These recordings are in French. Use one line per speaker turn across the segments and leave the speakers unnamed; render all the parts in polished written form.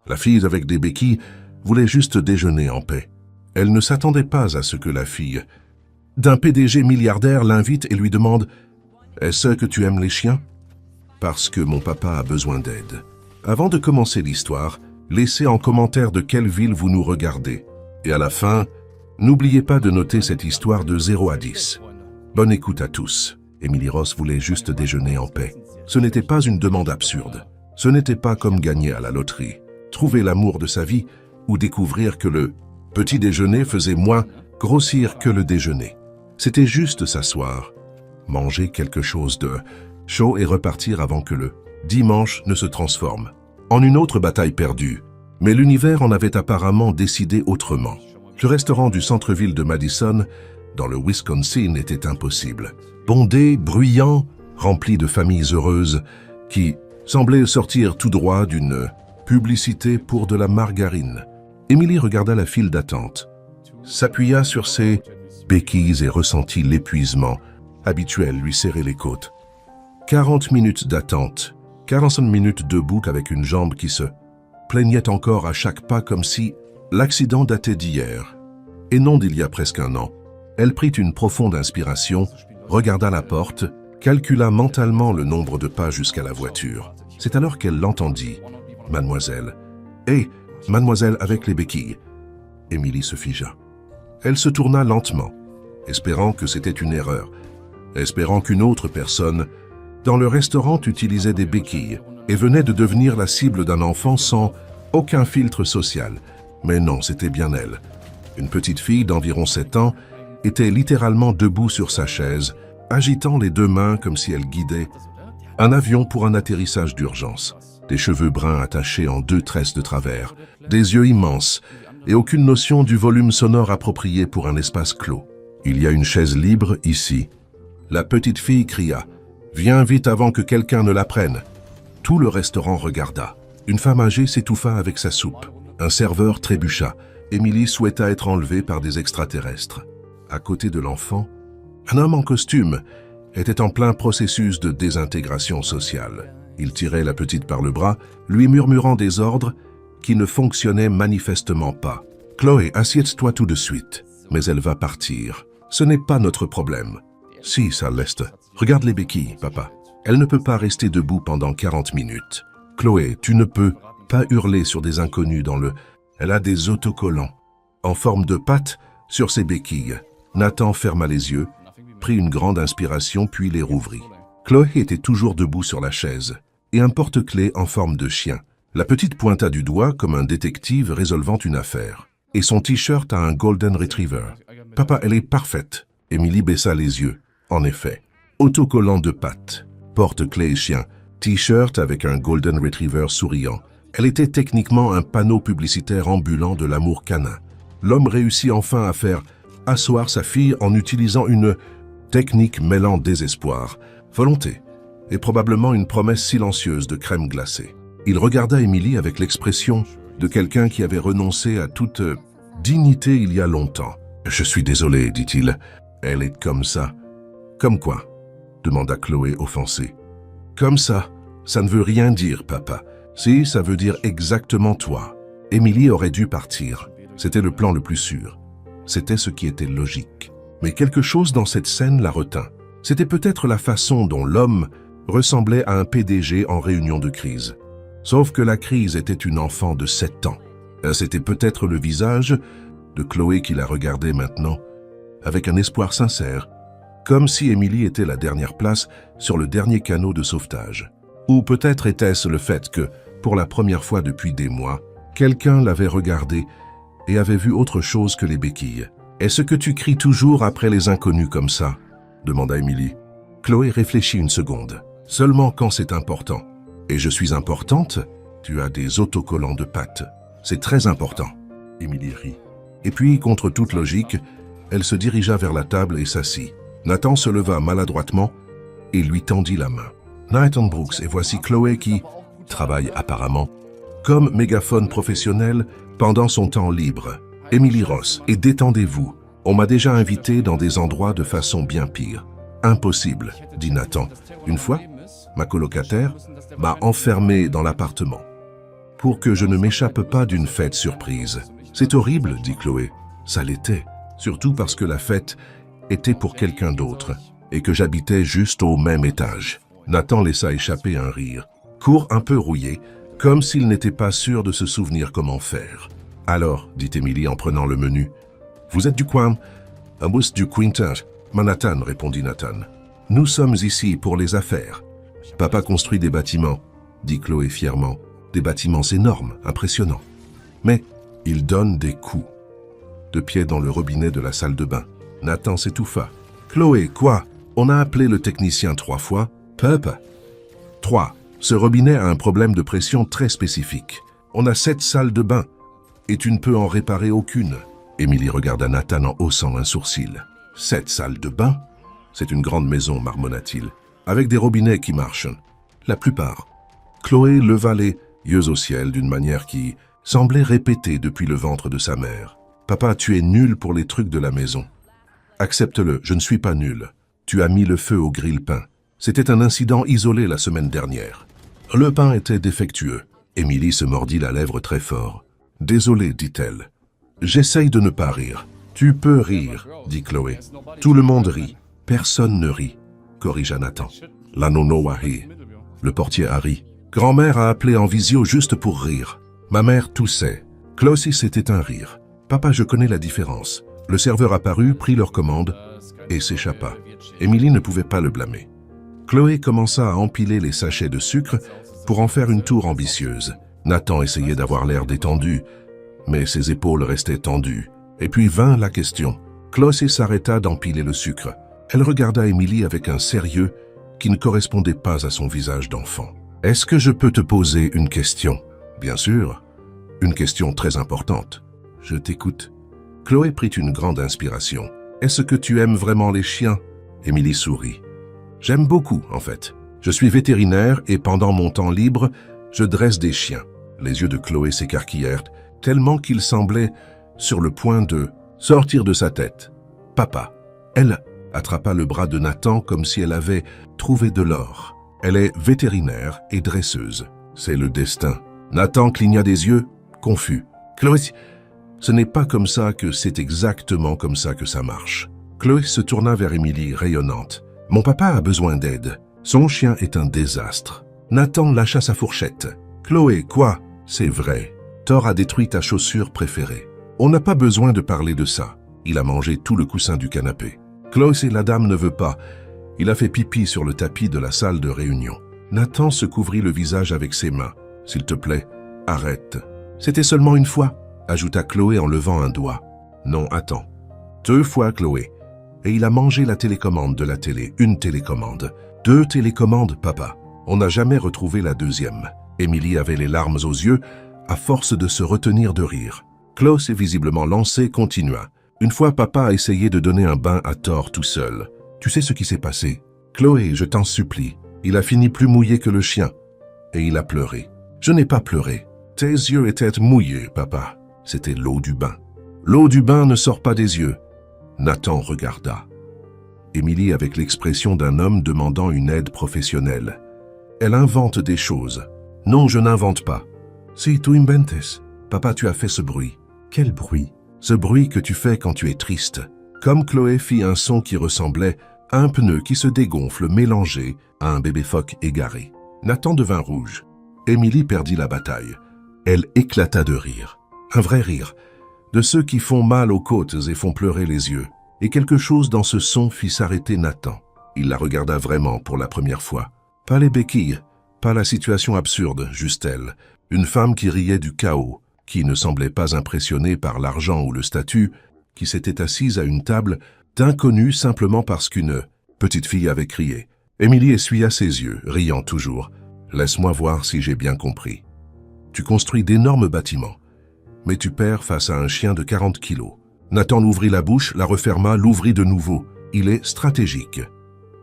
La fille avec des béquilles voulait juste déjeuner en paix. Elle ne s'attendait pas à ce que la fille d'un PDG milliardaire l'invite et lui demande « Est-ce que tu aimes les chiens ?» Parce que mon papa a besoin d'aide. Avant de commencer l'histoire, laissez en commentaire de quelle ville vous nous regardez. Et à la fin, n'oubliez pas de noter cette histoire de 0 à 10. Bonne écoute à tous. Emily Ross voulait juste déjeuner en paix. Ce n'était pas une demande absurde. Ce n'était pas comme gagner à la loterie, trouver l'amour de sa vie ou découvrir que le petit déjeuner faisait moins grossir que le déjeuner. C'était juste s'asseoir, manger quelque chose de chaud et repartir avant que le dimanche ne se transforme en une autre bataille perdue. Mais l'univers en avait apparemment décidé autrement. Le restaurant du centre-ville de Madison, dans le Wisconsin, était impossible. Bondé, bruyant, rempli de familles heureuses qui semblaient sortir tout droit d'une publicité pour de la margarine. Emily regarda la file d'attente, s'appuya sur ses béquilles et ressentit l'épuisement habituel lui serrer les côtes. 40 minutes d'attente, 45 minutes debout avec une jambe qui se plaignait encore à chaque pas comme si l'accident datait d'hier, et non d'il y a presque un an. Elle prit une profonde inspiration, regarda la porte, calcula mentalement le nombre de pas jusqu'à la voiture. C'est alors qu'elle l'entendit. « Mademoiselle. Hé, mademoiselle avec les béquilles. » Emily se figea. Elle se tourna lentement, espérant que c'était une erreur, espérant qu'une autre personne dans le restaurant utilisait des béquilles et venait de devenir la cible d'un enfant sans aucun filtre social. Mais non, c'était bien elle. Une petite fille d'environ 7 ans était littéralement debout sur sa chaise, agitant les 2 mains comme si elle guidait un avion pour un atterrissage d'urgence. Des cheveux bruns attachés en 2 tresses de travers, des yeux immenses et aucune notion du volume sonore approprié pour un espace clos. « Il y a une chaise libre ici. » La petite fille cria. « Viens vite avant que quelqu'un ne la prenne. » Tout le restaurant regarda. Une femme âgée s'étouffa avec sa soupe. Un serveur trébucha. Emily souhaita être enlevée par des extraterrestres. À côté de l'enfant, un homme en costume était en plein processus de désintégration sociale. Il tirait la petite par le bras, lui murmurant des ordres qui ne fonctionnaient manifestement pas. « Chloé, assieds-toi tout de suite. » Mais elle va partir. Ce n'est pas notre problème. Si, ça l'est. Regarde les béquilles, papa. Elle ne peut pas rester debout pendant 40 minutes. Chloé, tu ne peux pas hurler sur des inconnus dans le... Elle a des autocollants en forme de pattes sur ses béquilles. Nathan ferma les yeux, prit une grande inspiration puis les rouvrit. Chloé était toujours debout sur la chaise et un porte-clés en forme de chien. La petite pointa du doigt comme un détective résolvant une affaire. Et son t-shirt a un Golden Retriever. Papa, elle est parfaite. Emily baissa les yeux. En effet, autocollant de pattes, porte-clés et chien, t-shirt avec un Golden Retriever souriant. Elle était techniquement un panneau publicitaire ambulant de l'amour canin. L'homme réussit enfin à faire asseoir sa fille en utilisant une technique mêlant désespoir, volonté et probablement une promesse silencieuse de crème glacée. Il regarda Emily avec l'expression de quelqu'un qui avait renoncé à toute dignité il y a longtemps. « Je suis désolé, dit-il. Elle est comme ça. »« Comme quoi ?» demanda Chloé offensée. « Comme ça ne veut rien dire, papa. Si, ça veut dire exactement toi. » Emily aurait dû partir. C'était le plan le plus sûr. C'était ce qui était logique. Mais quelque chose dans cette scène la retint. C'était peut-être la façon dont l'homme ressemblait à un PDG en réunion de crise. Sauf que la crise était une enfant de 7 ans. C'était peut-être le visage de Chloé qui la regardait maintenant, avec un espoir sincère, comme si Emily était la dernière place sur le dernier canot de sauvetage. Ou peut-être était-ce le fait que, pour la première fois depuis des mois, quelqu'un l'avait regardée et avait vu autre chose que les béquilles. « Est-ce que tu cries toujours après les inconnus comme ça ?» demanda Emily. Chloé réfléchit une seconde. « Seulement quand c'est important. »« Et je suis importante ? Tu as des autocollants de pattes. C'est très important. » Emily rit. Et puis, contre toute logique, elle se dirigea vers la table et s'assit. Nathan se leva maladroitement et lui tendit la main. « Nathan Brooks, et voici Chloé qui travaille apparemment comme mégaphone professionnel pendant son temps libre. Emily Ross, et détendez-vous. On m'a déjà invité dans des endroits de façon bien pire. »« Impossible, » dit Nathan. « Une fois, ma colocataire m'a enfermé dans l'appartement. pour que je ne m'échappe pas d'une fête surprise. C'est horrible, dit Chloé. Ça l'était, surtout parce que la fête était pour quelqu'un d'autre et que j'habitais juste au même étage. Nathan laissa échapper un rire, court un peu rouillé, comme s'il n'était pas sûr de se souvenir comment faire. Alors, dit Émilie en prenant le menu, vous êtes du coin? Ambus du Quinter, Manhattan, répondit Nathan. Nous sommes ici pour les affaires. Papa construit des bâtiments, dit Chloé fièrement. Des bâtiments énormes, impressionnants. Mais il donne des coups. De pied dans le robinet de la salle de bain. Nathan s'étouffa. Chloé, quoi? On a appelé le technicien 3 fois. Papa. 3. Ce robinet a un problème de pression très spécifique. On a 7 salles de bain. Et tu ne peux en réparer aucune. Émilie regarda Nathan en haussant un sourcil. 7 salles de bain? C'est une grande maison, marmonna-t-il, avec des robinets qui marchent. La plupart. Chloé leva les yeux au ciel d'une manière qui semblait répétée depuis le ventre de sa mère. Papa, tu es nul pour les trucs de la maison. Accepte-le, je ne suis pas nul. Tu as mis le feu au grille-pain. C'était un incident isolé la semaine dernière. Le pain était défectueux. Émilie se mordit la lèvre très fort. Désolée, dit-elle. J'essaye de ne pas rire. Tu peux rire, dit Chloé. Tout le monde rit. Personne ne rit, corrigea Nathan. La nono a ri. Le portier a ri. Grand-mère a appelé en visio juste pour rire. Ma mère toussait. Chloé c'était un rire. Papa, je connais la différence. Le serveur apparut, prit leur commande et s'échappa. Émilie ne pouvait pas le blâmer. Chloé commença à empiler les sachets de sucre pour en faire une tour ambitieuse. Nathan essayait d'avoir l'air détendu, mais ses épaules restaient tendues. Et puis vint la question. Chloé s'arrêta d'empiler le sucre. Elle regarda Émilie avec un sérieux qui ne correspondait pas à son visage d'enfant. « Est-ce que je peux te poser une question ?»« Bien sûr. Une question très importante. Je t'écoute. » Chloé prit une grande inspiration. « Est-ce que tu aimes vraiment les chiens ?» Émilie sourit. « J'aime beaucoup, en fait. Je suis vétérinaire et pendant mon temps libre, je dresse des chiens. » Les yeux de Chloé s'écarquillèrent tellement qu'ils semblaient sur le point de sortir de sa tête. « Papa. » Elle attrapa le bras de Nathan comme si elle avait trouvé de l'or. Elle est vétérinaire et dresseuse. C'est le destin. Nathan cligna des yeux, confus. Chloé, ce n'est pas comme ça que c'est exactement comme ça que ça marche. Chloé se tourna vers Émilie, rayonnante. Mon papa a besoin d'aide. Son chien est un désastre. Nathan lâcha sa fourchette. Chloé, quoi? C'est vrai. Thor a détruit ta chaussure préférée. On n'a pas besoin de parler de ça. Il a mangé tout le coussin du canapé. Chloé, la dame ne veut pas. Il a fait pipi sur le tapis de la salle de réunion. Nathan se couvrit le visage avec ses mains. S'il te plaît, arrête. C'était seulement une fois, ajouta Chloé en levant un doigt. Non, attends. 2 fois, Chloé. Et il a mangé la télécommande de la télé. Une télécommande. 2 télécommandes, papa. On n'a jamais retrouvé la deuxième. Émilie avait les larmes aux yeux, à force de se retenir de rire. Chloé, visiblement lancé, continua. Une fois, papa a essayé de donner un bain à Thor tout seul. Tu sais ce qui s'est passé? Chloé, je t'en supplie. Il a fini plus mouillé que le chien. Et il a pleuré. Je n'ai pas pleuré. Tes yeux étaient mouillés, papa. C'était l'eau du bain. L'eau du bain ne sort pas des yeux. Nathan regarda. Émilie avec l'expression d'un homme demandant une aide professionnelle. Elle invente des choses. Non, je n'invente pas. Si, tu inventes. Papa, tu as fait ce bruit. Quel bruit? Ce bruit que tu fais quand tu es triste. Comme Chloé fit un son qui ressemblait à un pneu qui se dégonfle mélangé à un bébé phoque égaré. Nathan devint rouge. Émilie perdit la bataille. Elle éclata de rire. Un vrai rire. De ceux qui font mal aux côtes et font pleurer les yeux. Et quelque chose dans ce son fit s'arrêter Nathan. Il la regarda vraiment pour la première fois. Pas les béquilles, pas la situation absurde, juste elle. Une femme qui riait du chaos, qui ne semblait pas impressionnée par l'argent ou le statut, qui s'était assise à une table d'inconnus simplement parce qu'une petite fille avait crié. Émilie essuya ses yeux, riant toujours. « Laisse-moi voir si j'ai bien compris. Tu construis d'énormes bâtiments, mais tu perds face à un chien de 40 kilos. » Nathan ouvrit la bouche, la referma, l'ouvrit de nouveau. Il est stratégique.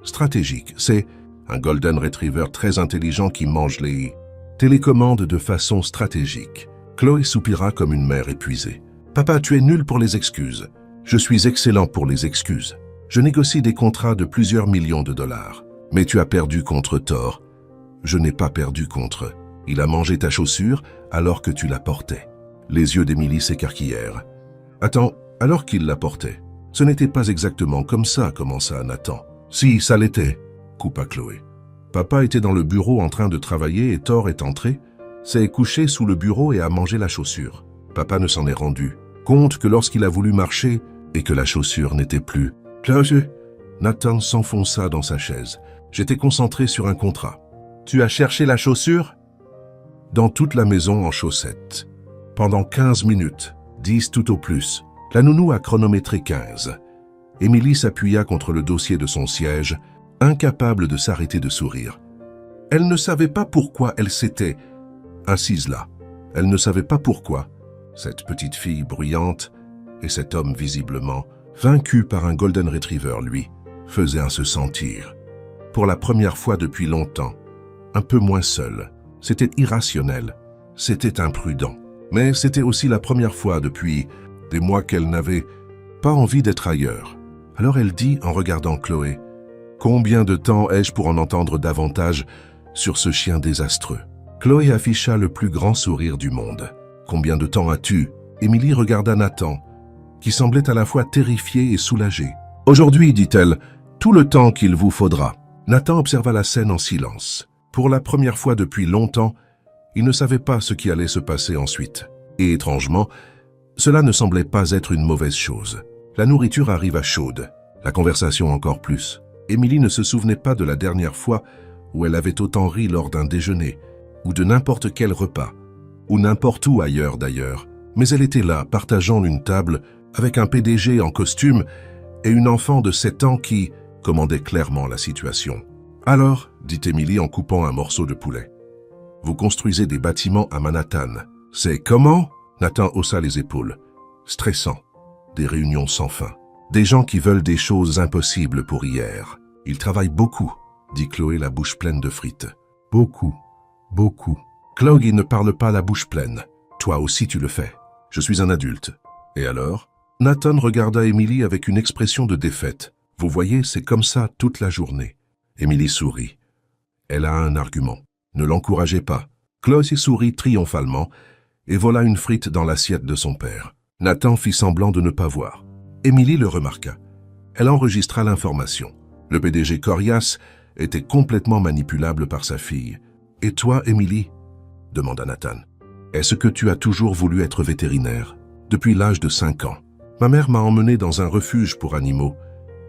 Stratégique, c'est un golden retriever très intelligent qui mange les télécommandes de façon stratégique. Chloé soupira comme une mère épuisée. « Papa, tu es nul pour les excuses. Je suis excellent pour les excuses. Je négocie des contrats de plusieurs millions de dollars. Mais tu as perdu contre Thor. Je n'ai pas perdu contre. Il a mangé ta chaussure, alors que tu la portais. Les yeux d'Émilie s'écarquillèrent. Attends, alors qu'il la portait. Ce n'était pas exactement comme ça, commença Nathan. Si, ça l'était, coupa Chloé. Papa était dans le bureau en train de travailler et Thor est entré, s'est couché sous le bureau et a mangé la chaussure. Papa ne s'en est rendu compte que lorsqu'il a voulu marcher et que la chaussure n'était plus. Chloé, Nathan s'enfonça dans sa chaise. J'étais concentré sur un contrat. Tu as cherché la chaussure? Dans toute la maison en chaussettes. Pendant 15 minutes, 10 tout au plus. La nounou a chronométré 15. Émilie s'appuya contre le dossier de son siège, incapable de s'arrêter de sourire. Elle ne savait pas pourquoi elle s'était assise là. Elle ne savait pas pourquoi cette petite fille bruyante et cet homme visiblement vaincu par un Golden Retriever, lui, faisait se sentir. Pour la première fois depuis longtemps, un peu moins seul. C'était irrationnel, c'était imprudent. Mais c'était aussi la première fois depuis des mois qu'elle n'avait pas envie d'être ailleurs. Alors elle dit en regardant Chloé, « Combien de temps ai-je pour en entendre davantage sur ce chien désastreux ?» Chloé afficha le plus grand sourire du monde. « Combien de temps as-tu » Émilie regarda Nathan, qui semblait à la fois terrifié et soulagé. « Aujourd'hui, dit-elle, tout le temps qu'il vous faudra. » Nathan observa la scène en silence. Pour la première fois depuis longtemps, il ne savait pas ce qui allait se passer ensuite. Et étrangement, cela ne semblait pas être une mauvaise chose. La nourriture arriva chaude, la conversation encore plus. Émilie ne se souvenait pas de la dernière fois où elle avait autant ri lors d'un déjeuner, ou de n'importe quel repas, ou n'importe où ailleurs d'ailleurs. Mais elle était là, partageant une table avec un PDG en costume et une enfant de 7 ans qui commandait clairement la situation. « Alors, dit Émilie en coupant un morceau de poulet, vous construisez des bâtiments à Manhattan. C'est comment ?» Nathan haussa les épaules. Stressant. Des réunions sans fin. Des gens qui veulent des choses impossibles pour hier. Ils travaillent beaucoup, dit Chloé la bouche pleine de frites. Beaucoup, beaucoup. Chloé ne parle pas la bouche pleine. Toi aussi tu le fais. Je suis un adulte. Et alors? Nathan regarda Émilie avec une expression de défaite. Vous voyez, c'est comme ça toute la journée. Émilie sourit. Elle a un argument. Ne l'encouragez pas. Chloé sourit triomphalement et vola une frite dans l'assiette de son père. Nathan fit semblant de ne pas voir. Émilie le remarqua. Elle enregistra l'information. Le PDG coriace était complètement manipulable par sa fille. « Et toi, Émilie ?» demanda Nathan. « Est-ce que tu as toujours voulu être vétérinaire ?» Depuis l'âge de 5 ans. Ma mère m'a emmené dans un refuge pour animaux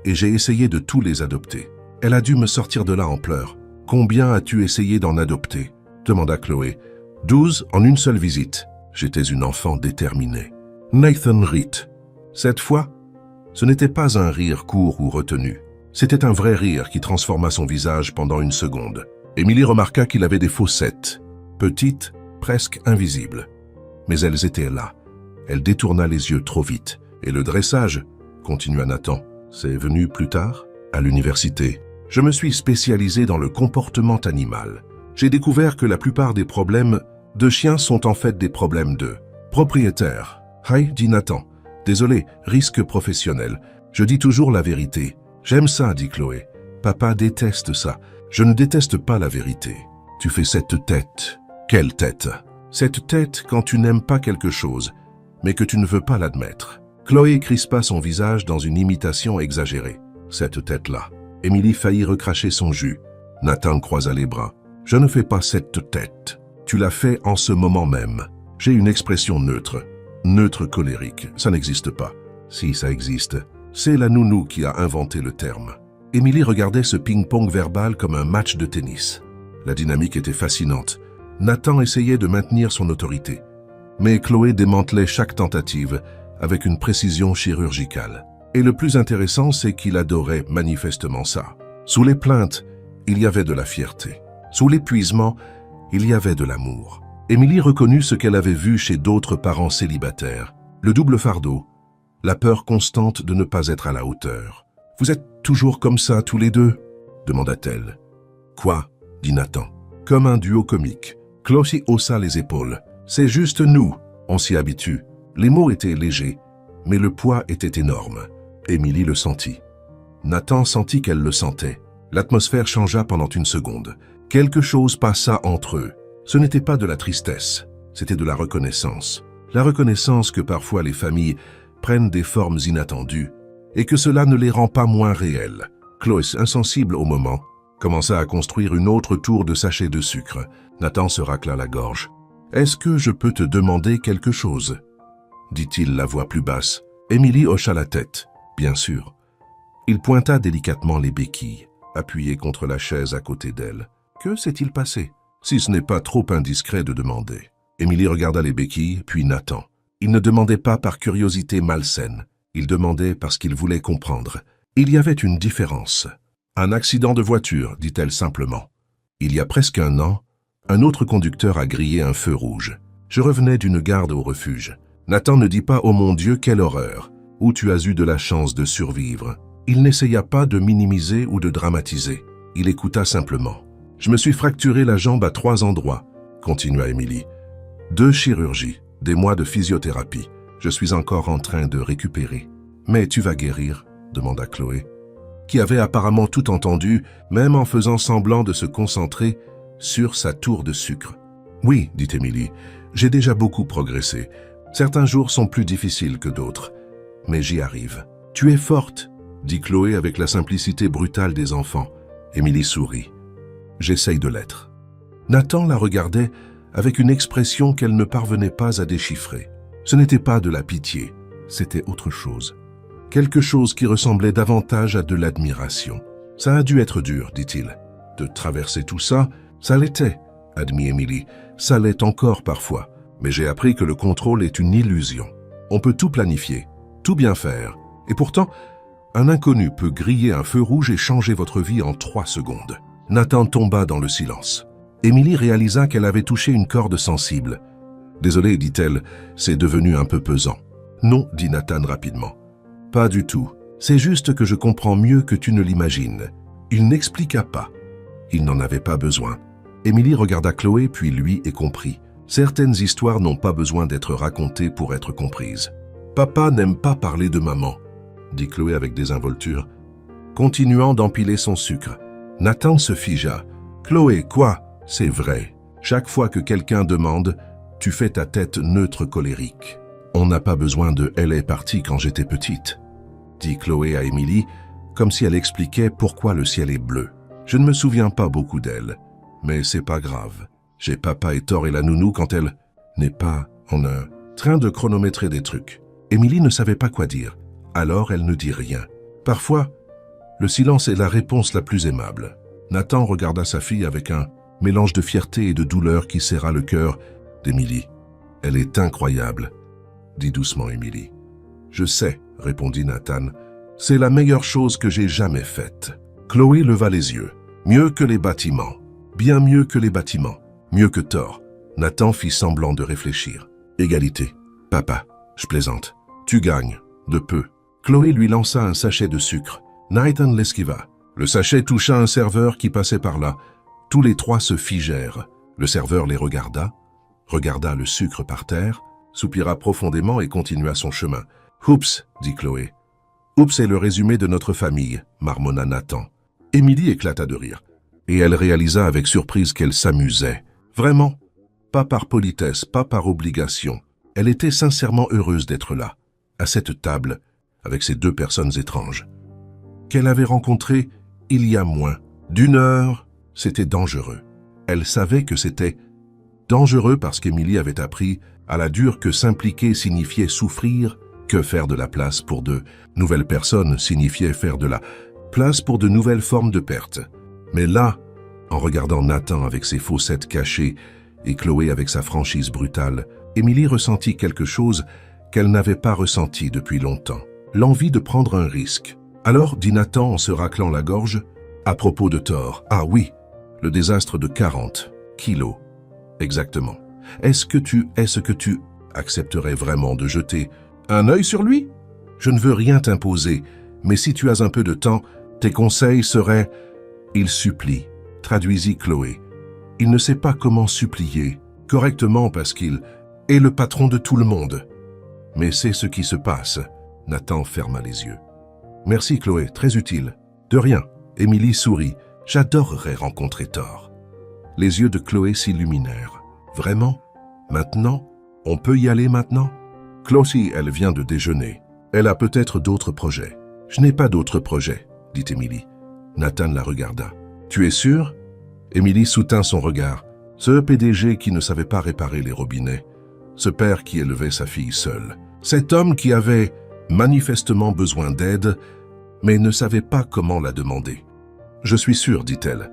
et j'ai essayé de tous les adopter. Elle a dû me sortir de là en pleurs. « Combien as-tu essayé d'en adopter ?» demanda Chloé. 12 en une seule visite. J'étais une enfant déterminée. Nathan rit. Cette fois, ce n'était pas un rire court ou retenu. C'était un vrai rire qui transforma son visage pendant une seconde. Émilie remarqua qu'il avait des fossettes, petites, presque invisibles. Mais elles étaient là. Elle détourna les yeux trop vite. Et le dressage, continua Nathan, c'est venu plus tard, à l'université. Je me suis spécialisé dans le comportement animal. J'ai découvert que la plupart des problèmes de chiens sont en fait des problèmes de propriétaires. « Hi » dit Nathan. « Désolé, risque professionnel. Je dis toujours la vérité. »« J'aime ça » dit Chloé. « Papa déteste ça. Je ne déteste pas la vérité. Tu fais cette tête. » « Quelle tête ?»« Cette tête quand tu n'aimes pas quelque chose, mais que tu ne veux pas l'admettre. » Chloé crispa son visage dans une imitation exagérée. « Cette tête-là. » Émilie faillit recracher son jus. Nathan croisa les bras. « Je ne fais pas cette tête. Tu l'as fait en ce moment même. J'ai une expression neutre. Neutre colérique, ça n'existe pas. Si, ça existe. C'est la nounou qui a inventé le terme. » Émilie regardait ce ping-pong verbal comme un match de tennis. La dynamique était fascinante. Nathan essayait de maintenir son autorité. Mais Chloé démantelait chaque tentative avec une précision chirurgicale. Et le plus intéressant, c'est qu'il adorait manifestement ça. Sous les plaintes, il y avait de la fierté. Sous l'épuisement, il y avait de l'amour. Émilie reconnut ce qu'elle avait vu chez d'autres parents célibataires. Le double fardeau, la peur constante de ne pas être à la hauteur. « Vous êtes toujours comme ça tous les deux ?» demanda-t-elle. « Quoi ?» dit Nathan. Comme un duo comique. Chloé haussa les épaules. « C'est juste nous, on s'y habitue. » Les mots étaient légers, mais le poids était énorme. Émilie le sentit. Nathan sentit qu'elle le sentait. L'atmosphère changea pendant une seconde. Quelque chose passa entre eux. Ce n'était pas de la tristesse. C'était de la reconnaissance. La reconnaissance que parfois les familles prennent des formes inattendues et que cela ne les rend pas moins réelles. Chloé, insensible au moment, commença à construire une autre tour de sachets de sucre. Nathan se racla la gorge. « Est-ce que je peux te demander quelque chose ?» dit-il la voix plus basse. Émilie hocha la tête. « Bien sûr. » Il pointa délicatement les béquilles, appuyées contre la chaise à côté d'elle. Que s'est-il passé? Si ce n'est pas trop indiscret de demander. Émilie regarda les béquilles, puis Nathan. Il ne demandait pas par curiosité malsaine. Il demandait parce qu'il voulait comprendre. Il y avait une différence. Un accident de voiture, dit-elle simplement. Il y a presque un an, un autre conducteur a grillé un feu rouge. Je revenais d'une garde au refuge. Nathan ne dit pas « Oh mon Dieu, quelle horreur !» ou « Tu as eu de la chance de survivre ». Il n'essaya pas de minimiser ou de dramatiser. Il écouta simplement. « Je me suis fracturé la jambe à 3 endroits », continua Émilie. 2 chirurgies, des mois de physiothérapie. Je suis encore en train de récupérer. « Mais tu vas guérir ?» demanda Chloé, qui avait apparemment tout entendu, même en faisant semblant de se concentrer sur sa tour de sucre. « Oui, dit Émilie, j'ai déjà beaucoup progressé. Certains jours sont plus difficiles que d'autres, mais j'y arrive. »« Tu es forte », dit Chloé avec la simplicité brutale des enfants. Émilie sourit. « J'essaye de l'être. » Nathan la regardait avec une expression qu'elle ne parvenait pas à déchiffrer. Ce n'était pas de la pitié, c'était autre chose. Quelque chose qui ressemblait davantage à de l'admiration. « Ça a dû être dur, dit-il. De traverser tout ça, ça l'était, admit Émilie. Ça l'est encore parfois. Mais j'ai appris que le contrôle est une illusion. On peut tout planifier, tout bien faire. Et pourtant, un inconnu peut griller un feu rouge et changer votre vie en 3 secondes. » Nathan tomba dans le silence. Émilie réalisa qu'elle avait touché une corde sensible. « Désolée, dit-elle, c'est devenu un peu pesant. »« Non, dit Nathan rapidement. Pas du tout. C'est juste que je comprends mieux que tu ne l'imagines. » Il n'expliqua pas. Il n'en avait pas besoin. Émilie regarda Chloé, puis lui et comprit. Certaines histoires n'ont pas besoin d'être racontées pour être comprises. « Papa n'aime pas parler de maman, » dit Chloé avec désinvolture, continuant d'empiler son sucre. Nathan se figea. « Chloé, quoi? C'est vrai. Chaque fois que quelqu'un demande, tu fais ta tête neutre colérique. On n'a pas besoin de « elle est partie quand j'étais petite », dit Chloé à Émilie, comme si elle expliquait pourquoi le ciel est bleu. Je ne me souviens pas beaucoup d'elle, mais c'est pas grave. J'ai papa et Thor et la nounou quand elle n'est pas en un train de chronométrer des trucs. Émilie ne savait pas quoi dire, alors elle ne dit rien. Parfois, le silence est la réponse la plus aimable. Nathan regarda sa fille avec un mélange de fierté et de douleur qui serra le cœur d'Émilie. « Elle est incroyable », dit doucement Émilie. « Je sais », répondit Nathan. « C'est la meilleure chose que j'ai jamais faite. » Chloé leva les yeux. « Mieux que les bâtiments. Bien mieux que les bâtiments. Mieux que Thor. » Nathan fit semblant de réfléchir. « Égalité. Papa, je plaisante. Tu gagnes. De peu. » Chloé lui lança un sachet de sucre. Nathan l'esquiva. Le sachet toucha un serveur qui passait par là. Tous les 3 se figèrent. Le serveur les regarda le sucre par terre, soupira profondément et continua son chemin. « Oups, dit Chloé. « Oups est le résumé de notre famille, marmonna Nathan. » Émilie éclata de rire, et elle réalisa avec surprise qu'elle s'amusait. Vraiment, pas par politesse, pas par obligation. Elle était sincèrement heureuse d'être là, à cette table, avec ces 2 personnes étranges, qu'elle avait rencontrées il y a moins d'1 heure. C'était dangereux. Elle savait que c'était dangereux parce qu'Émilie avait appris à la dure que s'impliquer signifiait souffrir, que faire de la place pour de nouvelles personnes signifiait faire de la place pour de nouvelles formes de perte. Mais là, en regardant Nathan avec ses faussettes cachées et Chloé avec sa franchise brutale, Émilie ressentit quelque chose qu'elle n'avait pas ressenti depuis longtemps. L'envie de prendre un risque. Alors, dit Nathan en se raclant la gorge, à propos de Thor, ah oui, le désastre de 40 kilos. Exactement. Est-ce que tu accepterais vraiment de jeter un œil sur lui? Je ne veux rien t'imposer, mais si tu as un peu de temps, tes conseils seraient... Il supplie, traduisit Chloé. Il ne sait pas comment supplier, correctement parce qu'il est le patron de tout le monde. Mais c'est ce qui se passe. Nathan ferma les yeux. Merci Chloé, très utile. De rien. Émilie sourit. J'adorerais rencontrer Thor. Les yeux de Chloé s'illuminèrent. Vraiment? Maintenant? On peut y aller maintenant? Closy, elle vient de déjeuner. Elle a peut-être d'autres projets. Je n'ai pas d'autres projets, dit Émilie. Nathan la regarda. Tu es sûr? Émilie soutint son regard. Ce PDG qui ne savait pas réparer les robinets. Ce père qui élevait sa fille seule. Cet homme qui avait manifestement besoin d'aide, mais ne savait pas comment la demander. Je suis sûre, dit-elle.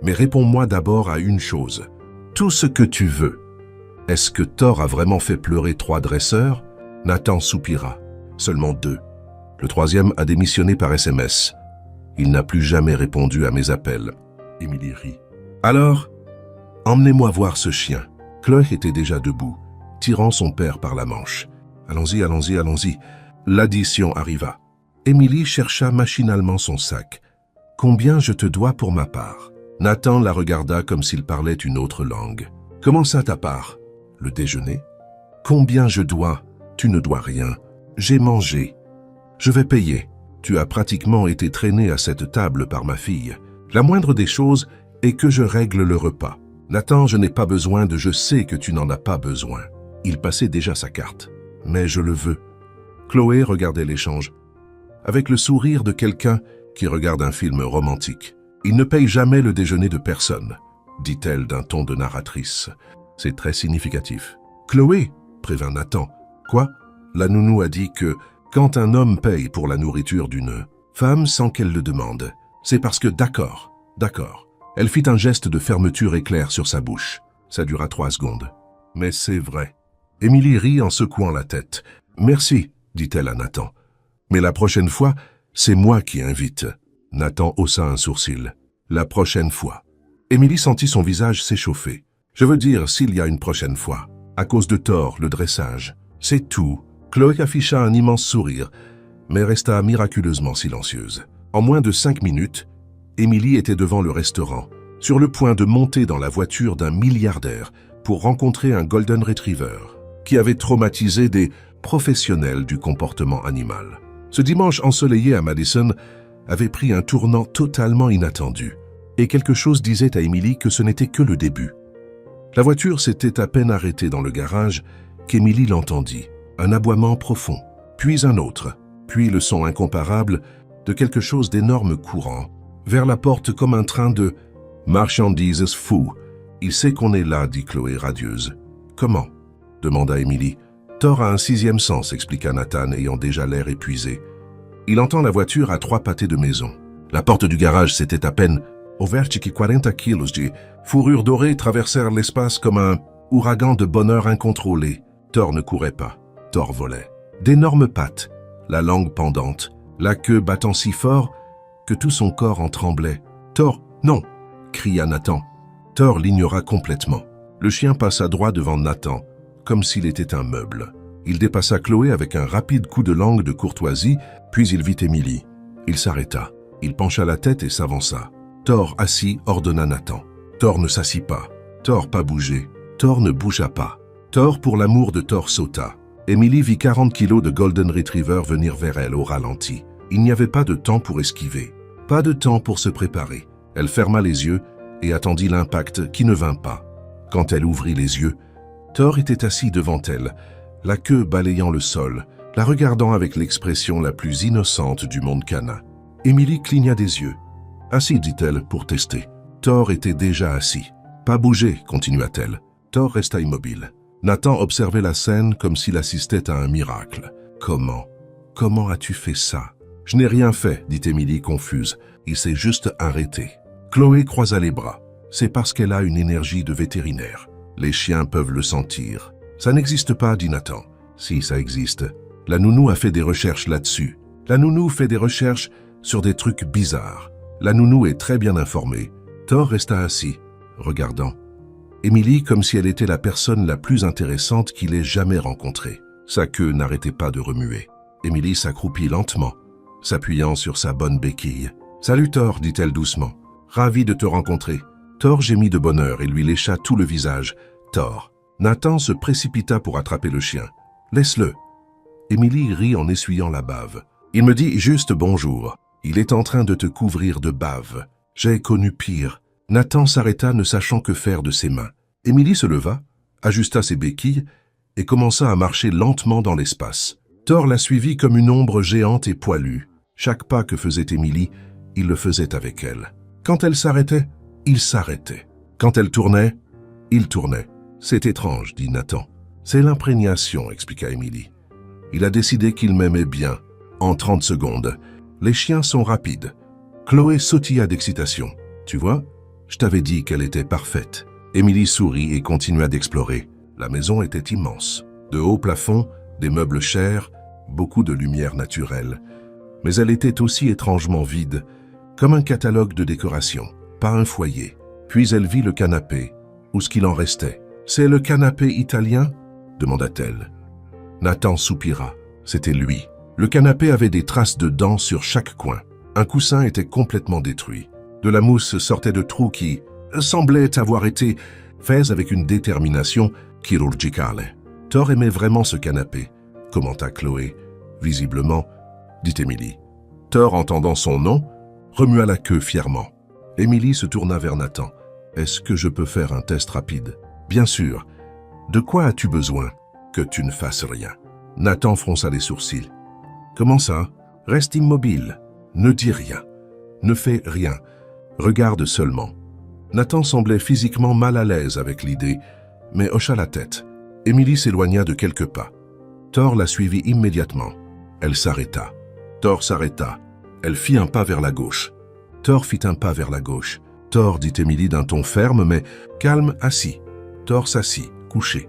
Mais réponds-moi d'abord à une chose. Tout ce que tu veux. Est-ce que Thor a vraiment fait pleurer 3 dresseurs? Nathan soupira. Seulement 2. Le 3e a démissionné par SMS. Il n'a plus jamais répondu à mes appels. Émilie rit. Alors, emmenez-moi voir ce chien. Chloé était déjà debout, tirant son père par la manche. Allons-y, allons-y, allons-y. L'addition arriva. Émilie chercha machinalement son sac. Combien je te dois pour ma part? Nathan la regarda comme s'il parlait une autre langue. Comment ça ta part? Le déjeuner? Combien je dois? Tu ne dois rien. J'ai mangé. Je vais payer. Tu as pratiquement été traîné à cette table par ma fille. La moindre des choses est que je règle le repas. Nathan, je n'ai pas besoin de je sais que tu n'en as pas besoin. Il passait déjà sa carte. Mais je le veux. Chloé regardait l'échange, avec le sourire de quelqu'un qui regarde un film romantique. Il ne paye jamais le déjeuner de personne, dit-elle d'un ton de narratrice. C'est très significatif. Chloé, prévint Nathan. Quoi? La nounou a dit que quand un homme paye pour la nourriture d'une femme sans qu'elle le demande, c'est parce que d'accord. Elle fit un geste de fermeture éclair sur sa bouche. Ça dura 3 secondes. Mais c'est vrai. Émilie rit en secouant la tête. Merci, dit-elle à Nathan. Mais la prochaine fois, c'est moi qui invite. Nathan haussa un sourcil. La prochaine fois. Émilie sentit son visage s'échauffer. Je veux dire, s'il y a une prochaine fois. À cause de Thor, le dressage. C'est tout. Chloé afficha un immense sourire, mais resta miraculeusement silencieuse. En moins de 5 minutes, Émilie était devant le restaurant, sur le point de monter dans la voiture d'un milliardaire pour rencontrer un Golden Retriever qui avait traumatisé des professionnels du comportement animal. Ce dimanche ensoleillé à Madison avait pris un tournant totalement inattendu, et quelque chose disait à Émilie que ce n'était que le début. La voiture s'était à peine arrêtée dans le garage qu'Émilie l'entendit. Un aboiement profond, puis un autre, puis le son incomparable de quelque chose d'énorme courant, vers la porte comme un train de marchandises fou. Il sait qu'on est là, dit Chloé radieuse. Comment? Demanda Émilie. Thor a un 6e sens, expliqua Nathan, ayant déjà l'air épuisé. Il entend la voiture à 3 pâtés de maison. La porte du garage s'était à peine ouverte et 40 kilos de fourrure dorée traversèrent l'espace comme un ouragan de bonheur incontrôlé. Thor ne courait pas. Thor volait. D'énormes pattes, la langue pendante, la queue battant si fort que tout son corps en tremblait. « Thor, non !» cria Nathan. Thor l'ignora complètement. Le chien passa droit devant Nathan, comme s'il était un meuble. Il dépassa Chloé avec un rapide coup de langue de courtoisie, puis il vit Émilie. Il s'arrêta. Il pencha la tête et s'avança. Thor assis ordonna Nathan. Thor ne s'assit pas. Thor pas bougé. Thor ne bougea pas. Thor, pour l'amour de Thor, sauta. Émilie vit 40 kilos de Golden Retriever venir vers elle au ralenti. Il n'y avait pas de temps pour esquiver, pas de temps pour se préparer. Elle ferma les yeux et attendit l'impact qui ne vint pas. Quand elle ouvrit les yeux, Thor était assis devant elle, la queue balayant le sol, la regardant avec l'expression la plus innocente du monde canin. Émilie cligna des yeux. « Assis, dit-elle, pour tester. » Thor était déjà assis. « Pas bouger, continua-t-elle. » Thor resta immobile. Nathan observait la scène comme s'il assistait à un miracle. « Comment as-tu fait ça ?» « Je n'ai rien fait, dit Émilie confuse. Il s'est juste arrêté. » Chloé croisa les bras. « C'est parce qu'elle a une énergie de vétérinaire. Les chiens peuvent le sentir. »« Ça n'existe pas, dit Nathan. »« Si, ça existe. La nounou a fait des recherches là-dessus. La nounou fait des recherches sur des trucs bizarres. La nounou est très bien informée. » Thor resta assis, regardant. Émilie comme si elle était la personne la plus intéressante qu'il ait jamais rencontrée. Sa queue n'arrêtait pas de remuer. Émilie s'accroupit lentement, s'appuyant sur sa bonne béquille. « Salut Thor, dit-elle doucement. Ravi de te rencontrer. » Thor gémit de bonheur et lui lécha tout le visage. « Thor. » Nathan se précipita pour attraper le chien. « Laisse-le. » Émilie rit en essuyant la bave. « Il me dit juste bonjour. Il est en train de te couvrir de bave. J'ai connu pire. » Nathan s'arrêta ne sachant que faire de ses mains. Émilie se leva, ajusta ses béquilles et commença à marcher lentement dans l'espace. Thor la suivit comme une ombre géante et poilue. Chaque pas que faisait Émilie, il le faisait avec elle. Quand elle s'arrêtait, il s'arrêtait. Quand elle tournait, il tournait. C'est étrange, dit Nathan. C'est l'imprégnation, expliqua Émilie. Il a décidé qu'il m'aimait bien. En 30 secondes, les chiens sont rapides. Chloé sautilla d'excitation. Tu vois, je t'avais dit qu'elle était parfaite. Émilie sourit et continua d'explorer. La maison était immense. De hauts plafonds, des meubles chers, beaucoup de lumière naturelle. Mais elle était aussi étrangement vide, comme un catalogue de décoration, pas un foyer. Puis elle vit le canapé, ou ce qu'il en restait. « C'est le canapé italien ?» demanda-t-elle. Nathan soupira. C'était lui. Le canapé avait des traces de dents sur chaque coin. Un coussin était complètement détruit. De la mousse sortait de trous qui semblaient avoir été faits avec une détermination chirurgicale. Thor aimait vraiment ce canapé, commenta Chloé. Visiblement, dit Émilie. Thor, entendant son nom, remua la queue fièrement. Émilie se tourna vers Nathan. « Est-ce que je peux faire un test rapide ?»« Bien sûr. De quoi as-tu besoin ? Que tu ne fasses rien. » Nathan fronça les sourcils. « Comment ça ? Reste immobile. Ne dis rien. Ne fais rien. Regarde seulement. » Nathan semblait physiquement mal à l'aise avec l'idée, mais hocha la tête. Émilie s'éloigna de quelques pas. Thor la suivit immédiatement. Elle s'arrêta. Thor s'arrêta. Elle fit un pas vers la gauche. Thor fit un pas vers la gauche. Thor, dit Émilie d'un ton ferme, mais calme, assis. Thor s'assit, couché.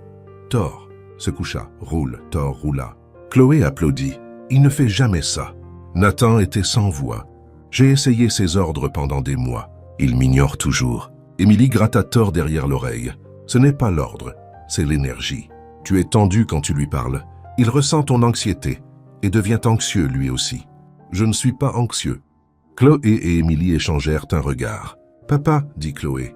Thor se coucha, roule. Thor roula. Chloé applaudit. Il ne fait jamais ça. Nathan était sans voix. J'ai essayé ses ordres pendant des mois. Il m'ignore toujours. Émilie gratta Thor derrière l'oreille. Ce n'est pas l'ordre, c'est l'énergie. Tu es tendu quand tu lui parles. Il ressent ton anxiété et devient anxieux lui aussi. Je ne suis pas anxieux. Chloé et Émilie échangèrent un regard. « Papa, dit Chloé,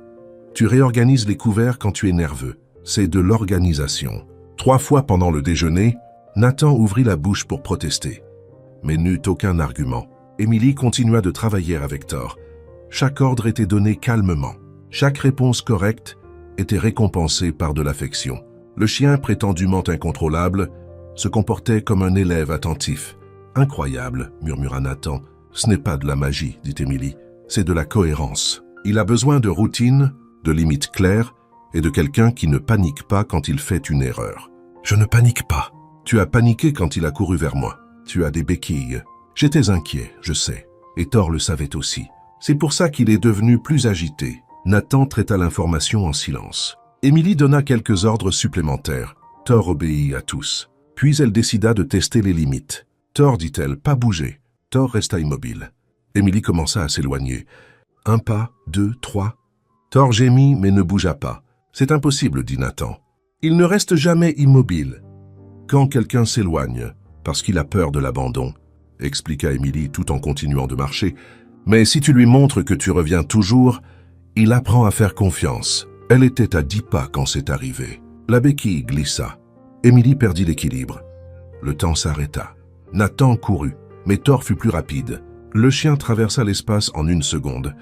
tu réorganises les couverts quand tu es nerveux. C'est de l'organisation. » 3 fois pendant le déjeuner, Nathan ouvrit la bouche pour protester, mais n'eut aucun argument. Émilie continua de travailler avec Thor. Chaque ordre était donné calmement. Chaque réponse correcte était récompensée par de l'affection. Le chien, prétendument incontrôlable, se comportait comme un élève attentif. « Incroyable, murmura Nathan. « Ce n'est pas de la magie, dit Émilie. C'est de la cohérence. Il a besoin de routine, de limites claires et de quelqu'un qui ne panique pas quand il fait une erreur. Je ne panique pas. Tu as paniqué quand il a couru vers moi. Tu as des béquilles. J'étais inquiet, je sais. Et Thor le savait aussi. C'est pour ça qu'il est devenu plus agité. » Nathan traita l'information en silence. Émilie donna quelques ordres supplémentaires. Thor obéit à tous. Puis elle décida de tester les limites. « Thor, dit-elle, pas bouger. » Thor resta immobile. Émilie commença à s'éloigner. 1 pas, 2, 3. Thor gémit mais ne bougea pas. « C'est impossible, dit Nathan. Il ne reste jamais immobile. Quand quelqu'un s'éloigne, parce qu'il a peur de l'abandon, expliqua Émilie tout en continuant de marcher. Mais si tu lui montres que tu reviens toujours, il apprend à faire confiance. Elle était à 10 pas quand c'est arrivé. La béquille glissa. Émilie perdit l'équilibre. Le temps s'arrêta. Nathan courut, mais Thor fut plus rapide. Le chien traversa l'espace en 1 seconde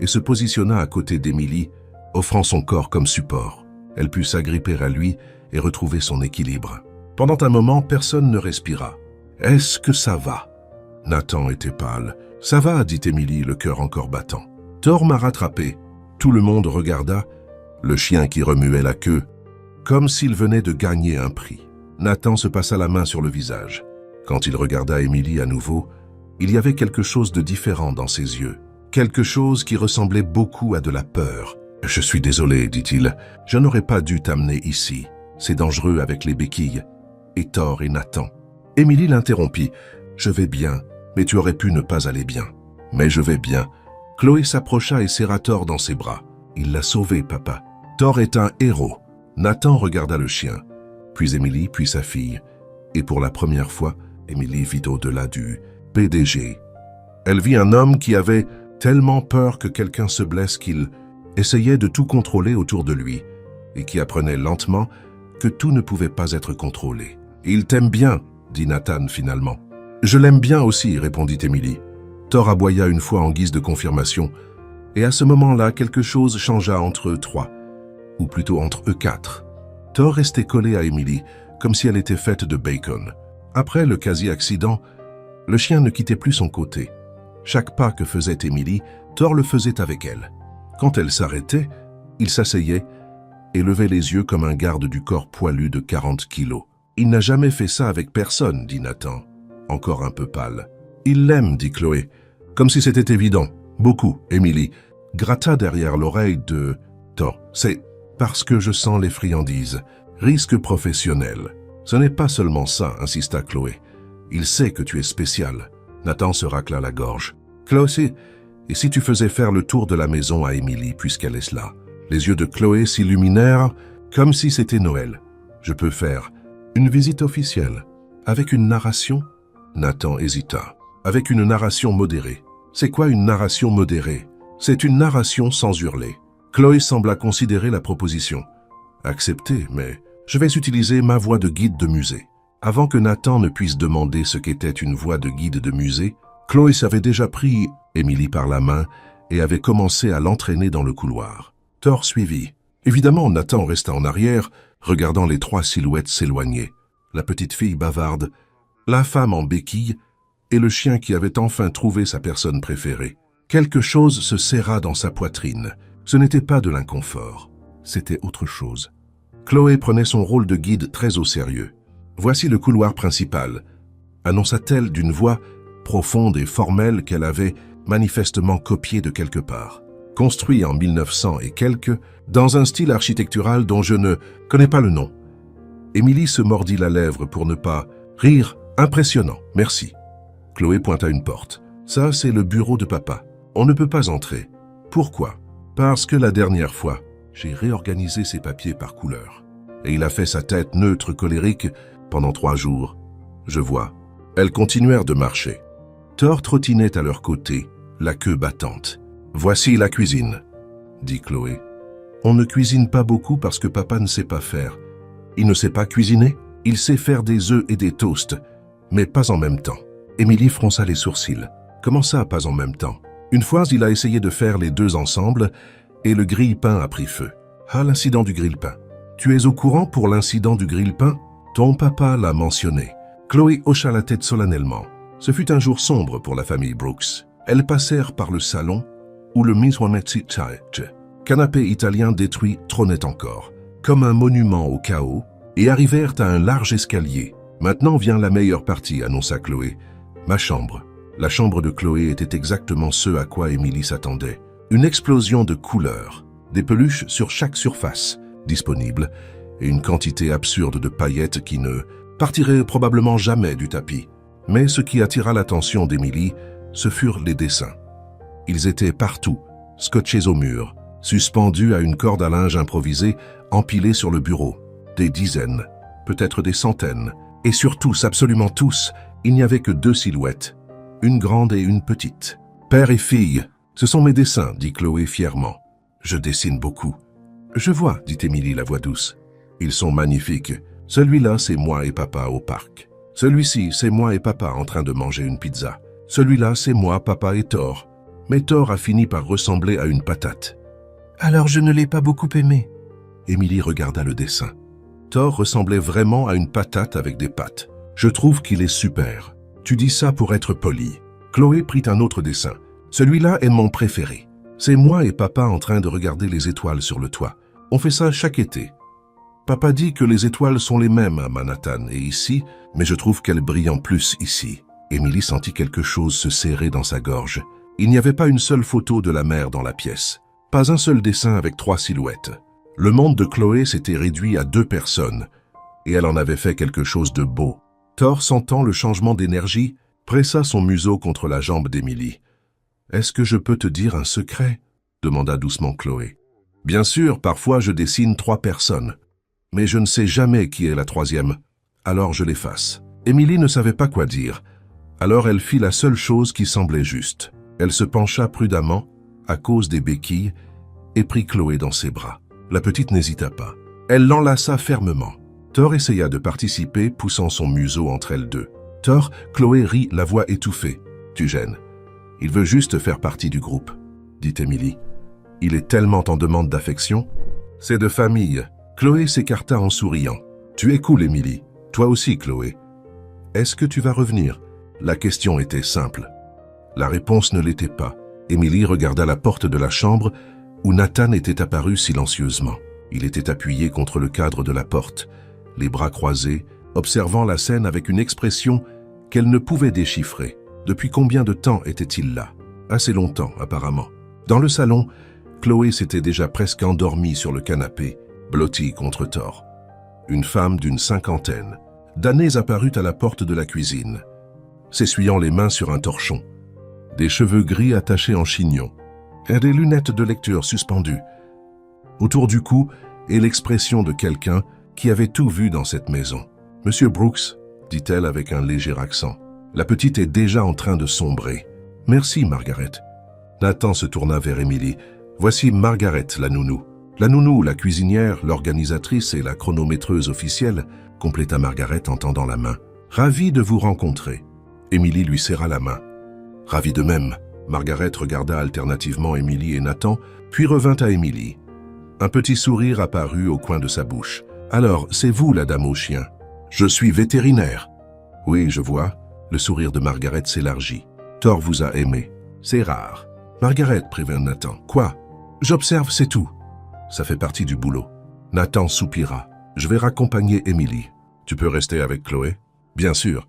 et se positionna à côté d'Émilie, offrant son corps comme support. Elle put s'agripper à lui et retrouver son équilibre. Pendant un moment, personne ne respira. « Est-ce que ça va ?» Nathan était pâle. « Ça va, dit Émilie, le cœur encore battant. Thor m'a rattrapé. » Tout le monde regarda, le chien qui remuait la queue, comme s'il venait de gagner un prix. Nathan se passa la main sur le visage. Quand il regarda Émilie à nouveau, il y avait quelque chose de différent dans ses yeux. Quelque chose qui ressemblait beaucoup à de la peur. « Je suis désolé, dit-il. Je n'aurais pas dû t'amener ici. C'est dangereux avec les béquilles. Et Thor et Nathan. » Émilie l'interrompit. « Je vais bien, mais tu aurais pu ne pas aller bien. »« Mais je vais bien. » Chloé s'approcha et serra Thor dans ses bras. « Il l'a sauvé, papa. Thor est un héros. » Nathan regarda le chien, puis Émilie, puis sa fille. Et pour la première fois, Émilie vit au-delà du PDG. Elle vit un homme qui avait tellement peur que quelqu'un se blesse qu'il essayait de tout contrôler autour de lui et qui apprenait lentement que tout ne pouvait pas être contrôlé. « Il t'aime bien, » dit Nathan finalement. « Je l'aime bien aussi, » répondit Émilie. Thor aboya une fois en guise de confirmation, et à ce moment-là, quelque chose changea entre eux 3, ou plutôt entre eux 4. Thor restait collé à Emily, comme si elle était faite de bacon. Après le quasi-accident, le chien ne quittait plus son côté. Chaque pas que faisait Emily, Thor le faisait avec elle. Quand elle s'arrêtait, il s'asseyait et levait les yeux comme un garde du corps poilu de 40 kilos. « Il n'a jamais fait ça avec personne, dit Nathan, encore un peu pâle. « Il l'aime, dit Chloé, comme si c'était évident. Beaucoup, Emily. » Gratta derrière l'oreille de Thor. « C'est parce que je sens les friandises. Risque professionnel. »« Ce n'est pas seulement ça, insista Chloé. Il sait que tu es spécial. » Nathan se racla la gorge. « Chloé, et si tu faisais faire le tour de la maison à Emily puisqu'elle est là ?» Les yeux de Chloé s'illuminèrent comme si c'était Noël. « Je peux faire une visite officielle. Avec une narration ?» Nathan hésita. « Avec une narration modérée. » « C'est quoi une narration modérée ?»« C'est une narration sans hurler. » Chloé sembla considérer la proposition. « Accepté, mais je vais utiliser ma voix de guide de musée. » Avant que Nathan ne puisse demander ce qu'était une voix de guide de musée, Chloé avait déjà pris Emily par la main et avait commencé à l'entraîner dans le couloir. Thor suivit. Évidemment, Nathan resta en arrière, regardant les trois silhouettes s'éloigner. La petite fille bavarde, la femme en béquille et le chien qui avait enfin trouvé sa personne préférée. Quelque chose se serra dans sa poitrine. Ce n'était pas de l'inconfort, c'était autre chose. Chloé prenait son rôle de guide très au sérieux. « Voici le couloir principal », annonça-t-elle d'une voix profonde et formelle qu'elle avait manifestement copiée de quelque part. Construit en 1900 et quelques, dans un style architectural dont je ne connais pas le nom. Emily se mordit la lèvre pour ne pas rire. « Impressionnant, merci. » Chloé pointa une porte. « Ça, c'est le bureau de papa. On ne peut pas entrer. » « Pourquoi ? » « Parce que la dernière fois, j'ai réorganisé ses papiers par couleur. Et il a fait sa tête neutre colérique pendant 3 jours. Je vois. » Elles continuèrent de marcher. Thor trottinait à leur côté, la queue battante. « Voici la cuisine, » dit Chloé. « On ne cuisine pas beaucoup parce que papa ne sait pas faire. Il ne sait pas cuisiner? Il sait faire des œufs et des toasts, mais pas en même temps. » Emily fronça les sourcils. « Comment ça, pas en même temps? » Une fois, il a essayé de faire les deux ensemble et le grille-pain a pris feu. « Ah, l'incident du grille-pain. Tu es au courant pour l'incident du grille-pain? Ton papa l'a mentionné. » Chloé hocha la tête solennellement. Ce fut un jour sombre pour la famille Brooks. Elles passèrent par le salon où le canapé italien détruit trônait encore, comme un monument au chaos, et arrivèrent à un large escalier. « Maintenant vient la meilleure partie, » annonça Chloé. « Ma chambre. » La chambre de Chloé était exactement ce à quoi Emily s'attendait. Une explosion de couleurs, des peluches sur chaque surface disponible, et une quantité absurde de paillettes qui ne partiraient probablement jamais du tapis. Mais ce qui attira l'attention d'Emily, ce furent les dessins. Ils étaient partout, scotchés au mur, suspendus à une corde à linge improvisée, empilés sur le bureau. Des dizaines, peut-être des centaines, et sur tous, absolument tous, il n'y avait que 2 silhouettes, une grande et une petite. « Père et fille, ce sont mes dessins, » dit Chloé fièrement. « Je dessine beaucoup. »« Je vois, » dit Emily, la voix douce. « Ils sont magnifiques. Celui-là, c'est moi et papa au parc. Celui-ci, c'est moi et papa en train de manger une pizza. Celui-là, c'est moi, papa et Thor. Mais Thor a fini par ressembler à une patate. »« Alors je ne l'ai pas beaucoup aimé. » Emily regarda le dessin. Thor ressemblait vraiment à une patate avec des pattes. « Je trouve qu'il est super. » Tu dis ça pour être poli. Chloé prit un autre dessin. Celui-là est mon préféré. C'est moi et papa en train de regarder les étoiles sur le toit. On fait ça chaque été. Papa dit que les étoiles sont les mêmes à Manhattan et ici, mais je trouve qu'elles brillent en plus ici. Emily sentit quelque chose se serrer dans sa gorge. Il n'y avait pas une seule photo de la mer dans la pièce. Pas un seul dessin avec 3 silhouettes. Le monde de Chloé s'était réduit à 2 personnes, et elle en avait fait quelque chose de beau. Thor, sentant le changement d'énergie, pressa son museau contre la jambe d'Emily. « Est-ce que je peux te dire un secret ?» demanda doucement Chloé. « Bien sûr, parfois je dessine 3 personnes, mais je ne sais jamais qui est la 3e, alors je l'efface. » Emily ne savait pas quoi dire, alors elle fit la seule chose qui semblait juste. Elle se pencha prudemment, à cause des béquilles, et prit Chloé dans ses bras. La petite n'hésita pas. Elle l'enlaça fermement. Thor essaya de participer, poussant son museau entre elles deux. « Thor », Chloé rit, la voix étouffée. « Tu gênes. Il veut juste faire partie du groupe, » dit Emily. « Il est tellement en demande d'affection. »« C'est de famille. » Chloé s'écarta en souriant. « Tu es cool, Emily. Toi aussi, Chloé. Est-ce que tu vas revenir ?» La question était simple. La réponse ne l'était pas. Emily regarda la porte de la chambre où Nathan était apparu silencieusement. Il était appuyé contre le cadre de la porte, les bras croisés, observant la scène avec une expression qu'elle ne pouvait déchiffrer. Depuis combien de temps était-il là? Assez longtemps, apparemment. Dans le salon, Chloé s'était déjà presque endormie sur le canapé, blottie contre Thor. Une femme d'une cinquantaine d'années apparut à la porte de la cuisine, s'essuyant les mains sur un torchon, des cheveux gris attachés en chignon, et des lunettes de lecture suspendues. Autour du cou est l'expression de quelqu'un qui avait tout vu dans cette maison. « Monsieur Brooks », dit-elle avec un léger accent. La petite est déjà en train de sombrer. « Merci, Margaret. » Nathan se tourna vers Emily. « Voici Margaret, la nounou. » La nounou, la cuisinière, l'organisatrice et la chronométreuse officielle, compléta Margaret en tendant la main. « Ravi de vous rencontrer. » Emily lui serra la main. « Ravi de même. » Margaret regarda alternativement Emily et Nathan, puis revint à Emily. Un petit sourire apparut au coin de sa bouche. « Alors, c'est vous, la dame au chien. Je suis vétérinaire. »« Oui, je vois. » Le sourire de Margaret s'élargit. « Thor vous a aimé. C'est rare. »« Margaret, prévint Nathan. »« Quoi ?»« J'observe, c'est tout. » Ça fait partie du boulot. Nathan soupira. « Je vais raccompagner Emily. Tu peux rester avec Chloé ?»« Bien sûr. »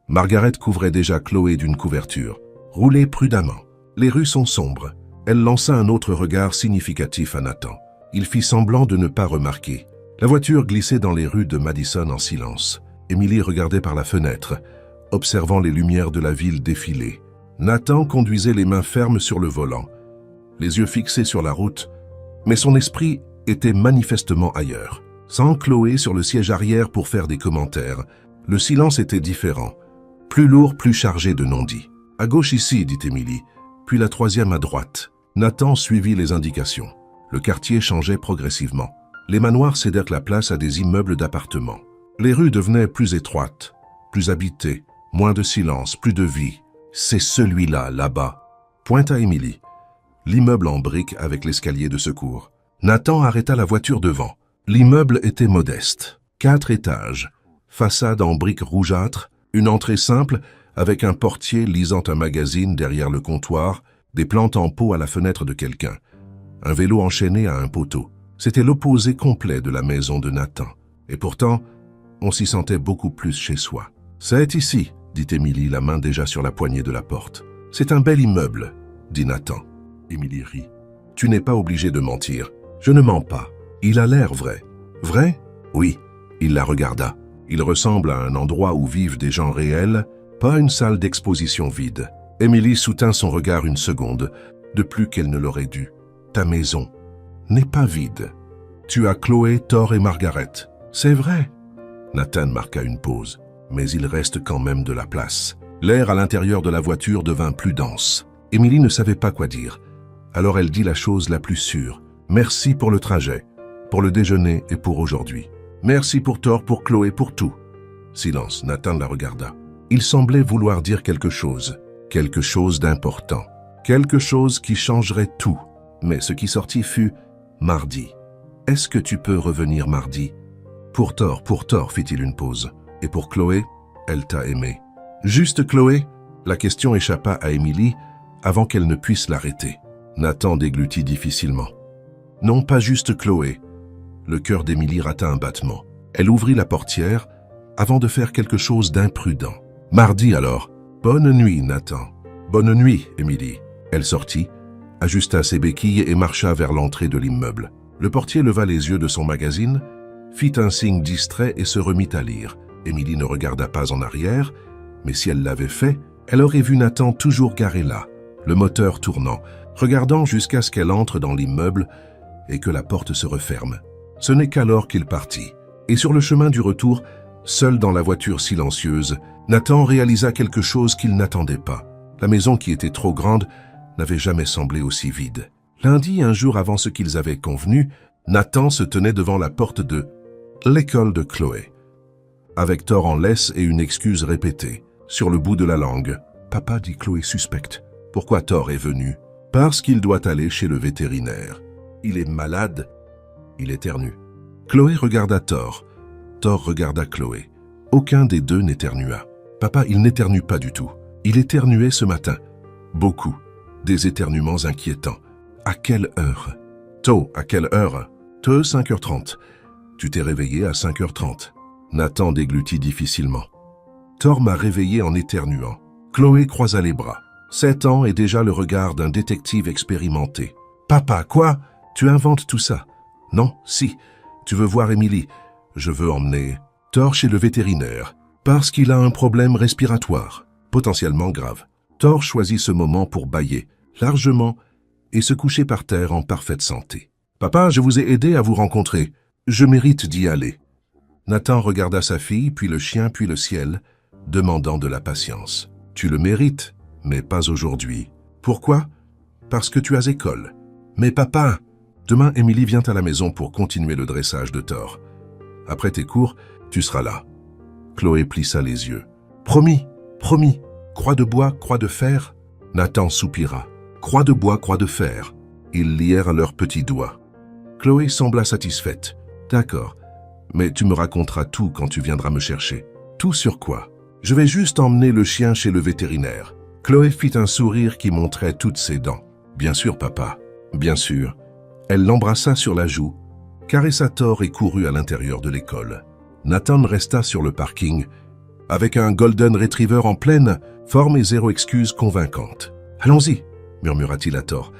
Margaret couvrait déjà Chloé d'une couverture. « Roulez prudemment. Les rues sont sombres. » Elle lança un autre regard significatif à Nathan. Il fit semblant de ne pas remarquer. La voiture glissait dans les rues de Madison en silence. Emily regardait par la fenêtre, observant les lumières de la ville défiler. Nathan conduisait les mains fermes sur le volant, les yeux fixés sur la route, mais son esprit était manifestement ailleurs. Sans Chloé sur le siège arrière pour faire des commentaires, le silence était différent, plus lourd, plus chargé de non-dits. « À gauche ici, dit Emily, puis la troisième à droite. » Nathan suivit les indications. Le quartier changeait progressivement. Les manoirs cédèrent la place à des immeubles d'appartements. Les rues devenaient plus étroites, plus habitées, moins de silence, plus de vie. « C'est celui-là, là-bas. » pointa Emily. L'immeuble en briques avec l'escalier de secours. Nathan arrêta la voiture devant. L'immeuble était modeste. 4 étages, façade en briques rougeâtres, une entrée simple avec un portier lisant un magazine derrière le comptoir, des plantes en pot à la fenêtre de quelqu'un, un vélo enchaîné à un poteau. C'était l'opposé complet de la maison de Nathan. Et pourtant, on s'y sentait beaucoup plus chez soi. « C'est ici, » dit Emily, la main déjà sur la poignée de la porte. « C'est un bel immeuble, » dit Nathan. Emily rit. « Tu n'es pas obligé de mentir. Je ne mens pas. Il a l'air vrai. »« Vrai ?» ?»« Oui. » Il la regarda. « Il ressemble à un endroit où vivent des gens réels, pas une salle d'exposition vide. » Emily soutint son regard une seconde, de plus qu'elle ne l'aurait dû. « Ta maison n'est pas vide. Tu as Chloé, Thor et Margaret. C'est vrai. » Nathan marqua une pause. « Mais il reste quand même de la place. » L'air à l'intérieur de la voiture devint plus dense. Emily ne savait pas quoi dire. Alors elle dit la chose la plus sûre. « Merci pour le trajet, pour le déjeuner et pour aujourd'hui. Merci pour Thor, pour Chloé, pour tout. » Silence, Nathan la regarda. Il semblait vouloir dire quelque chose d'important, quelque chose qui changerait tout. Mais ce qui sortit fut « mardi. Est-ce que tu peux revenir mardi ?»« Pour Thor, fit-il une pause. Et pour Chloé, elle t'a aimé. »« Juste Chloé ?» La question échappa à Emily avant qu'elle ne puisse l'arrêter. Nathan déglutit difficilement. « Non, pas juste Chloé. » Le cœur d'Emily rata un battement. Elle ouvrit la portière avant de faire quelque chose d'imprudent. « Mardi alors. Bonne nuit, Nathan. »« Bonne nuit, Emily. » Elle sortit, ajusta ses béquilles et marcha vers l'entrée de l'immeuble. Le portier leva les yeux de son magazine, fit un signe distrait et se remit à lire. Emily ne regarda pas en arrière, mais si elle l'avait fait, elle aurait vu Nathan toujours garé là, le moteur tournant, regardant jusqu'à ce qu'elle entre dans l'immeuble et que la porte se referme. Ce n'est qu'alors qu'il partit. Et sur le chemin du retour, seul dans la voiture silencieuse, Nathan réalisa quelque chose qu'il n'attendait pas. La maison qui était trop grande n'avait jamais semblé aussi vide. Lundi, un jour avant ce qu'ils avaient convenu, Nathan se tenait devant la porte de l'école de Chloé, avec Thor en laisse et une excuse répétée, sur le bout de la langue. « Papa, dit Chloé suspecte. Pourquoi Thor est venu ? » Parce qu'il doit aller chez le vétérinaire. Il est malade. Il éternue. Chloé regarda Thor. Thor regarda Chloé. Aucun des deux n'éternua. Papa, il n'éternue pas du tout. Il éternuait ce matin. Beaucoup. Des éternuements inquiétants. À quelle heure? Tôt, à quelle heure? 5h30. Tu t'es réveillé à 5h30. Nathan déglutit difficilement. Thor m'a réveillé en éternuant. Chloé croisa les bras. 7 ans et déjà le regard d'un détective expérimenté. Papa, quoi? Tu inventes tout ça? Non, si. Tu veux voir Émilie? Je veux emmener Thor chez le vétérinaire, parce qu'il a un problème respiratoire, potentiellement grave. Thor choisit ce moment pour bâiller, largement, et se coucher par terre en parfaite santé. Papa, je vous ai aidé à vous rencontrer. Je mérite d'y aller. Nathan regarda sa fille, puis le chien, puis le ciel, demandant de la patience. Tu le mérites, mais pas aujourd'hui. Pourquoi? Parce que tu as école. Mais papa, demain Émilie vient à la maison pour continuer le dressage de Thor. Après tes cours, tu seras là. Chloé plissa les yeux. Promis, promis. Croix de bois, croix de fer. Nathan soupira. Croix de bois, croix de fer. Ils lièrent leurs petits doigts. Chloé sembla satisfaite. D'accord, mais tu me raconteras tout quand tu viendras me chercher. Tout sur quoi? Je vais juste emmener le chien chez le vétérinaire. Chloé fit un sourire qui montrait toutes ses dents. Bien sûr, papa. Bien sûr. Elle l'embrassa sur la joue, caressa Thor et courut à l'intérieur de l'école. Nathan resta sur le parking, avec un Golden Retriever en pleine forme et zéro excuse convaincante. « Allons-y » murmura-t-il à Thor,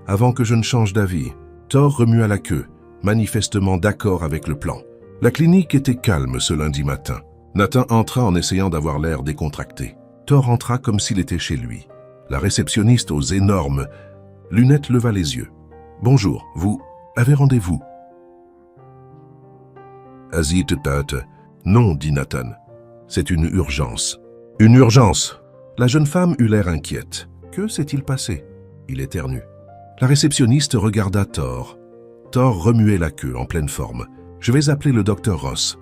avant que je ne change d'avis. Thor remua la queue, manifestement d'accord avec le plan. La clinique était calme ce lundi matin. Nathan entra en essayant d'avoir l'air décontracté. Thor entra comme s'il était chez lui. La réceptionniste aux énormes lunettes leva les yeux. « Bonjour, vous avez rendez-vous ?» Non, dit Nathan. C'est une urgence. Une urgence. La jeune femme eut l'air inquiète. Que s'est-il passé? Il éternut. La réceptionniste regarda Thor. Thor remuait la queue en pleine forme. Je vais appeler le docteur Ross.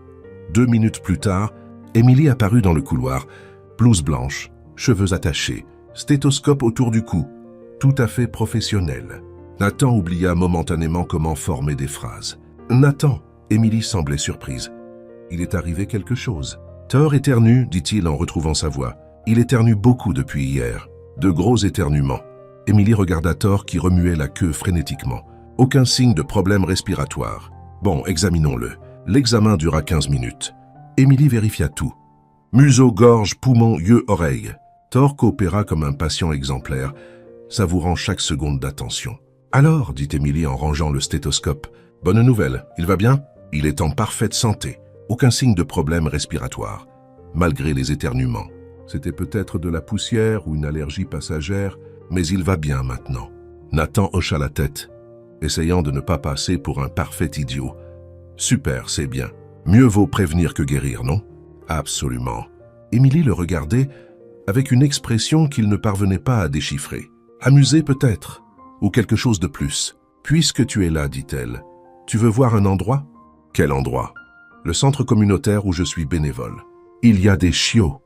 2 minutes plus tard, Émilie apparut dans le couloir. Blouse blanche, cheveux attachés, stéthoscope autour du cou. Tout à fait professionnel. Nathan oublia momentanément comment former des phrases. Nathan, Émilie semblait surprise. Il est arrivé quelque chose. Thor éternue, dit-il en retrouvant sa voix. Il éternue beaucoup depuis hier. De gros éternuements. Émilie regarda Thor qui remuait la queue frénétiquement. Aucun signe de problème respiratoire. Bon, examinons-le. L'examen dura 15 minutes. Émilie vérifia tout. Museau, gorge, poumon, yeux, oreilles. Thor coopéra comme un patient exemplaire, savourant chaque seconde d'attention. Alors, dit Émilie en rangeant le stéthoscope, bonne nouvelle, il va bien? Il est en parfaite santé. Aucun signe de problème respiratoire, malgré les éternuements. C'était peut-être de la poussière ou une allergie passagère, mais il va bien maintenant. Nathan hocha la tête, essayant de ne pas passer pour un parfait idiot. Super, c'est bien. Mieux vaut prévenir que guérir, non? Absolument. Émilie le regardait avec une expression qu'il ne parvenait pas à déchiffrer. Amusé peut-être, ou quelque chose de plus. Puisque tu es là, dit-elle, tu veux voir un endroit? Quel endroit? Le centre communautaire où je suis bénévole. Il y a des chiots.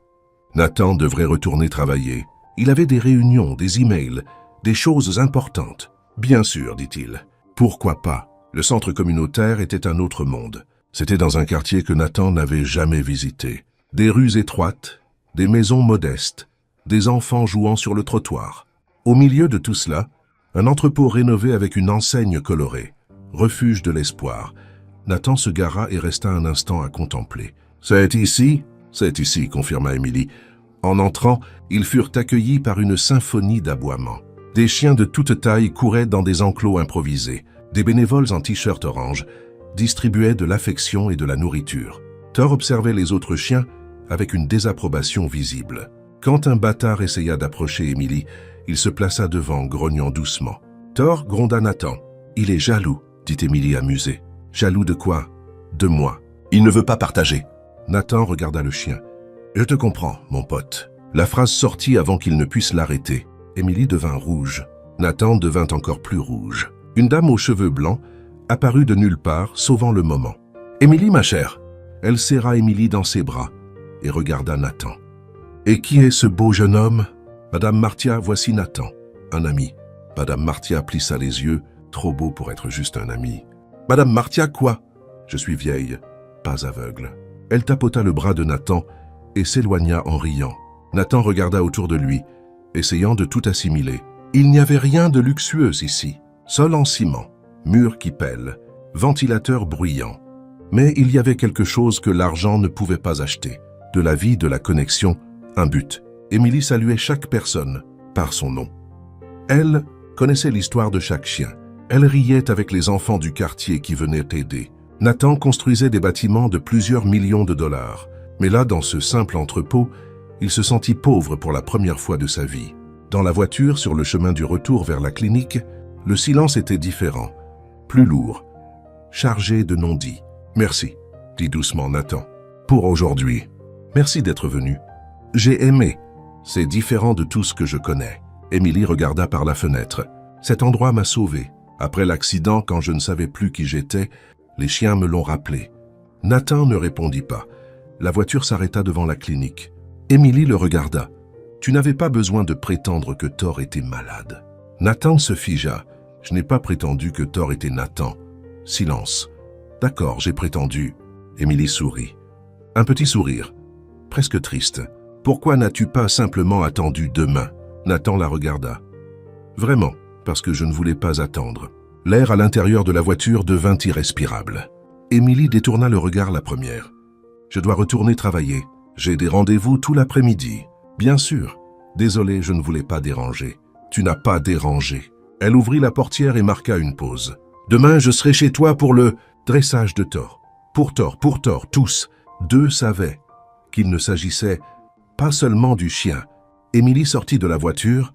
Nathan devrait retourner travailler. Il avait des réunions, des emails, des choses importantes. Bien sûr, dit-il. Pourquoi pas? Le centre communautaire était un autre monde. C'était dans un quartier que Nathan n'avait jamais visité. Des rues étroites, des maisons modestes, des enfants jouant sur le trottoir. Au milieu de tout cela, un entrepôt rénové avec une enseigne colorée. Refuge de l'espoir. Nathan se gara et resta un instant à contempler. « C'est ici ?» ?»« C'est ici », confirma Émilie. En entrant, ils furent accueillis par une symphonie d'aboiements. Des chiens de toute taille couraient dans des enclos improvisés. Des bénévoles en t-shirt orange distribuaient de l'affection et de la nourriture. Thor observait les autres chiens avec une désapprobation visible. Quand un bâtard essaya d'approcher Émilie, il se plaça devant, grognant doucement. Thor gronda Nathan. « Il est jaloux », dit Émilie amusée. « Jaloux de quoi? De moi. Il ne veut pas partager. » Nathan regarda le chien. « Je te comprends, mon pote. » La phrase sortit avant qu'il ne puisse l'arrêter. Émilie devint rouge. Nathan devint encore plus rouge. Une dame aux cheveux blancs apparut de nulle part, sauvant le moment. « Émilie, ma chère !» Elle serra Émilie dans ses bras et regarda Nathan. « Et qui est ce beau jeune homme ?»« Madame Martia, voici Nathan, un ami. » Madame Martia plissa les yeux, trop beau pour être juste un ami. « Madame Martia, quoi ?» Je suis vieille, pas aveugle. » Elle tapota le bras de Nathan et s'éloigna en riant. Nathan regarda autour de lui, essayant de tout assimiler. Il n'y avait rien de luxueux ici. Sol en ciment, murs qui pèlent, ventilateur bruyant. Mais il y avait quelque chose que l'argent ne pouvait pas acheter. De la vie, de la connexion, un but. Émilie saluait chaque personne par son nom. Elle connaissait l'histoire de chaque chien. Elle riait avec les enfants du quartier qui venaient aider. Nathan construisait des bâtiments de plusieurs millions de dollars. Mais là, dans ce simple entrepôt, il se sentit pauvre pour la première fois de sa vie. Dans la voiture, sur le chemin du retour vers la clinique, le silence était différent, plus lourd, chargé de non-dits. « Merci », dit doucement Nathan, « pour aujourd'hui. Merci d'être venu. J'ai aimé. C'est différent de tout ce que je connais. » Émilie regarda par la fenêtre. « Cet endroit m'a sauvé. Après l'accident, quand je ne savais plus qui j'étais, les chiens me l'ont rappelé. » Nathan ne répondit pas. La voiture s'arrêta devant la clinique. Émilie le regarda. « Tu n'avais pas besoin de prétendre que Thor était malade. » Nathan se figea. « Je n'ai pas prétendu que Thor était Nathan. » Silence. « D'accord, j'ai prétendu. » Émilie sourit. Un petit sourire, presque triste. « Pourquoi n'as-tu pas simplement attendu demain ?» Nathan la regarda. « Vraiment, parce que je ne voulais pas attendre. » L'air à l'intérieur de la voiture devint irrespirable. Émilie détourna le regard la première. « Je dois retourner travailler. J'ai des rendez-vous tout l'après-midi. »« Bien sûr. Désolé, je ne voulais pas déranger. »« Tu n'as pas dérangé. » Elle ouvrit la portière et marqua une pause. « Demain, je serai chez toi pour le dressage de Thor. Pour Thor, tous. » Deux savaient qu'il ne s'agissait pas seulement du chien. Émilie sortit de la voiture,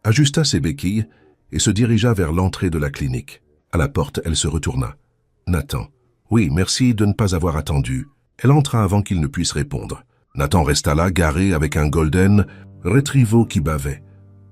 ajusta ses béquilles et se dirigea vers l'entrée de la clinique. À la porte, elle se retourna. « Nathan. »« Oui, merci de ne pas avoir attendu. » Elle entra avant qu'il ne puisse répondre. Nathan resta là, garé avec un golden retriever qui bavait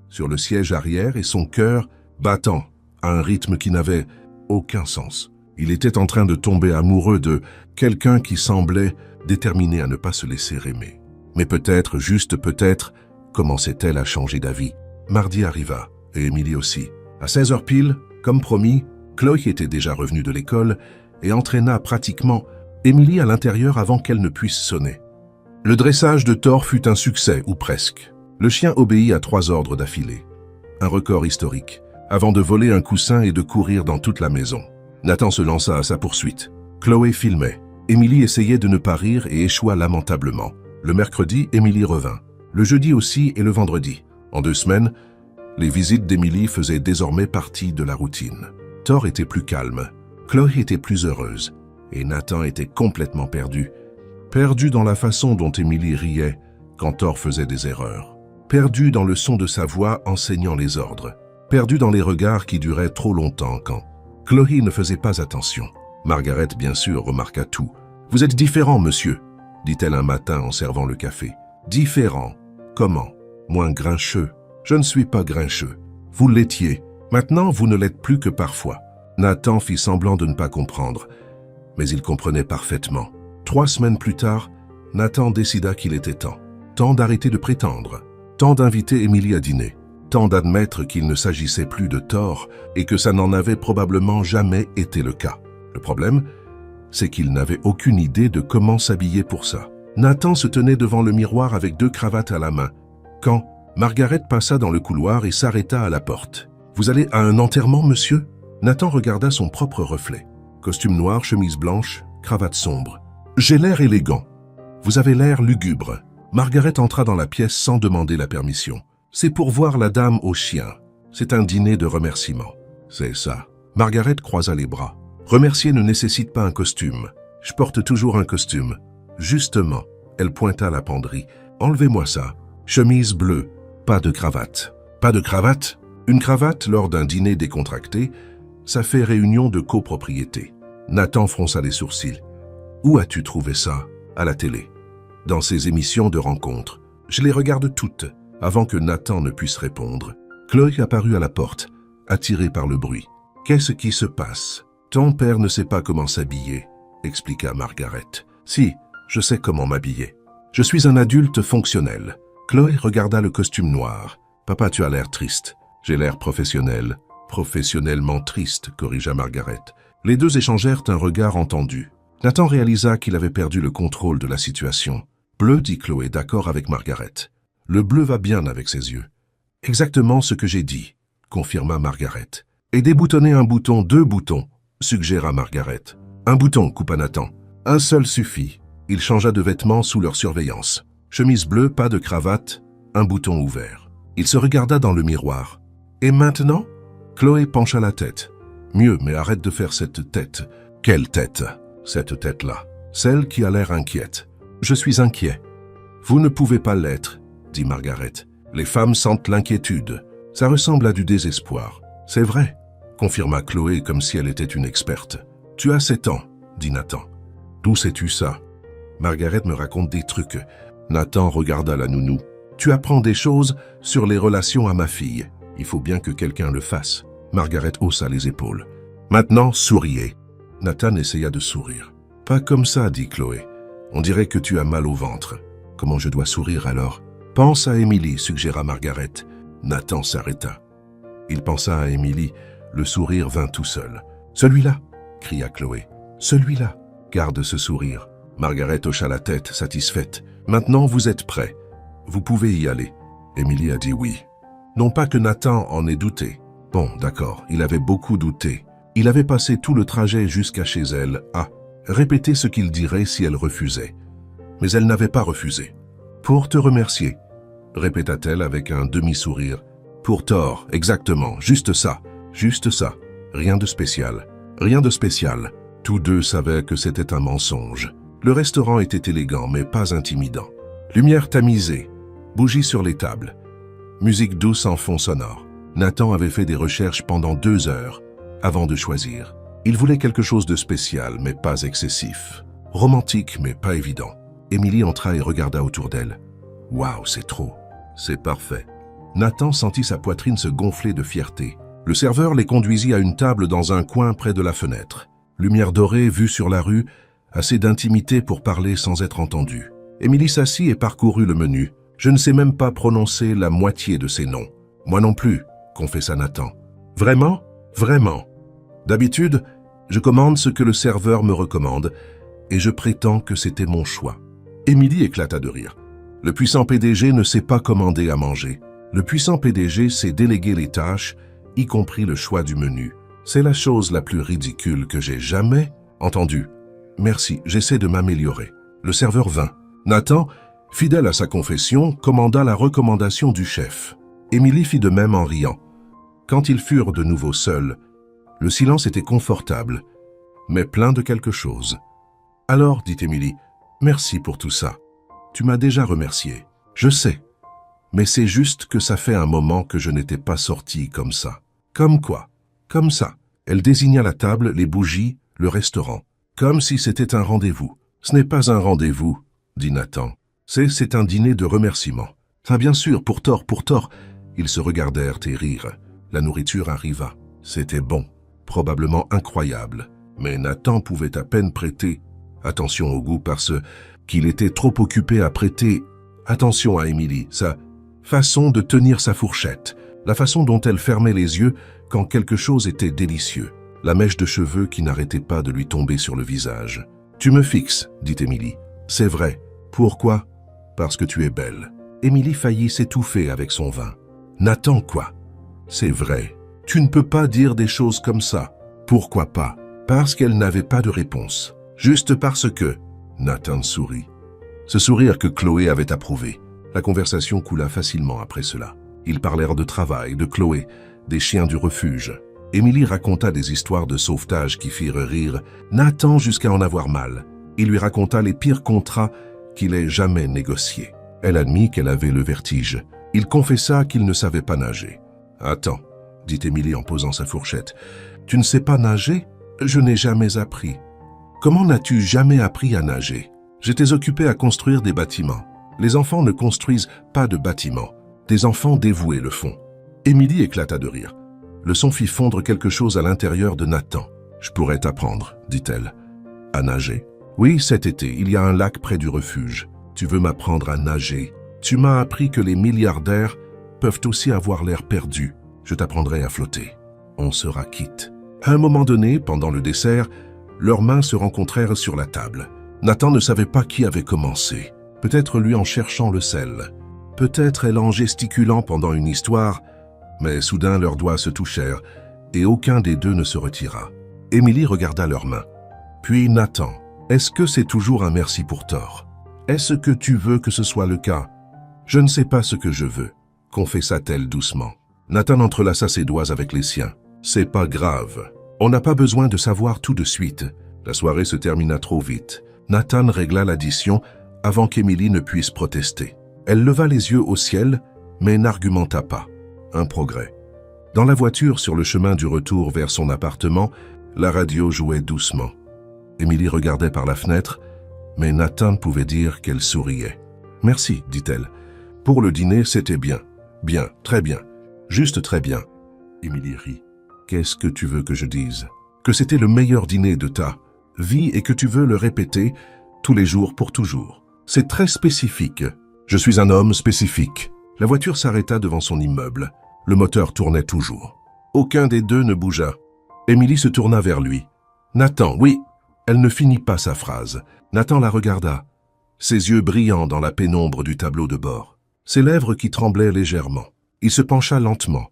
sur le siège arrière et son cœur battant à un rythme qui n'avait aucun sens. Il était en train de tomber amoureux de quelqu'un qui semblait déterminé à ne pas se laisser aimer. Mais peut-être, juste peut-être, commençait-elle à changer d'avis. Mardi arriva, et Émilie aussi. À 16h pile, comme promis, Chloé était déjà revenue de l'école et entraîna pratiquement Émilie à l'intérieur avant qu'elle ne puisse sonner. Le dressage de Thor fut un succès, ou presque. Le chien obéit à 3 ordres d'affilée. Un record historique, avant de voler un coussin et de courir dans toute la maison. Nathan se lança à sa poursuite. Chloé filmait. Émilie essayait de ne pas rire et échoua lamentablement. Le mercredi, Émilie revint. Le jeudi aussi et le vendredi. En 2 semaines, les visites d'Émilie faisaient désormais partie de la routine. Thor était plus calme. Chloé était plus heureuse. Et Nathan était complètement perdu. Perdu dans la façon dont Émilie riait quand Thor faisait des erreurs. Perdu dans le son de sa voix enseignant les ordres. Perdu dans les regards qui duraient trop longtemps quand Chloé ne faisait pas attention. Margaret, bien sûr, remarqua tout. « Vous êtes différent, monsieur », dit-elle un matin en servant le café. « Différent. Comment? Moins grincheux. Je ne suis pas grincheux. Vous l'étiez. Maintenant, vous ne l'êtes plus que parfois. » Nathan fit semblant de ne pas comprendre, mais il comprenait parfaitement. 3 semaines plus tard, Nathan décida qu'il était temps. Temps d'arrêter de prétendre. Temps d'inviter Émilie à dîner. Temps d'admettre qu'il ne s'agissait plus de Thor et que ça n'en avait probablement jamais été le cas. Le problème, c'est qu'il n'avait aucune idée de comment s'habiller pour ça. Nathan se tenait devant le miroir avec 2 cravates à la main, quand Margaret passa dans le couloir et s'arrêta à la porte. « Vous allez à un enterrement, monsieur ?» Nathan regarda son propre reflet. Costume noir, chemise blanche, cravate sombre. « J'ai l'air élégant. Vous avez l'air lugubre. » Margaret entra dans la pièce sans demander la permission. « C'est pour voir la dame au chien. C'est un dîner de remerciements. » « C'est ça. » Margaret croisa les bras. « Remercier ne nécessite pas un costume. Je porte toujours un costume. » Justement, elle pointa la penderie. « Enlevez-moi ça. Chemise bleue. Pas de cravate. » « Pas de cravate ?» Une cravate lors d'un dîner décontracté, ça fait réunion de copropriété. Nathan fronça les sourcils. « Où as-tu trouvé ça ?»« À la télé. Dans ces émissions de rencontres. Je les regarde toutes. » Avant que Nathan ne puisse répondre, Chloé apparut à la porte, attirée par le bruit. « Qu'est-ce qui se passe ?»« Ton père ne sait pas comment s'habiller, » expliqua Margaret. « Si, je sais comment m'habiller. Je suis un adulte fonctionnel. » Chloé regarda le costume noir. « Papa, tu as l'air triste. » « J'ai l'air professionnel. »« Professionnellement triste, » corrigea Margaret. Les deux échangèrent un regard entendu. Nathan réalisa qu'il avait perdu le contrôle de la situation. Bleu, dit Chloé, d'accord avec Margaret. Le bleu va bien avec ses yeux. Exactement ce que j'ai dit, confirma Margaret. Et déboutonner un bouton, 2 boutons, suggéra Margaret. Un bouton, coupa Nathan. Un seul suffit. Il changea de vêtements sous leur surveillance. Chemise bleue, pas de cravate, un bouton ouvert. Il se regarda dans le miroir. Et maintenant? Chloé pencha la tête. Mieux, mais arrête de faire cette tête. Quelle tête? Cette tête-là. Celle qui a l'air inquiète. Je suis inquiet. Vous ne pouvez pas l'être, dit Margaret. Les femmes sentent l'inquiétude. Ça ressemble à du désespoir. C'est vrai, confirma Chloé comme si elle était une experte. Tu as 7 ans, dit Nathan. D'où sais-tu ça? Margaret me raconte des trucs. Nathan regarda la nounou. Tu apprends des choses sur les relations à ma fille. Il faut bien que quelqu'un le fasse. Margaret haussa les épaules. Maintenant, souriez. Nathan essaya de sourire. Pas comme ça, dit Chloé. On dirait que tu as mal au ventre. Comment je dois sourire alors? Pense à Émilie, suggéra Margaret. Nathan s'arrêta. Il pensa à Émilie. Le sourire vint tout seul. Celui-là, cria Chloé. Celui-là. Garde ce sourire. Margaret hocha la tête, satisfaite. Maintenant, vous êtes prêts. Vous pouvez y aller. Émilie a dit oui. Non pas que Nathan en ait douté. Bon, d'accord, il avait beaucoup douté. Il avait passé tout le trajet jusqu'à chez elle à répéter ce qu'il dirait si elle refusait. Mais elle n'avait pas refusé. Pour te remercier, répéta-t-elle avec un demi-sourire. Pour tort, exactement, juste ça, rien de spécial, rien de spécial. Tous deux savaient que c'était un mensonge. Le restaurant était élégant, mais pas intimidant. Lumière tamisée, bougies sur les tables, musique douce en fond sonore. Nathan avait fait des recherches pendant 2 heures avant de choisir. Il voulait quelque chose de spécial, mais pas excessif. Romantique, mais pas évident. Émilie entra et regarda autour d'elle. « Waouh, c'est trop. C'est parfait. » Nathan sentit sa poitrine se gonfler de fierté. Le serveur les conduisit à une table dans un coin près de la fenêtre. Lumière dorée, vue sur la rue, assez d'intimité pour parler sans être entendu. Émilie s'assit et parcourut le menu. « Je ne sais même pas prononcer la moitié de ces noms. »« Moi non plus, » confessa Nathan. « Vraiment? Vraiment. D'habitude, je commande ce que le serveur me recommande et je prétends que c'était mon choix. » Émilie éclata de rire. Le puissant PDG ne sait pas commander à manger. Le puissant PDG sait déléguer les tâches, y compris le choix du menu. C'est la chose la plus ridicule que j'ai jamais entendue. Merci, j'essaie de m'améliorer. Le serveur vint. Nathan, fidèle à sa confession, commanda la recommandation du chef. Émilie fit de même en riant. Quand ils furent de nouveau seuls, le silence était confortable, mais plein de quelque chose. « Alors, dit Émilie, merci pour tout ça. Tu m'as déjà remercié. Je sais. Mais c'est juste que ça fait un moment que je n'étais pas sortie comme ça. »« Comme quoi? »« Comme ça. » Elle désigna la table, les bougies, le restaurant. Comme si c'était un rendez-vous. « Ce n'est pas un rendez-vous, » dit Nathan. « C'est un dîner de remerciements. »« Ah bien sûr, pour tort, pour tort. » Ils se regardèrent et rirent. La nourriture arriva. C'était bon, probablement incroyable. Mais Nathan pouvait à peine prêter attention au goût parce qu'il était trop occupé à prêter attention à Émilie, sa façon de tenir sa fourchette, la façon dont elle fermait les yeux quand quelque chose était délicieux, la mèche de cheveux qui n'arrêtait pas de lui tomber sur le visage. « Tu me fixes, dit Émilie. C'est vrai. Pourquoi? Parce que tu es belle. » Émilie faillit s'étouffer avec son vin. « Nathan, quoi? C'est vrai. Tu ne peux pas dire des choses comme ça. Pourquoi pas? » Parce qu'elle n'avait pas de réponse. Juste parce que... Nathan sourit. Ce sourire que Chloé avait approuvé. La conversation coula facilement après cela. Ils parlèrent de travail, de Chloé, des chiens du refuge. Émilie raconta des histoires de sauvetage qui firent rire Nathan jusqu'à en avoir mal. Il lui raconta les pires contrats qu'il ait jamais négociés. Elle admit qu'elle avait le vertige. Il confessa qu'il ne savait pas nager. « Attends, » dit Émilie en posant sa fourchette. « Tu ne sais pas nager? Je n'ai jamais appris. » « Comment n'as-tu jamais appris à nager? » « J'étais occupé à construire des bâtiments. Les enfants ne construisent pas de bâtiments. Des enfants dévoués le font. » Émilie éclata de rire. Le son fit fondre quelque chose à l'intérieur de Nathan. « Je pourrais t'apprendre, » dit-elle. « À nager? »« Oui, cet été, il y a un lac près du refuge. Tu veux m'apprendre à nager? Tu m'as appris que les milliardaires peuvent aussi avoir l'air perdus. Je t'apprendrai à flotter. On sera quitte. » À un moment donné, pendant le dessert, Leurs mains se rencontrèrent sur la table. Nathan ne savait pas qui avait commencé. Peut-être lui en cherchant le sel. Peut-être elle en gesticulant pendant une histoire, mais soudain leurs doigts se touchèrent et aucun des deux ne se retira. Émilie regarda leurs mains. Puis Nathan, est-ce que c'est toujours un merci pour Thor? Est-ce que tu veux que ce soit le cas? Je ne sais pas ce que je veux, confessa-t-elle doucement. Nathan entrelaça ses doigts avec les siens. C'est pas grave. On n'a pas besoin de savoir tout de suite. La soirée se termina trop vite. Nathan régla l'addition avant qu'Émilie ne puisse protester. Elle leva les yeux au ciel, mais n'argumenta pas. Un progrès. Dans la voiture, sur le chemin du retour vers son appartement, la radio jouait doucement. Émilie regardait par la fenêtre, mais Nathan pouvait dire qu'elle souriait. « Merci, dit-elle. Pour le dîner, c'était bien. Bien, très bien. Juste très bien. » Émilie rit. « Qu'est-ce que tu veux que je dise? Que c'était le meilleur dîner de ta vie et que tu veux le répéter tous les jours pour toujours. C'est très spécifique. Je suis un homme spécifique. » La voiture s'arrêta devant son immeuble. Le moteur tournait toujours. Aucun des deux ne bougea. Émilie se tourna vers lui. « Nathan, oui. » Elle ne finit pas sa phrase. Nathan la regarda, ses yeux brillants dans la pénombre du tableau de bord, ses lèvres qui tremblaient légèrement. Il se pencha lentement,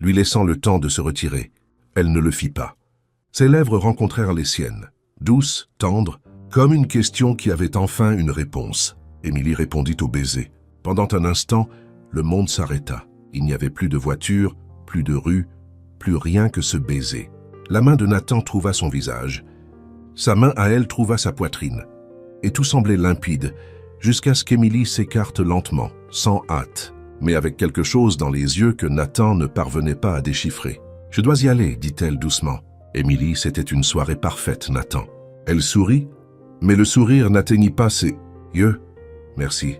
lui laissant le temps de se retirer. Elle ne le fit pas. Ses lèvres rencontrèrent les siennes, douces, tendres, comme une question qui avait enfin une réponse. Émilie répondit au baiser. Pendant un instant, le monde s'arrêta. Il n'y avait plus de voiture, plus de rue, plus rien que ce baiser. La main de Nathan trouva son visage. Sa main à elle trouva sa poitrine. Et tout semblait limpide, jusqu'à ce qu'Émilie s'écarte lentement, sans hâte, mais avec quelque chose dans les yeux que Nathan ne parvenait pas à déchiffrer. « Je dois y aller, dit-elle doucement. » Émilie, c'était une soirée parfaite, Nathan. Elle sourit, mais le sourire n'atteignit pas ses yeux. « Merci. »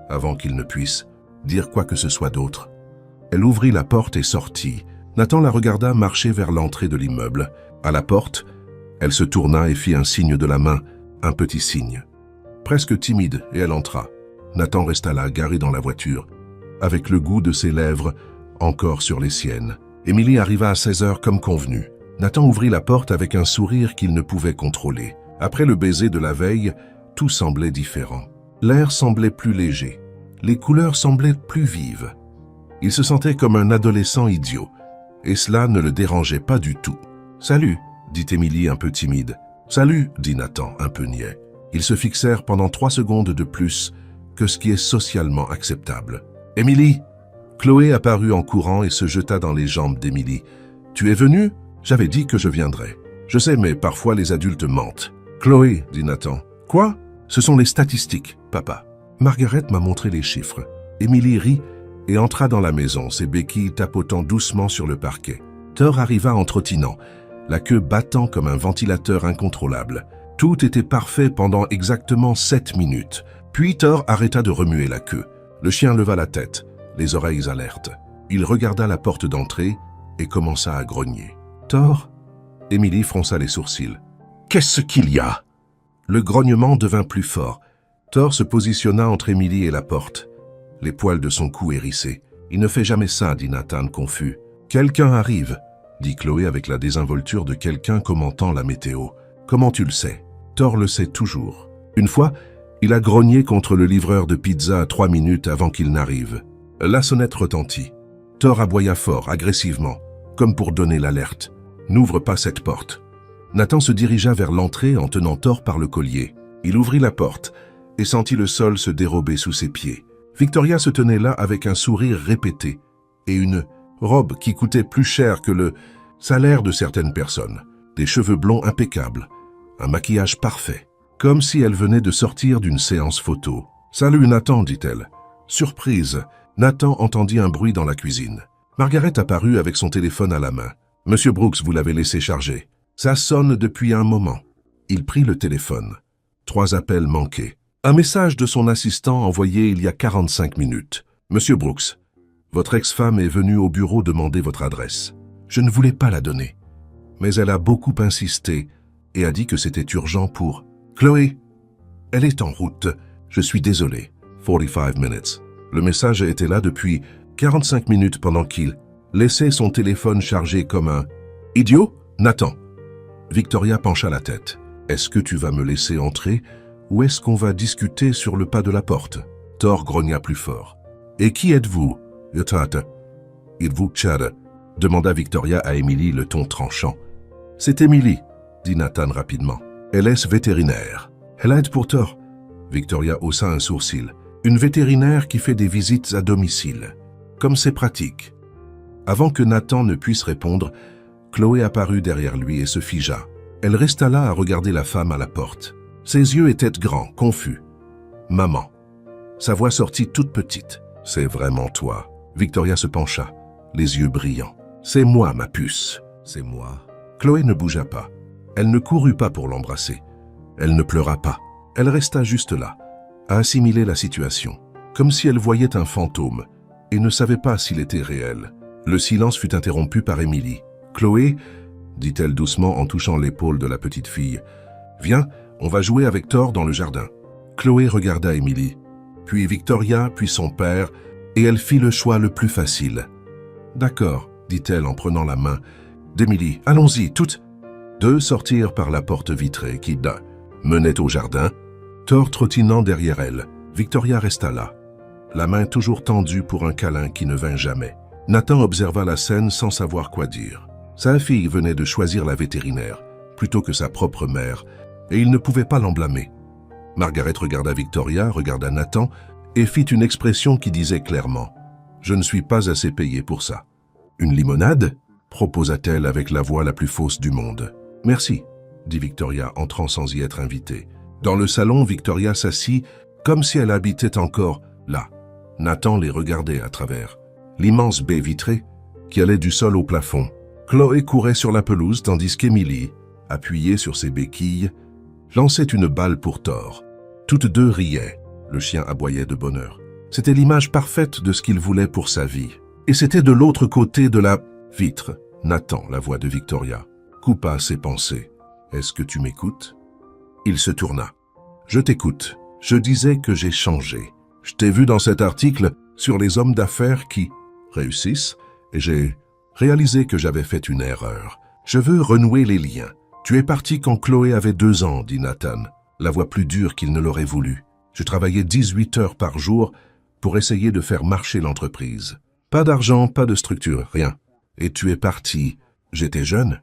Avant qu'il ne puisse dire quoi que ce soit d'autre. Elle ouvrit la porte et sortit. Nathan la regarda marcher vers l'entrée de l'immeuble. À la porte, elle se tourna et fit un signe de la main, un petit signe. Presque timide, et elle entra. Nathan resta là, garé dans la voiture, avec le goût de ses lèvres encore sur les siennes. Émilie arriva à 16h comme convenu. Nathan ouvrit la porte avec un sourire qu'il ne pouvait contrôler. Après le baiser de la veille, tout semblait différent. L'air semblait plus léger. Les couleurs semblaient plus vives. Il se sentait comme un adolescent idiot, et cela ne le dérangeait pas du tout. « Salut !» dit Émilie un peu timide. « Salut !» dit Nathan un peu niais. Ils se fixèrent pendant 3 secondes de plus que ce qui est socialement acceptable. « Émilie !» Chloé apparut en courant et se jeta dans les jambes d'Émilie. « Tu es venue? J'avais dit que je viendrais. Je sais, mais parfois les adultes mentent. »« Chloé !» dit Nathan. « Quoi? Ce sont les statistiques, papa. » Margaret m'a montré les chiffres. Émilie rit et entra dans la maison, ses béquilles tapotant doucement sur le parquet. Thor arriva en trottinant, la queue battant comme un ventilateur incontrôlable. Tout était parfait pendant exactement 7 minutes. Puis Thor arrêta de remuer la queue. Le chien leva la tête, les oreilles alertes. Il regarda la porte d'entrée et commença à grogner. « Thor ?» Émilie fronça les sourcils. « Qu'est-ce qu'il y a ?» Le grognement devint plus fort. Thor se positionna entre Émilie et la porte, les poils de son cou hérissés. « Il ne fait jamais ça, » dit Nathan confus. « Quelqu'un arrive, » dit Chloé avec la désinvolture de quelqu'un commentant la météo. « Comment tu le sais ?» Thor le sait toujours. Une fois, il a grogné contre le livreur de pizza à 3 minutes avant qu'il n'arrive. La sonnette retentit. Thor aboya fort, agressivement, comme pour donner l'alerte. « N'ouvre pas cette porte. » Nathan se dirigea vers l'entrée en tenant Thor par le collier. Il ouvrit la porte et sentit le sol se dérober sous ses pieds. Victoria se tenait là avec un sourire répété et une robe qui coûtait plus cher que le salaire de certaines personnes. Des cheveux blonds impeccables, un maquillage parfait, comme si elle venait de sortir d'une séance photo. « Salut Nathan » dit-elle. Surprise, Nathan entendit un bruit dans la cuisine. Margaret apparut avec son téléphone à la main. « Monsieur Brooks, vous l'avez laissé charger. Ça sonne depuis un moment. » Il prit le téléphone. 3 appels manqués. Un message de son assistant envoyé il y a 45 minutes. « Monsieur Brooks, votre ex-femme est venue au bureau demander votre adresse. Je ne voulais pas la donner. Mais elle a beaucoup insisté et a dit que c'était urgent pour... Chloé, elle est en route. Je suis désolé. 45 minutes. » Le message était là depuis 45 minutes pendant qu'il laissait son téléphone chargé comme un... « Idiot, Nathan. Victoria pencha la tête. « Est-ce que tu vas me laisser entrer ou est-ce qu'on va discuter sur le pas de la porte ?» Thor grogna plus fort. « Et qui êtes-vous, Yotata ?»« Il vous tchade » demanda Victoria à Emily le ton tranchant. « C'est Emily, » dit Nathan rapidement. « Elle est vétérinaire. Elle aide pour Thor. » Victoria haussa un sourcil. « Une vétérinaire qui fait des visites à domicile. Comme c'est pratique. » Avant que Nathan ne puisse répondre, Chloé apparut derrière lui et se figea. Elle resta là à regarder la femme à la porte. Ses yeux étaient grands, confus. « Maman. » Sa voix sortit toute petite. « C'est vraiment toi. » Victoria se pencha, les yeux brillants. « C'est moi, ma puce. C'est moi. » Chloé ne bougea pas. Elle ne courut pas pour l'embrasser. Elle ne pleura pas. Elle resta juste là, à assimiler la situation, comme si elle voyait un fantôme et ne savait pas s'il était réel. Le silence fut interrompu par Emily. « Chloé, » dit-elle doucement en touchant l'épaule de la petite fille, « viens, on va jouer avec Thor dans le jardin. » Chloé regarda Emily, puis Victoria, puis son père, et elle fit le choix le plus facile. « D'accord, » dit-elle en prenant la main d'Emily. « Allons-y, toutes. » Deux sortirent par la porte vitrée qui menait au jardin, Thor trottinant derrière elle. Victoria resta là, la main toujours tendue pour un câlin qui ne vint jamais. Nathan observa la scène sans savoir quoi dire. Sa fille venait de choisir la vétérinaire, plutôt que sa propre mère, et il ne pouvait pas l'en blâmer. Margaret regarda Victoria, regarda Nathan, et fit une expression qui disait clairement « Je ne suis pas assez payée pour ça. »« Une limonade ?» proposa-t-elle avec la voix la plus fausse du monde. « Merci », dit Victoria, entrant sans y être invitée. Dans le salon, Victoria s'assit comme si elle habitait encore là. Nathan les regardait à travers l'immense baie vitrée qui allait du sol au plafond. Chloé courait sur la pelouse tandis qu'Emily, appuyée sur ses béquilles, lançait une balle pour Thor. Toutes deux riaient. Le chien aboyait de bonheur. C'était l'image parfaite de ce qu'il voulait pour sa vie. Et c'était de l'autre côté de la vitre. Nathan, la voix de Victoria, coupa ses pensées. « Est-ce que tu m'écoutes ?» Il se tourna. « Je t'écoute. Je disais que j'ai changé. Je t'ai vu dans cet article sur les hommes d'affaires qui réussissent et j'ai réalisé que j'avais fait une erreur. Je veux renouer les liens. Tu es parti quand Chloé avait 2 ans, dit Nathan, la voix plus dure qu'il ne l'aurait voulu. Je travaillais 18 heures par jour pour essayer de faire marcher l'entreprise. Pas d'argent, pas de structure, rien. Et tu es parti. J'étais jeune.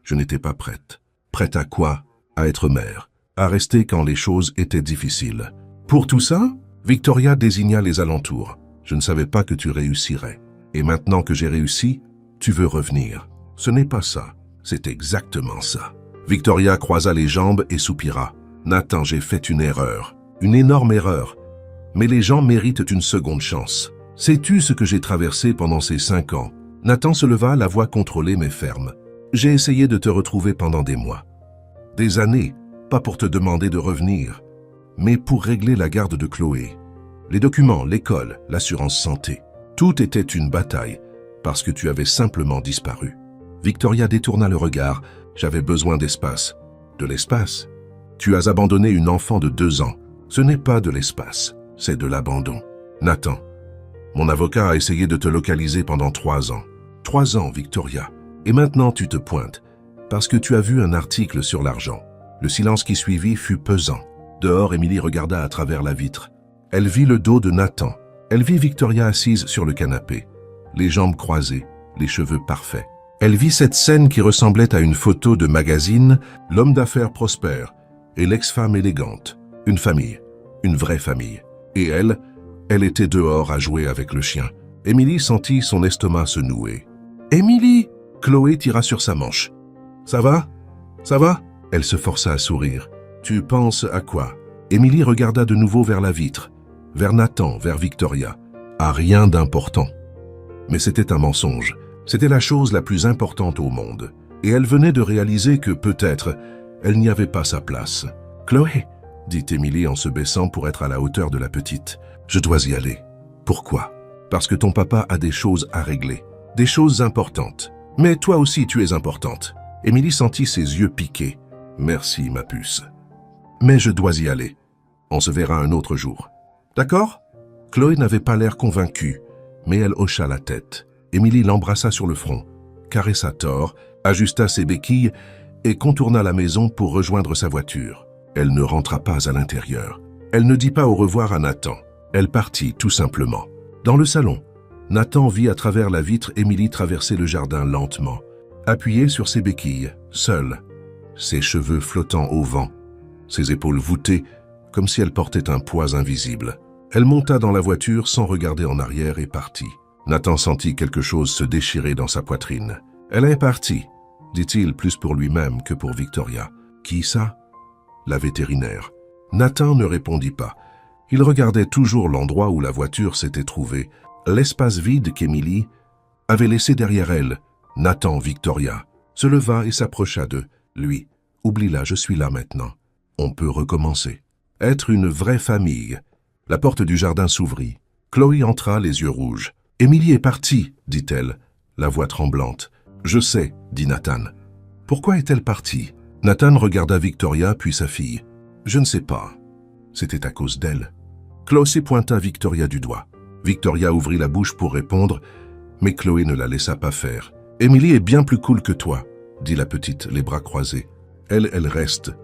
Je n'étais pas prête. Prête à quoi? À être mère. À rester quand les choses étaient difficiles. Pour tout ça, Victoria désigna les alentours. Je ne savais pas que tu réussirais. Et maintenant que j'ai réussi, tu veux revenir. Ce n'est pas ça. C'est exactement ça. Victoria croisa les jambes et soupira. Nathan, j'ai fait une erreur. Une énorme erreur. Mais les gens méritent une seconde chance. Sais-tu ce que j'ai traversé pendant ces 5 ans? Nathan se leva, la voix contrôlée mais ferme. J'ai essayé de te retrouver pendant des mois. Des années, pas pour te demander de revenir, mais pour régler la garde de Chloé. Les documents, l'école, l'assurance santé. Tout était une bataille, parce que tu avais simplement disparu. Victoria détourna le regard. J'avais besoin d'espace. De l'espace? Tu as abandonné une enfant de 2 ans. Ce n'est pas de l'espace, c'est de l'abandon. Nathan, mon avocat a essayé de te localiser pendant 3 ans. 3 ans, Victoria. Et maintenant tu te pointes, parce que tu as vu un article sur l'argent. Le silence qui suivit fut pesant. Dehors, Emily regarda à travers la vitre. Elle vit le dos de Nathan. Elle vit Victoria assise sur le canapé, les jambes croisées, les cheveux parfaits. Elle vit cette scène qui ressemblait à une photo de magazine, l'homme d'affaires prospère et l'ex-femme élégante. Une famille, une vraie famille. Et elle était dehors à jouer avec le chien. Emily sentit son estomac se nouer. « Emily !» Chloé tira sur sa manche. « Ça va? Ça va ?» Elle se força à sourire. « Tu penses à quoi ?» Emily regarda de nouveau vers la vitre, vers Nathan, vers Victoria. À rien d'important. Mais c'était un mensonge. C'était la chose la plus importante au monde. Et elle venait de réaliser que peut-être, elle n'y avait pas sa place. « Chloé !» dit Emily en se baissant pour être à la hauteur de la petite. « Je dois y aller. » « Pourquoi ? » « Parce que ton papa a des choses à régler. Des choses importantes. Mais toi aussi tu es importante. » Emily sentit ses yeux piquer. « Merci, ma puce. Mais je dois y aller. On se verra un autre jour. D'accord ?» Chloé n'avait pas l'air convaincue, mais elle hocha la tête. Emily l'embrassa sur le front, caressa Thor, ajusta ses béquilles et contourna la maison pour rejoindre sa voiture. Elle ne rentra pas à l'intérieur. Elle ne dit pas au revoir à Nathan. Elle partit tout simplement. Dans le salon, Nathan vit à travers la vitre Émilie traverser le jardin lentement, appuyée sur ses béquilles, seule, ses cheveux flottant au vent, ses épaules voûtées comme si elle portait un poids invisible. Elle monta dans la voiture sans regarder en arrière et partit. Nathan sentit quelque chose se déchirer dans sa poitrine. « Elle est partie », dit-il plus pour lui-même que pour Victoria. « Qui ça ?» La vétérinaire. Nathan ne répondit pas. Il regardait toujours l'endroit où la voiture s'était trouvée, l'espace vide qu'Émilie avait laissé derrière elle. Nathan, Victoria, se leva et s'approcha d'eux. Lui, « Oublie-la, je suis là maintenant. On peut recommencer. » Être une vraie famille. La porte du jardin s'ouvrit. Chloé entra, les yeux rouges. « Émilie est partie, dit-elle, la voix tremblante. « Je sais, dit Nathan. Pourquoi est-elle partie ?» Nathan regarda Victoria puis sa fille. « Je ne sais pas. C'était à cause d'elle. » Chloé pointa Victoria du doigt. Victoria ouvrit la bouche pour répondre, mais Chloé ne la laissa pas faire. « Émilie est bien plus cool que toi, dit la petite, les bras croisés. Elle reste.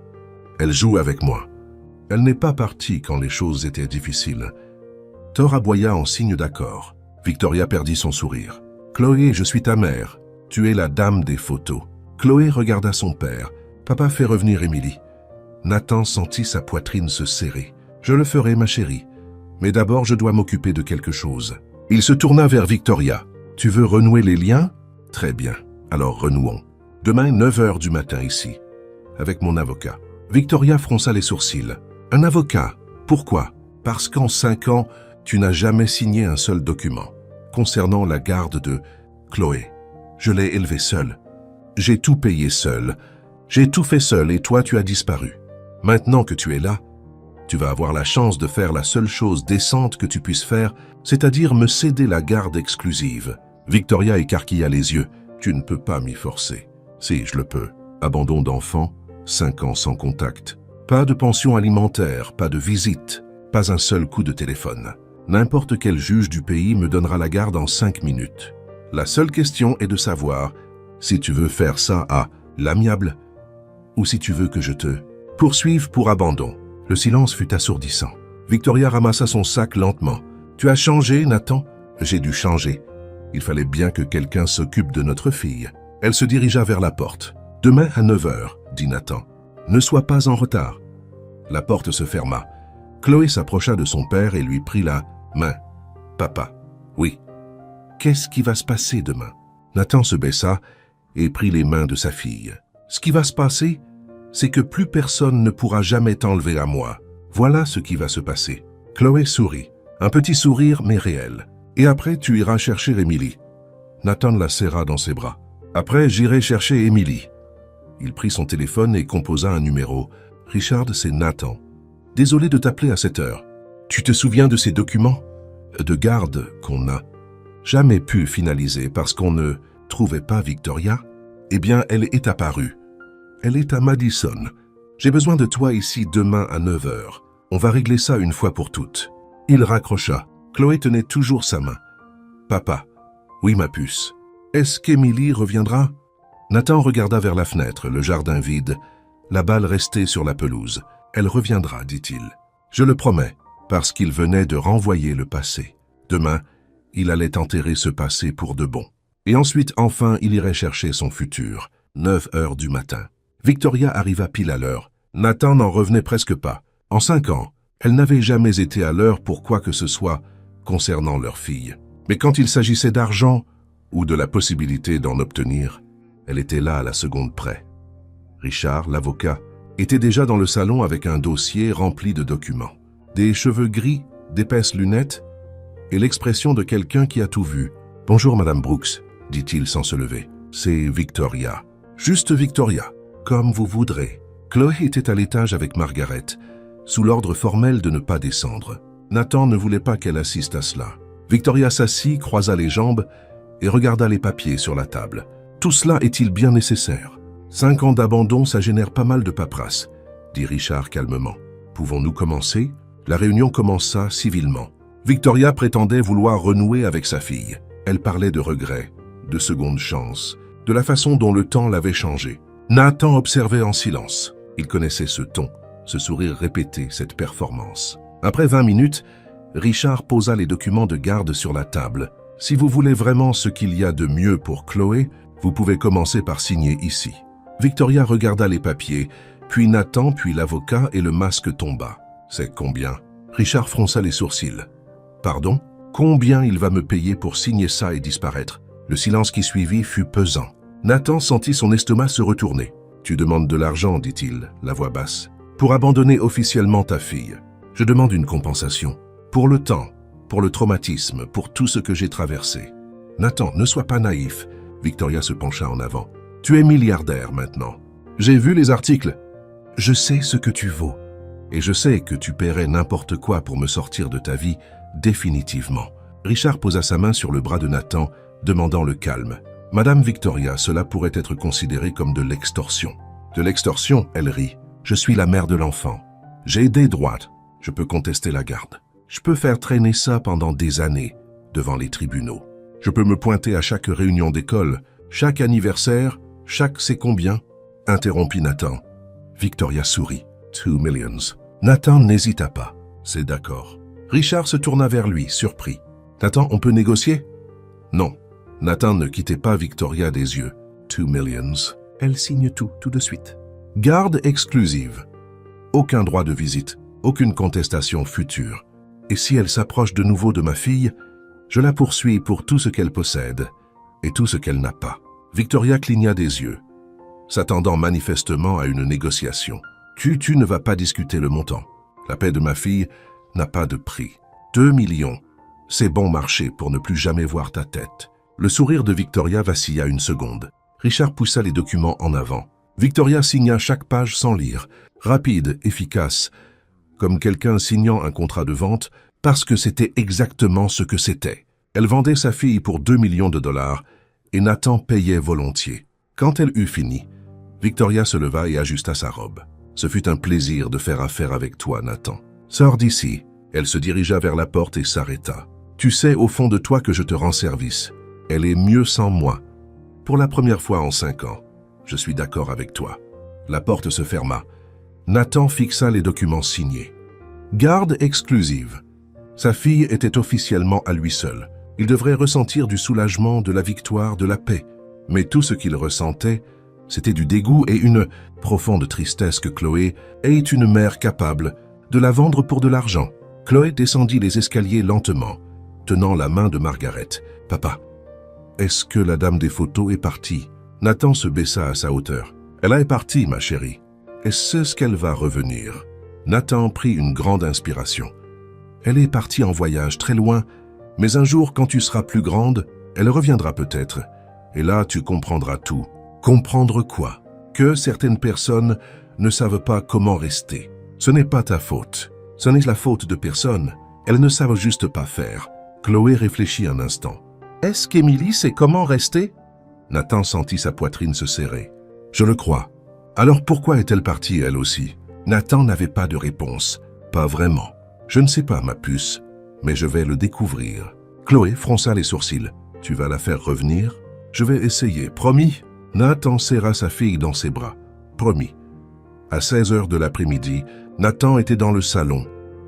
Elle joue avec moi. Elle n'est pas partie quand les choses étaient difficiles. » Thor aboya en signe d'accord. Victoria perdit son sourire. « Chloé, je suis ta mère. Tu es la dame des photos. » Chloé regarda son père. « Papa fait revenir Émilie. » Nathan sentit sa poitrine se serrer. « Je le ferai, ma chérie. Mais d'abord, je dois m'occuper de quelque chose. » Il se tourna vers Victoria. « Tu veux renouer les liens ? Très bien. Alors renouons. Demain, 9 h du matin ici, avec mon avocat. » Victoria fronça les sourcils. « Un avocat ? Pourquoi ? Parce qu'en 5 ans, tu n'as jamais signé un seul document. Concernant la garde de Chloé, je l'ai élevée seule. J'ai tout payé seul. J'ai tout fait seul et toi, tu as disparu. Maintenant que tu es là, tu vas avoir la chance de faire la seule chose décente que tu puisses faire, c'est-à-dire me céder la garde exclusive. » Victoria écarquilla les yeux. « Tu ne peux pas m'y forcer. »« Si, je le peux. Abandon d'enfant, 5 ans sans contact. Pas de pension alimentaire, pas de visite, pas un seul coup de téléphone. N'importe quel juge du pays me donnera la garde en 5 minutes. La seule question est de savoir si tu veux faire ça à l'amiable ou si tu veux que je te poursuive pour abandon. » Le silence fut assourdissant. Victoria ramassa son sac lentement. « Tu as changé, Nathan ?»« J'ai dû changer. Il fallait bien que quelqu'un s'occupe de notre fille. » Elle se dirigea vers la porte. « Demain à 9 h, dit Nathan. « Ne sois pas en retard. » La porte se ferma. Chloé s'approcha de son père et lui prit la main. « Papa, oui. Qu'est-ce qui va se passer demain ?» Nathan se baissa et prit les mains de sa fille. « Ce qui va se passer, c'est que plus personne ne pourra jamais t'enlever à moi. Voilà ce qui va se passer. » Chloé sourit. Un petit sourire, mais réel. « Et après, tu iras chercher Émilie. » Nathan la serra dans ses bras. « Après, j'irai chercher Émilie. » Il prit son téléphone et composa un numéro. « Richard, c'est Nathan. Désolé de t'appeler à cette heure. Tu te souviens de ces documents de garde qu'on n'a jamais pu finaliser parce qu'on ne trouvait pas Victoria? Eh bien, elle est apparue. Elle est à Madison. J'ai besoin de toi ici demain à 9 h. On va régler ça une fois pour toutes. » Il raccrocha. Chloé tenait toujours sa main. « Papa. Oui, ma puce. Est-ce qu'Émilie reviendra ?» Nathan regarda vers la fenêtre, le jardin vide. La balle restait sur la pelouse. « Elle reviendra, dit-il. Je le promets, parce qu'il venait de renvoyer le passé. Demain, il allait enterrer ce passé pour de bon. Et ensuite, enfin, il irait chercher son futur. 9 h du matin. » Victoria arriva pile à l'heure. Nathan n'en revenait presque pas. En 5 ans, elle n'avait jamais été à l'heure pour quoi que ce soit concernant leur fille. Mais quand il s'agissait d'argent ou de la possibilité d'en obtenir, elle était là à la seconde près. Richard, l'avocat, était déjà dans le salon avec un dossier rempli de documents. Des cheveux gris, d'épaisses lunettes et l'expression de quelqu'un qui a tout vu. « Bonjour, Madame Brooks, » dit-il sans se lever. « C'est Victoria. »« Juste Victoria, comme vous voudrez. » Chloé était à l'étage avec Margaret, sous l'ordre formel de ne pas descendre. Nathan ne voulait pas qu'elle assiste à cela. Victoria s'assit, croisa les jambes et regarda les papiers sur la table. Tout cela est-il bien nécessaire? 5 ans d'abandon, ça génère pas mal de paperasse, dit Richard calmement. Pouvons-nous commencer? La réunion commença civilement. Victoria prétendait vouloir renouer avec sa fille. Elle parlait de regrets, de seconde chance, de la façon dont le temps l'avait changée. Nathan observait en silence. Il connaissait ce ton, ce sourire répété, cette performance. Après 20 minutes, Richard posa les documents de garde sur la table. Si vous voulez vraiment ce qu'il y a de mieux pour Chloé, vous pouvez commencer par signer ici. Victoria regarda les papiers, puis Nathan, puis l'avocat, et le masque tomba. C'est combien? Richard fronça les sourcils. Pardon? Combien il va me payer pour signer ça et disparaître? Le silence qui suivit fut pesant. Nathan sentit son estomac se retourner. Tu demandes de l'argent, dit-il, la voix basse. Pour abandonner officiellement ta fille. Je demande une compensation. Pour le temps, pour le traumatisme, pour tout ce que j'ai traversé. Nathan, ne sois pas naïf. Victoria se pencha en avant. Tu es milliardaire maintenant. J'ai vu les articles. Je sais ce que tu vaux. Et je sais que tu paierais n'importe quoi pour me sortir de ta vie définitivement. Richard posa sa main sur le bras de Nathan, demandant le calme. Madame Victoria, cela pourrait être considéré comme de l'extorsion. De l'extorsion, elle rit. Je suis la mère de l'enfant. J'ai des droits. Je peux contester la garde. Je peux faire traîner ça pendant des années, devant les tribunaux. Je peux me pointer à chaque réunion d'école, chaque anniversaire, chaque c'est combien? Interrompit Nathan. Victoria sourit. 2 millions. Nathan n'hésita pas. C'est d'accord. Richard se tourna vers lui, surpris. Nathan, on peut négocier? Non. Nathan ne quittait pas Victoria des yeux. 2 millions. Elle signe tout de suite. Garde exclusive. Aucun droit de visite, aucune contestation future. Et si elle s'approche de nouveau de ma fille, je la poursuis pour tout ce qu'elle possède et tout ce qu'elle n'a pas. Victoria cligna des yeux, s'attendant manifestement à une négociation. Tu ne vas pas discuter le montant. La paix de ma fille n'a pas de prix. 2 millions, c'est bon marché pour ne plus jamais voir ta tête. Le sourire de Victoria vacilla une seconde. Richard poussa les documents en avant. Victoria signa chaque page sans lire, rapide, efficace, comme quelqu'un signant un contrat de vente, parce que c'était exactement ce que c'était. Elle vendait sa fille pour 2 millions de dollars, et Nathan payait volontiers. Quand elle eut fini, Victoria se leva et ajusta sa robe. Ce fut un plaisir de faire affaire avec toi, Nathan. Sors d'ici. Elle se dirigea vers la porte et s'arrêta. Tu sais au fond de toi que je te rends service. Elle est mieux sans moi. Pour la première fois en 5 ans, je suis d'accord avec toi. La porte se ferma. Nathan fixa les documents signés. Garde exclusive. Sa fille était officiellement à lui seul. Il devrait ressentir du soulagement, de la victoire, de la paix. Mais tout ce qu'il ressentait, c'était du dégoût et une profonde tristesse que Chloé ait une mère capable de la vendre pour de l'argent. Chloé descendit les escaliers lentement, tenant la main de Margaret. « Papa, est-ce que la dame des photos est partie ?» Nathan se baissa à sa hauteur. « Elle est partie, ma chérie. Est-ce qu'elle va revenir ?» Nathan prit une grande inspiration. « Elle est partie en voyage très loin, mais un jour, quand tu seras plus grande, elle reviendra peut-être. Et là, tu comprendras tout. » Comprendre quoi? Que certaines personnes ne savent pas comment rester. Ce n'est pas ta faute. Ce n'est la faute de personne. Elles ne savent juste pas faire. Chloé réfléchit un instant. Est-ce qu'Émilie sait comment rester? Nathan sentit sa poitrine se serrer. Je le crois. Alors pourquoi est-elle partie elle aussi? Nathan n'avait pas de réponse. Pas vraiment. Je ne sais pas, ma puce, mais je vais le découvrir. Chloé fronça les sourcils. Tu vas la faire revenir? Je vais essayer, promis? Nathan serra sa fille dans ses bras. Promis. À 16h de l'après-midi, Nathan était dans le salon,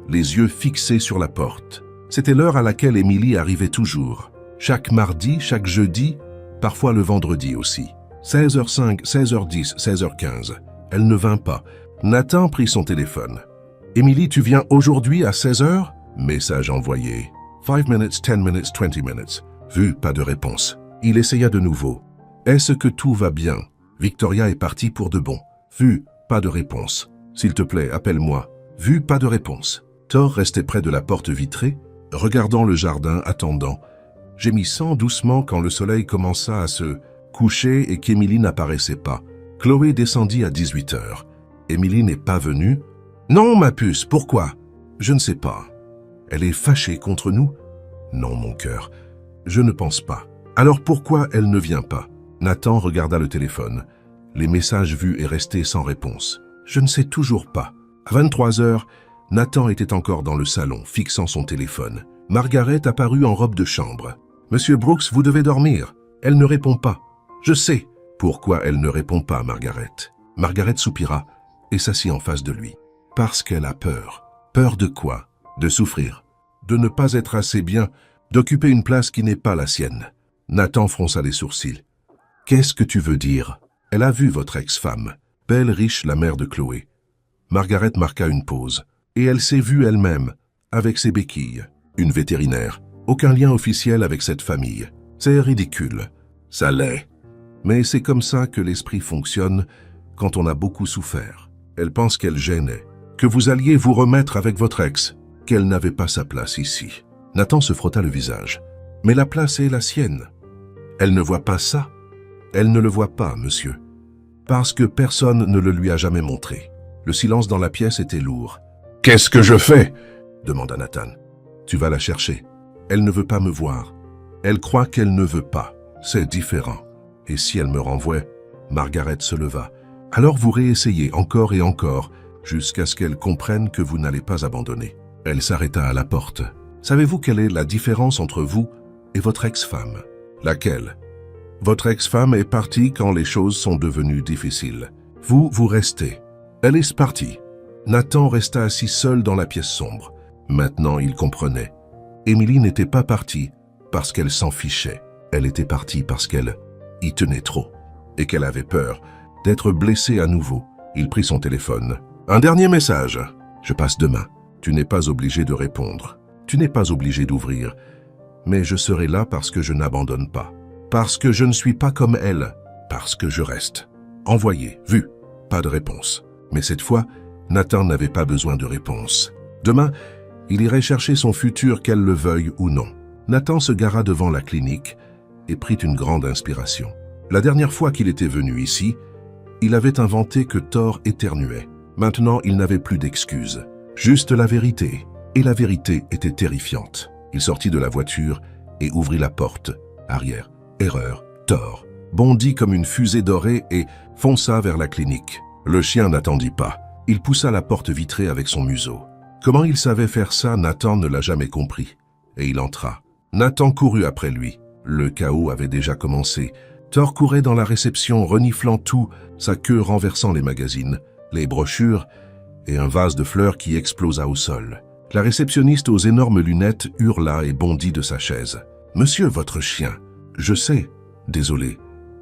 les yeux fixés sur la porte. C'était l'heure à laquelle Émilie arrivait toujours. Chaque mardi, chaque jeudi, parfois le vendredi aussi. 16h05, 16h10, 16h15. Elle ne vint pas. Nathan prit son téléphone. « Émilie, tu viens aujourd'hui à 16h ?» Message envoyé. 5 minutes, 10 minutes, 20 minutes. Vu, pas de réponse. Il essaya de nouveau. « Est-ce que tout va bien ?» Victoria est partie pour de bon. Vu, pas de réponse. « S'il te plaît, appelle-moi. » Vu, pas de réponse. Thor restait près de la porte vitrée, regardant le jardin, attendant. Gémissant doucement quand le soleil commença à se coucher et qu'Émilie n'apparaissait pas. Chloé descendit à 18h. Émilie n'est pas venue. « Non, ma puce, pourquoi ?»« Je ne sais pas. Elle est fâchée contre nous ?»« Non, mon cœur, je ne pense pas. Alors pourquoi elle ne vient pas ?» Nathan regarda le téléphone. Les messages vus et restés sans réponse. « Je ne sais toujours pas. » À 23h, Nathan était encore dans le salon, fixant son téléphone. Margaret apparut en robe de chambre. « Monsieur Brooks, vous devez dormir. » Elle ne répond pas. « Je sais. Pourquoi elle ne répond pas, Margaret? Margaret soupira et s'assit en face de lui. Parce qu'elle a peur. Peur de quoi? De souffrir. De ne pas être assez bien, d'occuper une place qui n'est pas la sienne. Nathan fronça les sourcils. Qu'est-ce que tu veux dire? Elle a vu votre ex-femme, belle, riche, la mère de Chloé. Margaret marqua une pause, et elle s'est vue elle-même, avec ses béquilles, une vétérinaire. Aucun lien officiel avec cette famille. C'est ridicule. Ça l'est. Mais c'est comme ça que l'esprit fonctionne quand on a beaucoup souffert. Elle pense qu'elle gênait, que vous alliez vous remettre avec votre ex, qu'elle n'avait pas sa place ici. Nathan se frotta le visage. Mais la place est la sienne. Elle ne voit pas ça. Elle ne le voit pas, monsieur. Parce que personne ne le lui a jamais montré. Le silence dans la pièce était lourd. « Qu'est-ce que je fais ?» demanda Nathan. « Tu vas la chercher. Elle ne veut pas me voir. Elle croit qu'elle ne veut pas. C'est différent. Et si elle me renvoie ?» Margaret se leva. « Alors vous réessayez encore et encore, jusqu'à ce qu'elle comprenne que vous n'allez pas abandonner. » Elle s'arrêta à la porte. « Savez-vous quelle est la différence entre vous et votre ex-femme? » « Laquelle? » « Votre ex-femme est partie quand les choses sont devenues difficiles. Vous, vous restez. Elle est partie. » Nathan resta assis seul dans la pièce sombre. Maintenant, il comprenait. Émilie n'était pas partie parce qu'elle s'en fichait. Elle était partie parce qu'elle y tenait trop et qu'elle avait peur d'être blessée à nouveau. Il prit son téléphone. « Un dernier message. Je passe demain. Tu n'es pas obligé de répondre. Tu n'es pas obligé d'ouvrir. Mais je serai là parce que je n'abandonne pas. Parce que je ne suis pas comme elle. Parce que je reste. Envoyé. Vu. Pas de réponse. Mais cette fois, Nathan n'avait pas besoin de réponse. Demain, il irait chercher son futur, qu'elle le veuille ou non. Nathan se gara devant la clinique et prit une grande inspiration. La dernière fois qu'il était venu ici, il avait inventé que Thor éternuait. Maintenant, il n'avait plus d'excuses. Juste la vérité. Et la vérité était terrifiante. Il sortit de la voiture et ouvrit la porte. Arrière. Erreur. Thor. Bondit comme une fusée dorée et fonça vers la clinique. Le chien n'attendit pas. Il poussa la porte vitrée avec son museau. Comment il savait faire ça, Nathan ne l'a jamais compris. Et il entra. Nathan courut après lui. Le chaos avait déjà commencé. Thor courait dans la réception, reniflant tout, sa queue renversant les magazines, les brochures et un vase de fleurs qui explosa au sol. La réceptionniste aux énormes lunettes hurla et bondit de sa chaise. « Monsieur, votre chien. »« Je sais. Désolé. »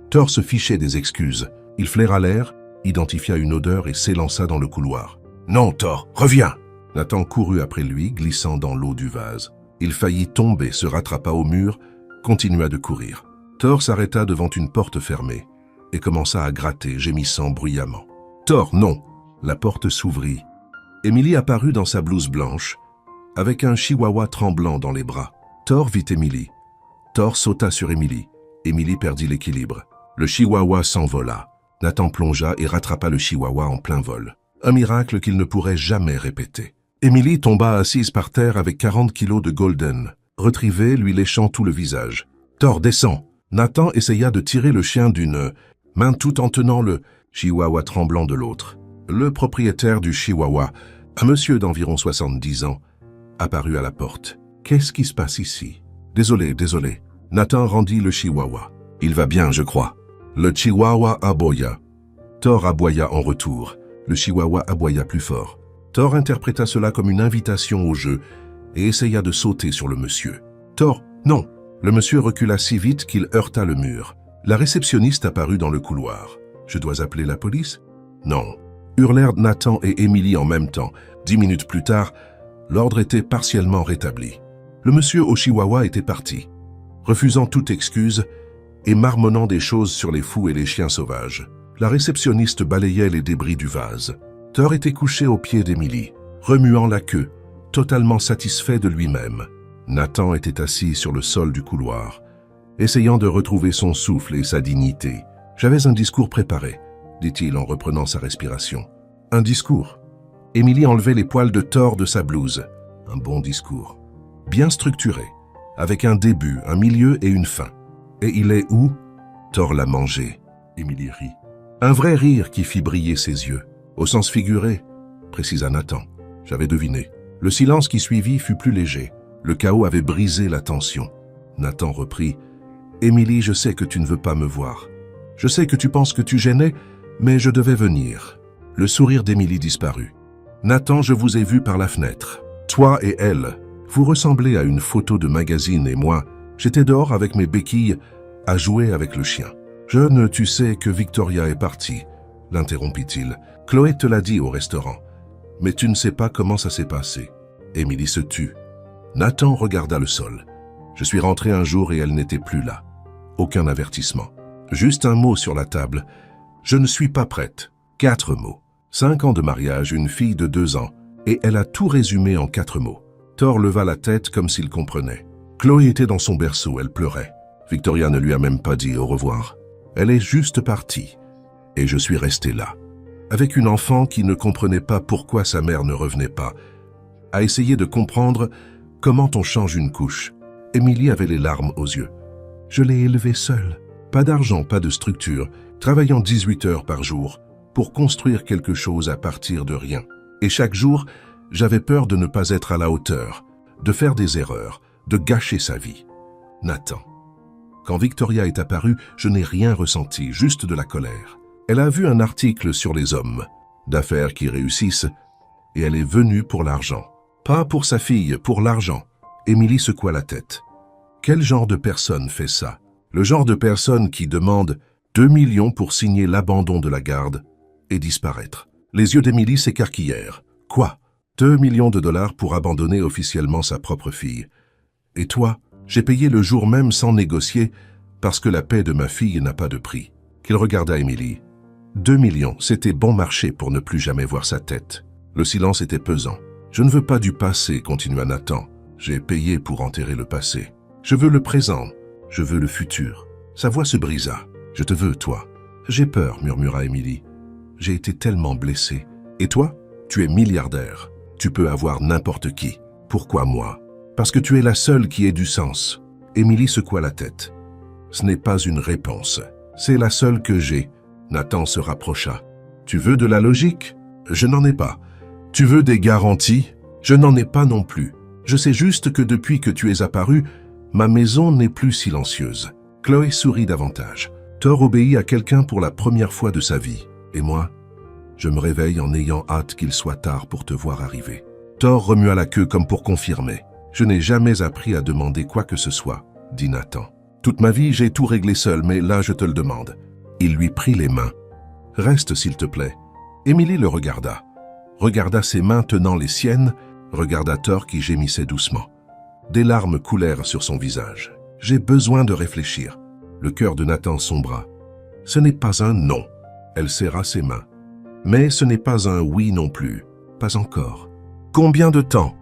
Thor se fichait des excuses. Il flaira l'air, identifia une odeur et s'élança dans le couloir. « Non, Thor, reviens !» Nathan courut après lui, glissant dans l'eau du vase. Il faillit tomber, se rattrapa au mur, continua de courir. Thor s'arrêta devant une porte fermée et commença à gratter, gémissant bruyamment. « Thor, non !» La porte s'ouvrit. Émilie apparut dans sa blouse blanche, avec un chihuahua tremblant dans les bras. Thor vit Émilie. Thor sauta sur Émilie. Émilie perdit l'équilibre. Le chihuahua s'envola. Nathan plongea et rattrapa le chihuahua en plein vol. Un miracle qu'il ne pourrait jamais répéter. Émilie tomba assise par terre avec 40 kilos de Golden, retrievée, lui léchant tout le visage. « Thor, descends !» Nathan essaya de tirer le chien d'une main tout en tenant le chihuahua tremblant de l'autre. Le propriétaire du chihuahua, un monsieur d'environ 70 ans, apparut à la porte. « Qu'est-ce qui se passe ici ?»« Désolé, désolé. » Nathan rendit le chihuahua. « Il va bien, je crois. » Le chihuahua aboya. Thor aboya en retour. Le chihuahua aboya plus fort. Thor interpréta cela comme une invitation au jeu et essaya de sauter sur le monsieur. « Thor, non !» Le monsieur recula si vite qu'il heurta le mur. La réceptionniste apparut dans le couloir. « Je dois appeler la police ?»« Non. » Hurlèrent Nathan et Émilie en même temps. 10 minutes plus tard, l'ordre était partiellement rétabli. Le monsieur au chihuahua était parti, refusant toute excuse et marmonnant des choses sur les fous et les chiens sauvages. La réceptionniste balayait les débris du vase. Thor était couché aux pieds d'Émilie, remuant la queue, totalement satisfait de lui-même. Nathan était assis sur le sol du couloir, essayant de retrouver son souffle et sa dignité. « J'avais un discours préparé, » dit-il en reprenant sa respiration. « Un discours ?» Émilie enlevait les poils de Thor de sa blouse. Un bon discours. Bien structuré, avec un début, un milieu et une fin. « Et il est où ?» Thor l'a mangé. Émilie rit. Un vrai rire qui fit briller ses yeux. Au sens figuré, précisa Nathan. J'avais deviné. Le silence qui suivit fut plus léger. Le chaos avait brisé la tension. Nathan reprit. « Émilie, je sais que tu ne veux pas me voir. Je sais que tu penses que tu gênais, mais je devais venir. » Le sourire d'Émilie disparut. « Nathan, je vous ai vu par la fenêtre. Toi et elle, vous ressemblez à une photo de magazine et moi, j'étais dehors avec mes béquilles à jouer avec le chien. »« Jeune, tu sais que Victoria est partie, » l'interrompit-il. « Chloé te l'a dit au restaurant. Mais tu ne sais pas comment ça s'est passé. » Émilie se tut. Nathan regarda le sol. « Je suis rentré un jour et elle n'était plus là. Aucun avertissement. Juste un mot sur la table. Je ne suis pas prête. 4 mots. 5 ans de mariage, une fille de 2 ans. Et elle a tout résumé en 4 mots. » Thor leva la tête comme s'il comprenait. Chloé était dans son berceau, elle pleurait. Victoria ne lui a même pas dit au revoir. Elle est juste partie. Et je suis resté là, avec une enfant qui ne comprenait pas pourquoi sa mère ne revenait pas, à essayer de comprendre comment on change une couche. Émilie avait les larmes aux yeux. Je l'ai élevée seule. Pas d'argent, pas de structure, travaillant 18 heures par jour pour construire quelque chose à partir de rien. Et chaque jour, j'avais peur de ne pas être à la hauteur, de faire des erreurs, de gâcher sa vie. Nathan. Quand Victoria est apparue, je n'ai rien ressenti, juste de la colère. Elle a vu un article sur les hommes, d'affaires qui réussissent, et elle est venue pour l'argent. Pas pour sa fille, pour l'argent. Émilie secoua la tête. Quel genre de personne fait ça? Le genre de personne qui demande 2 millions pour signer l'abandon de la garde et disparaître. Les yeux d'Émilie s'écarquillèrent. Quoi? 2 millions de dollars pour abandonner officiellement sa propre fille. Et toi, j'ai payé le jour même sans négocier parce que la paix de ma fille n'a pas de prix. Qu'il regarda Émilie. 2 millions, c'était bon marché pour ne plus jamais voir sa tête. Le silence était pesant. Je ne veux pas du passé, continua Nathan. J'ai payé pour enterrer le passé. Je veux le présent. Je veux le futur. Sa voix se brisa. Je te veux, toi. J'ai peur, murmura Émilie. J'ai été tellement blessée. Et toi? Tu es milliardaire. Tu peux avoir n'importe qui. Pourquoi moi? Parce que tu es la seule qui ait du sens. Émilie secoua la tête. Ce n'est pas une réponse. C'est la seule que j'ai. Nathan se rapprocha. Tu veux de la logique? Je n'en ai pas. Tu veux des garanties? Je n'en ai pas non plus. Je sais juste que depuis que tu es apparu, ma maison n'est plus silencieuse. Chloé sourit davantage. Thor obéit à quelqu'un pour la première fois de sa vie. Et moi, je me réveille en ayant hâte qu'il soit tard pour te voir arriver. Thor remua la queue comme pour confirmer. Je n'ai jamais appris à demander quoi que ce soit, dit Nathan. Toute ma vie, j'ai tout réglé seul, mais là, je te le demande. Il lui prit les mains. Reste, s'il te plaît. Émilie le regarda. Regarda ses mains tenant les siennes, regarda Thor qui gémissait doucement. Des larmes coulèrent sur son visage. J'ai besoin de réfléchir. Le cœur de Nathan sombra. Ce n'est pas un non. Elle serra ses mains. Mais ce n'est pas un oui non plus. Pas encore. Combien de temps?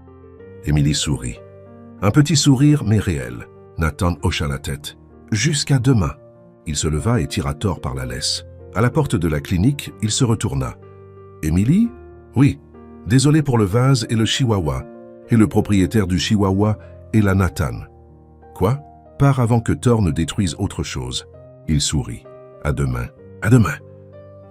Émilie sourit. Un petit sourire, mais réel. Nathan hocha la tête. Jusqu'à demain. Il se leva et tira Thor par la laisse. À la porte de la clinique, il se retourna. Émilie? Oui. Désolé pour le vase et le chihuahua. Et le propriétaire du chihuahua et la Nathan. Quoi? Pars avant que Thor ne détruise autre chose. Il sourit. À demain. À demain.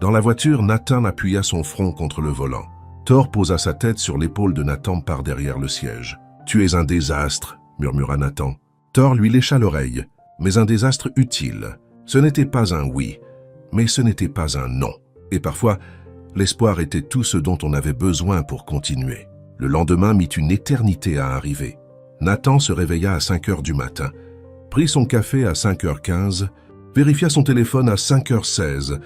Dans la voiture, Nathan appuya son front contre le volant. Thor posa sa tête sur l'épaule de Nathan par derrière le siège. Tu es un désastre, murmura Nathan. Thor lui lécha l'oreille, mais un désastre utile. Ce n'était pas un oui, mais ce n'était pas un non. Et parfois, l'espoir était tout ce dont on avait besoin pour continuer. Le lendemain mit une éternité à arriver. Nathan se réveilla à 5 heures du matin, prit son café à 5h15, vérifia son téléphone à 5h16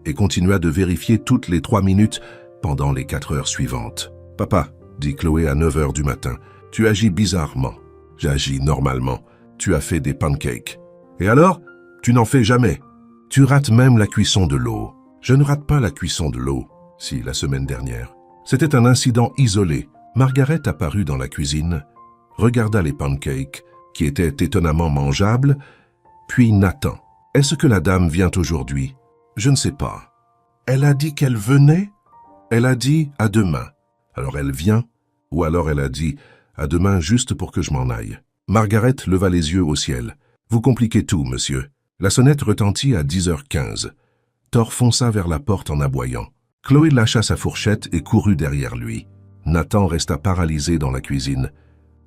et continua de vérifier toutes les 3 minutes pendant les 4 heures suivantes. « Papa, dit Chloé à 9 heures du matin, tu agis bizarrement. J'agis normalement. Tu as fait des pancakes. Et alors? Tu n'en fais jamais. Tu rates même la cuisson de l'eau. Je ne rate pas la cuisson de l'eau. Si, la semaine dernière. C'était un incident isolé. Margaret apparut dans la cuisine, regarda les pancakes, qui étaient étonnamment mangeables, puis Nathan. Est-ce que la dame vient aujourd'hui? Je ne sais pas. Elle a dit qu'elle venait? Elle a dit à demain. Alors elle vient, ou alors elle a dit à demain juste pour que je m'en aille. Margaret leva les yeux au ciel. Vous compliquez tout, monsieur. La sonnette retentit à 10h15. Thor fonça vers la porte en aboyant. Chloé lâcha sa fourchette et courut derrière lui. Nathan resta paralysé dans la cuisine,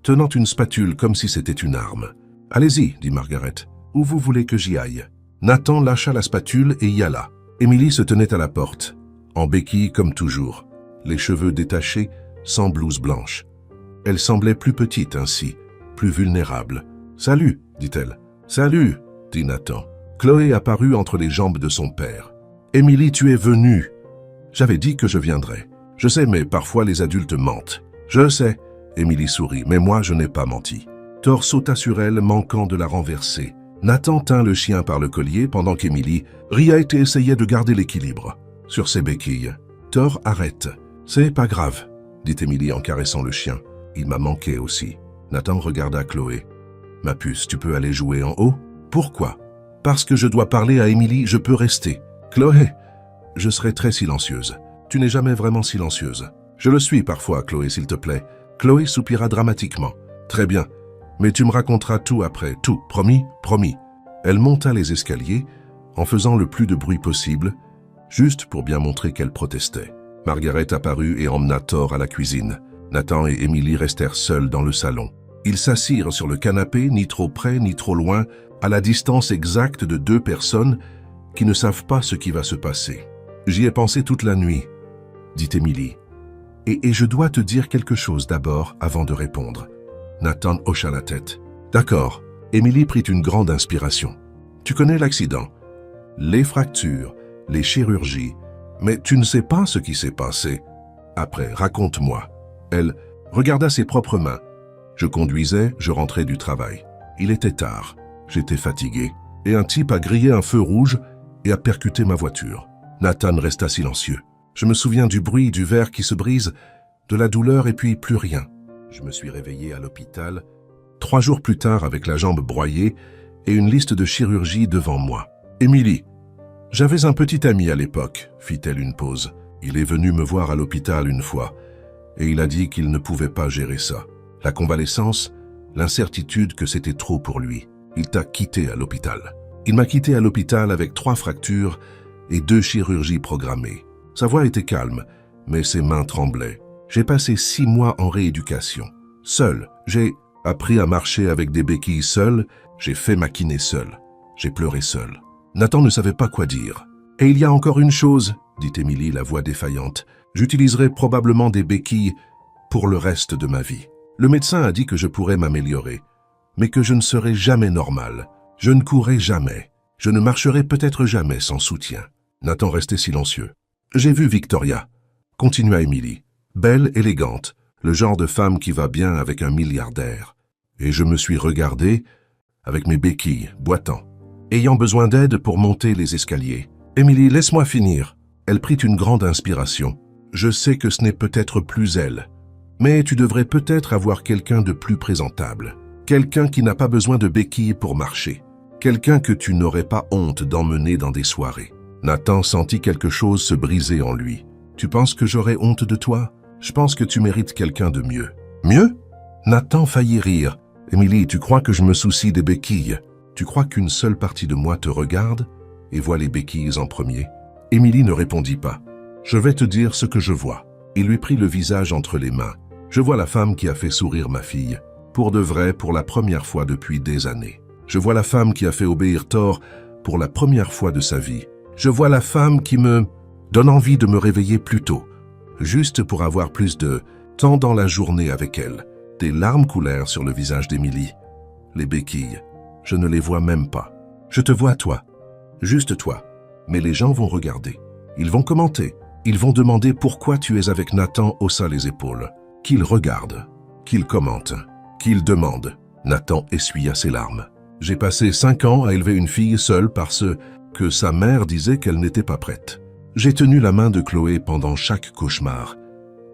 tenant une spatule comme si c'était une arme. « Allez-y, dit Margaret. Où vous voulez que j'y aille ?» Nathan lâcha la spatule et y alla. Émilie se tenait à la porte, en béquille comme toujours, les cheveux détachés, sans blouse blanche. Elle semblait plus petite ainsi, plus vulnérable. « Salut !» dit-elle. « Salut !» dit Nathan. Chloé apparut entre les jambes de son père. « Émilie, tu es venue. J'avais dit que je viendrais. Je sais, mais parfois les adultes mentent. »« Je sais. » Émilie sourit, mais moi je n'ai pas menti. Thor sauta sur elle, manquant de la renverser. Nathan tint le chien par le collier pendant qu'Émilie riait et essayait de garder l'équilibre sur ses béquilles. Thor arrête. « C'est pas grave, » dit Émilie en caressant le chien. « Il m'a manqué aussi. » Nathan regarda Chloé. « Ma puce, tu peux aller jouer en haut ?»« Pourquoi ?»« Parce que je dois parler à Émilie, je peux rester. »« Chloé, je serai très silencieuse. Tu n'es jamais vraiment silencieuse. »« Je le suis parfois, Chloé, s'il te plaît. » Chloé soupira dramatiquement. « Très bien, mais tu me raconteras tout après, tout, promis, promis. » Elle monta les escaliers, en faisant le plus de bruit possible, juste pour bien montrer qu'elle protestait. Margaret apparut et emmena Thor à la cuisine. Nathan et Émilie restèrent seuls dans le salon. Ils s'assirent sur le canapé, ni trop près ni trop loin, à la distance exacte de deux personnes qui ne savent pas ce qui va se passer. « J'y ai pensé toute la nuit, » dit Émilie. « Et je dois te dire quelque chose d'abord avant de répondre. » Nathan hocha la tête. « D'accord. » Émilie prit une grande inspiration. « Tu connais l'accident, les fractures, les chirurgies, mais tu ne sais pas ce qui s'est passé. Après, raconte-moi. » Elle regarda ses propres mains. Je conduisais, je rentrais du travail. Il était tard, j'étais fatigué, et un type a grillé un feu rouge et a percuté ma voiture. Nathan resta silencieux. Je me souviens du bruit du verre qui se brise, de la douleur et puis plus rien. Je me suis réveillé à l'hôpital, 3 jours plus tard avec la jambe broyée et une liste de chirurgie devant moi. « Émilie, j'avais un petit ami à l'époque, fit-elle une pause. Il est venu me voir à l'hôpital une fois, et il a dit qu'il ne pouvait pas gérer ça. La convalescence, l'incertitude que c'était trop pour lui. Il t'a quitté à l'hôpital. Il m'a quitté à l'hôpital avec 3 fractures et 2 chirurgies programmées. Sa voix était calme, mais ses mains tremblaient. J'ai passé 6 mois en rééducation. Seul, j'ai appris à marcher avec des béquilles seul, j'ai fait ma kiné seul. J'ai pleuré seul. Nathan ne savait pas quoi dire. « Et il y a encore une chose, » dit Émilie, la voix défaillante. « J'utiliserai probablement des béquilles pour le reste de ma vie. Le médecin a dit que je pourrais m'améliorer, mais que je ne serai jamais normal. Je ne courrai jamais. Je ne marcherai peut-être jamais sans soutien. » Nathan restait silencieux. « J'ai vu Victoria, » continua Émilie. « Belle, élégante, le genre de femme qui va bien avec un milliardaire. Et je me suis regardé avec mes béquilles, boitant, ayant besoin d'aide pour monter les escaliers. Émilie, laisse-moi finir. » Elle prit une grande inspiration. « Je sais que ce n'est peut-être plus elle, mais tu devrais peut-être avoir quelqu'un de plus présentable. Quelqu'un qui n'a pas besoin de béquilles pour marcher. Quelqu'un que tu n'aurais pas honte d'emmener dans des soirées. » Nathan sentit quelque chose se briser en lui. « Tu penses que j'aurais honte de toi? Je pense que tu mérites quelqu'un de mieux. »« Mieux ?» Nathan faillit rire. « Émilie, tu crois que je me soucie des béquilles? Tu crois qu'une seule partie de moi te regarde et voit les béquilles en premier ?» Émilie ne répondit pas. « Je vais te dire ce que je vois. » Il lui prit le visage entre les mains. « Je vois la femme qui a fait sourire ma fille, pour de vrai, pour la première fois depuis des années. Je vois la femme qui a fait obéir Thor pour la première fois de sa vie. Je vois la femme qui me donne envie de me réveiller plus tôt, juste pour avoir plus de temps dans la journée avec elle. » Des larmes coulèrent sur le visage d'Émilie. « Les béquilles, je ne les vois même pas. Je te vois toi, juste toi. Mais les gens vont regarder. Ils vont commenter. Ils vont demander pourquoi tu es avec Nathan, haussa les épaules. Qu'ils regardent, qu'ils commentent, qu'ils demandent. » Nathan essuya ses larmes. « J'ai passé 5 ans à élever une fille seule parce que sa mère disait qu'elle n'était pas prête. J'ai tenu la main de Chloé pendant chaque cauchemar,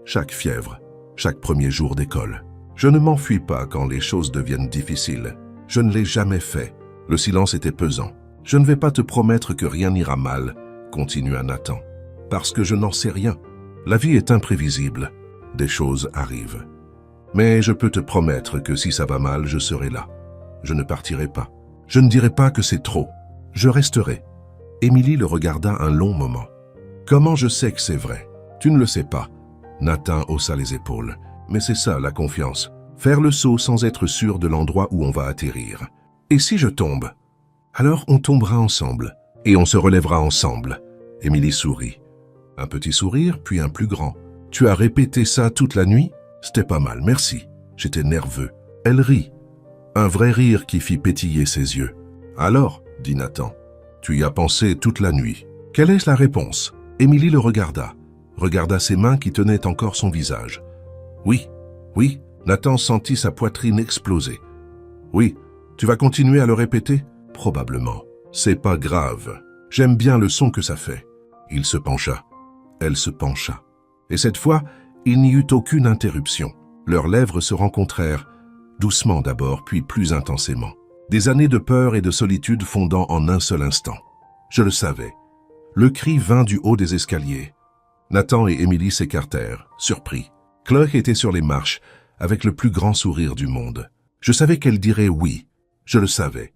chaque fièvre, chaque premier jour d'école. Je ne m'enfuis pas quand les choses deviennent difficiles. Je ne l'ai jamais fait. » Le silence était pesant. « Je ne vais pas te promettre que rien n'ira mal, » continua Nathan, « parce que je n'en sais rien. La vie est imprévisible. Des choses arrivent. Mais je peux te promettre que si ça va mal, je serai là. Je ne partirai pas. Je ne dirai pas que c'est trop. Je resterai. » Émilie le regarda un long moment. « Comment je sais que c'est vrai? Tu ne le sais pas. » Nathan haussa les épaules. « Mais c'est ça, la confiance. Faire le saut sans être sûr de l'endroit où on va atterrir. Et si je tombe? Alors on tombera ensemble, et on se relèvera ensemble. Émilie sourit. Un petit sourire, puis un plus grand. Tu as répété ça toute la nuit? C'était pas mal, merci. J'étais nerveux. Elle rit. Un vrai rire qui fit pétiller ses yeux. Alors, dit Nathan, tu y as pensé toute la nuit. Quelle est la réponse? Émilie le regarda ses mains qui tenaient encore son visage. Oui, oui, Nathan sentit sa poitrine exploser. Oui, tu vas continuer à le répéter? Probablement. C'est pas grave. J'aime bien le son que ça fait. Il se pencha. Elle se pencha. Et cette fois, il n'y eut aucune interruption. Leurs lèvres se rencontrèrent, doucement d'abord, puis plus intensément. Des années de peur et de solitude fondant en un seul instant. Je le savais. Le cri vint du haut des escaliers. Nathan et Émilie s'écartèrent, surpris. Chloé était sur les marches, avec le plus grand sourire du monde. Je savais qu'elle dirait oui. Je le savais.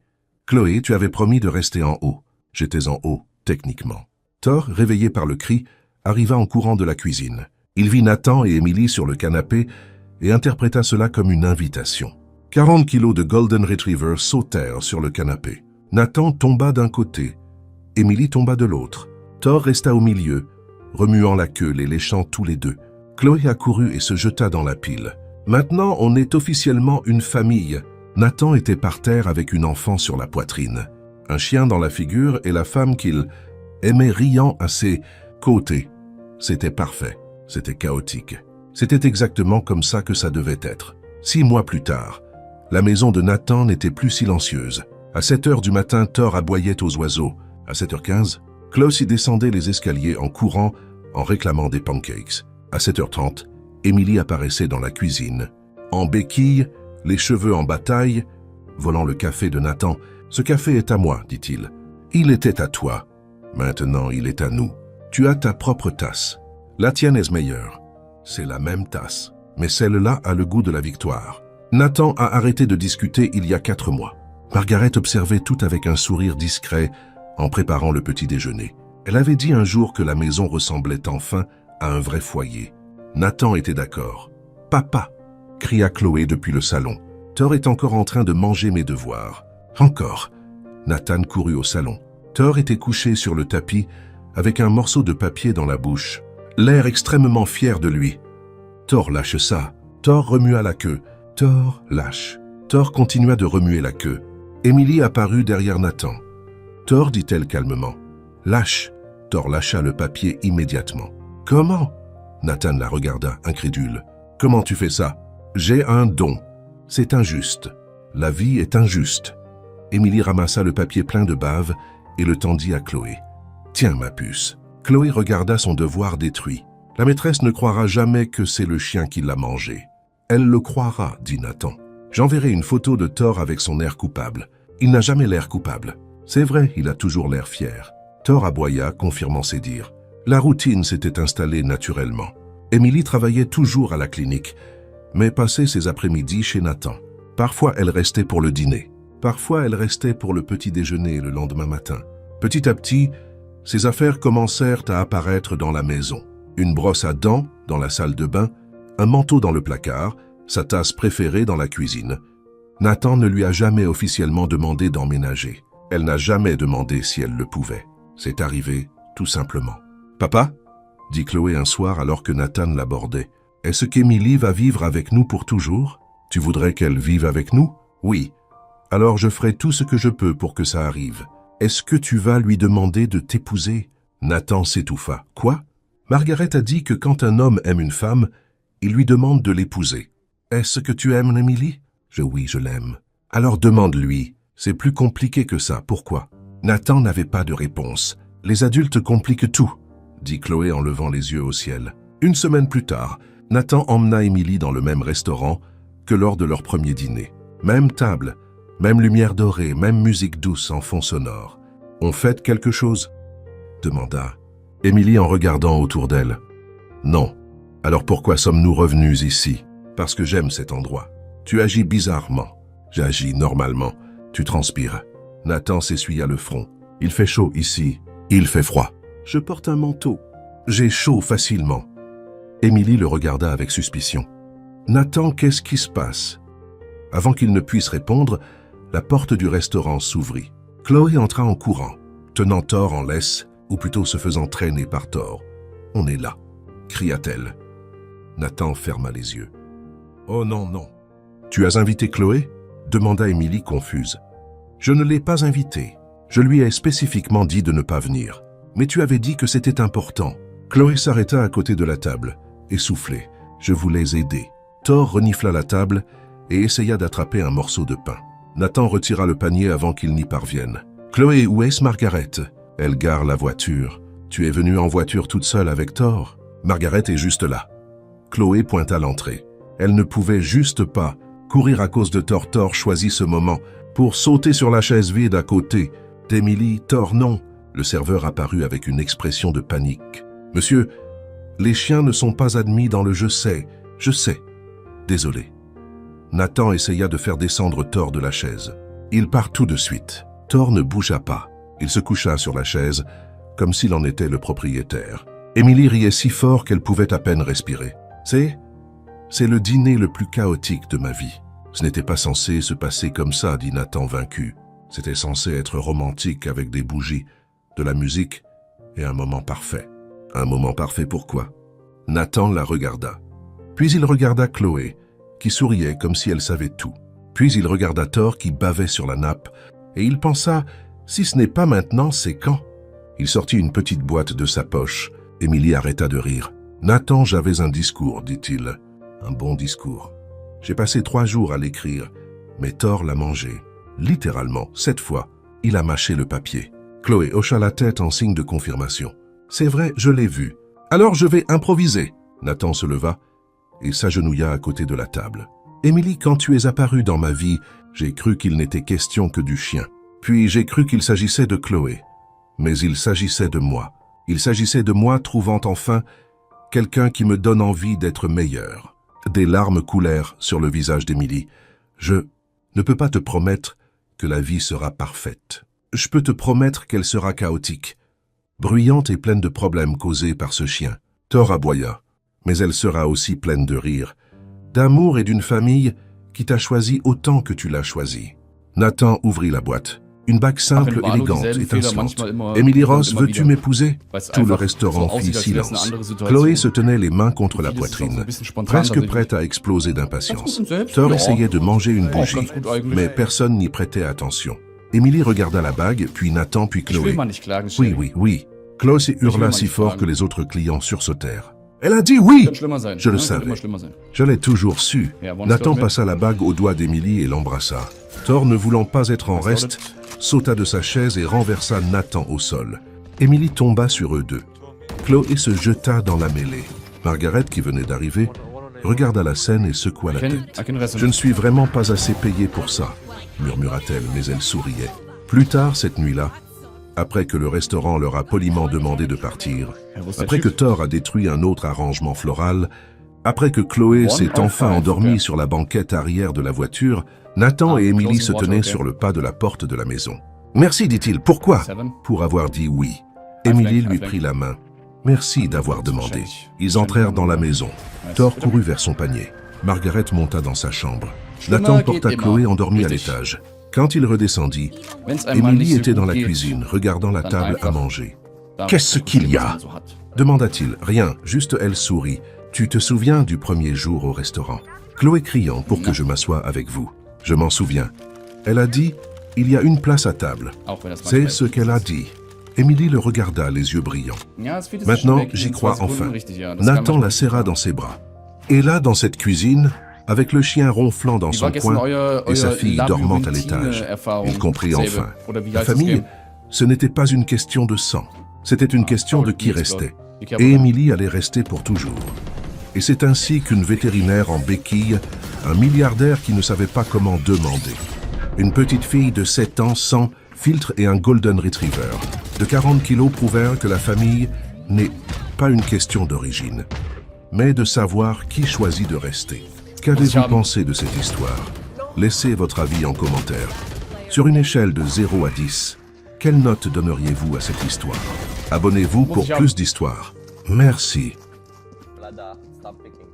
Chloé, tu avais promis de rester en haut. J'étais en haut, techniquement. Thor, réveillé par le cri, arriva en courant de la cuisine. Il vit Nathan et Émilie sur le canapé et interpréta cela comme une invitation. 40 kilos de Golden Retriever sautèrent sur le canapé. Nathan tomba d'un côté. Émilie tomba de l'autre. Thor resta au milieu, remuant la queue, les léchant tous les deux. Chloé accourut et se jeta dans la pile. Maintenant, on est officiellement une famille. Nathan était par terre avec une enfant sur la poitrine, un chien dans la figure et la femme qu'il aimait riant à ses côtés. C'était parfait, c'était chaotique. C'était exactement comme ça que ça devait être. 6 mois plus tard, la maison de Nathan n'était plus silencieuse. À 7 heures du matin, Thor aboyait aux oiseaux. À 7h15, Klaus y descendait les escaliers en courant, en réclamant des pancakes. À 7h30, Émilie apparaissait dans la cuisine, en béquille, les cheveux en bataille, volant le café de Nathan. « Ce café est à moi, dit-il. Il était à toi. Maintenant, il est à nous. Tu as ta propre tasse. La tienne est meilleure. C'est la même tasse, mais celle-là a le goût de la victoire. » Nathan a arrêté de discuter il y a 4 mois. Margaret observait tout avec un sourire discret en préparant le petit déjeuner. Elle avait dit un jour que la maison ressemblait enfin à un vrai foyer. Nathan était d'accord. « Papa !» cria Chloé depuis le salon. « Thor est encore en train de manger mes devoirs. »« Encore !» Nathan courut au salon. Thor était couché sur le tapis avec un morceau de papier dans la bouche, l'air extrêmement fier de lui. « Thor, lâche ça !» Thor remua la queue. « Thor, lâche !» Thor continua de remuer la queue. Émilie apparut derrière Nathan. « Thor, dit-elle calmement. « Lâche !» Thor lâcha le papier immédiatement. « Comment ?» Nathan la regarda, incrédule. « Comment tu fais ça ?»« J'ai un don. C'est injuste. La vie est injuste. » Émilie ramassa le papier plein de bave et le tendit à Chloé. « Tiens, ma puce. » Chloé regarda son devoir détruit. « La maîtresse ne croira jamais que c'est le chien qui l'a mangé. »« Elle le croira, dit Nathan. J'enverrai une photo de Thor avec son air coupable. Il n'a jamais l'air coupable. C'est vrai, il a toujours l'air fier. » Thor aboya, confirmant ses dires. La routine s'était installée naturellement. Émilie travaillait toujours à la clinique, mais passait ses après-midi chez Nathan. Parfois, elle restait pour le dîner. Parfois, elle restait pour le petit déjeuner le lendemain matin. Petit à petit, ses affaires commencèrent à apparaître dans la maison. Une brosse à dents dans la salle de bain, un manteau dans le placard, sa tasse préférée dans la cuisine. Nathan ne lui a jamais officiellement demandé d'emménager. Elle n'a jamais demandé si elle le pouvait. C'est arrivé, tout simplement. « Papa ?» dit Chloé un soir alors que Nathan l'abordait. « Est-ce qu'Émilie va vivre avec nous pour toujours? Tu voudrais qu'elle vive avec nous? » « Oui. Alors je ferai tout ce que je peux pour que ça arrive. Est-ce que tu vas lui demander de t'épouser ?» Nathan s'étouffa. « Quoi ?» Margaret a dit que quand un homme aime une femme, il lui demande de l'épouser. « Est-ce que tu aimes Émilie ?»« Oui, je l'aime. »« Alors demande-lui. C'est plus compliqué que ça. Pourquoi ?» Nathan n'avait pas de réponse. « Les adultes compliquent tout, » dit Chloé en levant les yeux au ciel. Une semaine plus tard, Nathan emmena Émilie dans le même restaurant que lors de leur premier dîner. Même table, même lumière dorée, même musique douce en fond sonore. « On fête quelque chose ?» demanda Émilie en regardant autour d'elle. « Non. Alors pourquoi sommes-nous revenus ici? Parce que j'aime cet endroit. Tu agis bizarrement. J'agis normalement. Tu transpires. » Nathan s'essuya le front. « Il fait chaud ici. Il fait froid. Je porte un manteau. J'ai chaud facilement. » Émilie le regarda avec suspicion. « Nathan, qu'est-ce qui se passe ?» Avant qu'il ne puisse répondre, la porte du restaurant s'ouvrit. Chloé entra en courant, tenant Thor en laisse, ou plutôt se faisant traîner par Thor. « On est là !» cria-t-elle. Nathan ferma les yeux. « Oh non, non. »« Tu as invité Chloé ?» demanda Émilie confuse. « Je ne l'ai pas invitée. Je lui ai spécifiquement dit de ne pas venir. Mais tu avais dit que c'était important. » Chloé s'arrêta à côté de la table, essoufflée. « Je voulais aider. » Thor renifla la table et essaya d'attraper un morceau de pain. Nathan retira le panier avant qu'il n'y parvienne. « Chloé, où est-ce Margaret ?»« Elle gare la voiture. Tu es venue en voiture toute seule avec Thor ? Margaret est juste là. » Chloé pointa l'entrée. Elle ne pouvait juste pas courir à cause de Thor. Thor choisit ce moment pour sauter sur la chaise vide à côté d'Émilie. « Thor, non !» Le serveur apparut avec une expression de panique. « Monsieur, les chiens ne sont pas admis dans le je sais. Désolé. » Nathan essaya de faire descendre Thor de la chaise. Il part tout de suite. Thor ne bougea pas. Il se coucha sur la chaise, comme s'il en était le propriétaire. Émilie riait si fort qu'elle pouvait à peine respirer. « C'est le dîner le plus chaotique de ma vie. Ce n'était pas censé se passer comme ça, dit Nathan vaincu. C'était censé être romantique avec des bougies, de la musique et un moment parfait. Un moment parfait pourquoi ? Nathan la regarda. Puis il regarda Chloé, qui souriait comme si elle savait tout. Puis il regarda Thor qui bavait sur la nappe, et il pensa, si ce n'est pas maintenant, c'est quand ? Il sortit une petite boîte de sa poche. Émilie arrêta de rire. Nathan, j'avais un discours, dit-il. Un bon discours. J'ai passé 3 jours à l'écrire, mais Thor l'a mangé. Littéralement, cette fois, il a mâché le papier. Chloé hocha la tête en signe de confirmation. C'est vrai, je l'ai vu. Alors je vais improviser. Nathan se leva et s'agenouilla à côté de la table. Émilie, quand tu es apparue dans ma vie, j'ai cru qu'il n'était question que du chien. Puis j'ai cru qu'il s'agissait de Chloé. Mais il s'agissait de moi. Il s'agissait de moi trouvant enfin quelqu'un qui me donne envie d'être meilleur. Des larmes coulèrent sur le visage d'Émilie. Je ne peux pas te promettre que la vie sera parfaite. Je peux te promettre qu'elle sera chaotique, bruyante et pleine de problèmes causés par ce chien. Thor aboya, mais elle sera aussi pleine de rire, d'amour et d'une famille qui t'a choisi autant que tu l'as choisi. Nathan ouvrit la boîte. Une bague simple, élégante, étincelante. « Émilie Ross, veux-tu m'épouser ?» Tout le restaurant fit silence. Chloé se tenait les mains contre la poitrine, presque prête à exploser d'impatience. Thor essayait de manger une bougie, mais personne n'y prêtait attention. Émilie regarda la bague, puis Nathan, puis Chloé. « Oui. » Chloé hurla si fort que les autres clients sursautèrent. « Elle a dit oui !» Je le savais. Je l'ai toujours su. Nathan passa la bague au doigt d'Émilie et l'embrassa. Thor, ne voulant pas être en reste, sauta de sa chaise et renversa Nathan au sol. Émilie tomba sur eux deux. Chloé se jeta dans la mêlée. Margaret, qui venait d'arriver, regarda la scène et secoua la tête. « Je ne suis vraiment pas assez payée pour ça », murmura-t-elle, mais elle souriait. Plus tard cette nuit-là, après que le restaurant leur a poliment demandé de partir, après que Thor a détruit un autre arrangement floral, après que Chloé s'est enfin endormie sur la banquette arrière de la voiture, Nathan et Émilie se tenaient sur le pas de la porte de la maison. « Merci, dit-il. Pourquoi ?» Pour avoir dit oui. Émilie lui prit la main. « Merci d'avoir demandé. » Ils entrèrent dans la maison. Thor courut vers son panier. Margaret monta dans sa chambre. Nathan porta Chloé endormie à l'étage. Quand il redescendit, Émilie était dans la cuisine, regardant la table à manger. « Qu'est-ce qu'il y a ?» demanda-t-il. « Rien, juste elle sourit. Tu te souviens du premier jour au restaurant ?» Chloé criant pour que je m'assoie avec vous. Je m'en souviens. Elle a dit, il y a une place à table. C'est ce qu'elle a dit. Émilie le regarda, les yeux brillants. Maintenant, j'y crois enfin. Nathan la serra dans ses bras. Et là, dans cette cuisine, avec le chien ronflant dans son coin et sa fille dormant à l'étage, il comprit enfin. La famille, ce n'était pas une question de sang. C'était une question de qui restait. Et Émilie allait rester pour toujours. Et c'est ainsi qu'une vétérinaire en béquille, un milliardaire qui ne savait pas comment demander, une petite fille de 7 ans sans filtre et un golden retriever de 40 kilos prouvèrent que la famille n'est pas une question d'origine, mais de savoir qui choisit de rester. Qu'avez-vous pensé de cette histoire? Laissez votre avis en commentaire. Sur une échelle de 0 à 10, quelle note donneriez-vous à cette histoire? Abonnez-vous pour plus d'histoires. Merci.
Stop picking.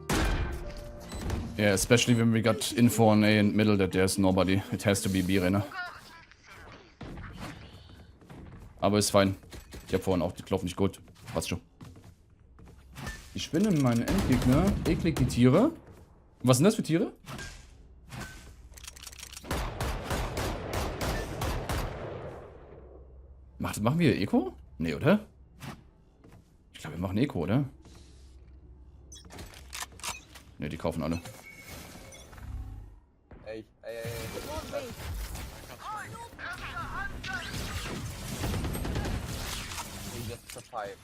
Yeah, especially when we got info on A and middle that there's nobody. It has to be B, Renner. Aber ist fein. Ich habe vorhin auch die Klopf nicht gut. Passt schon. Die Spinnen, meine Endgegner. Eklig die Tiere. Was sind das für Tiere? Machen wir Eco? Nee, oder? Ich glaube, wir machen Eco, oder? Ne, die kaufen alle.
Hey. He just survived.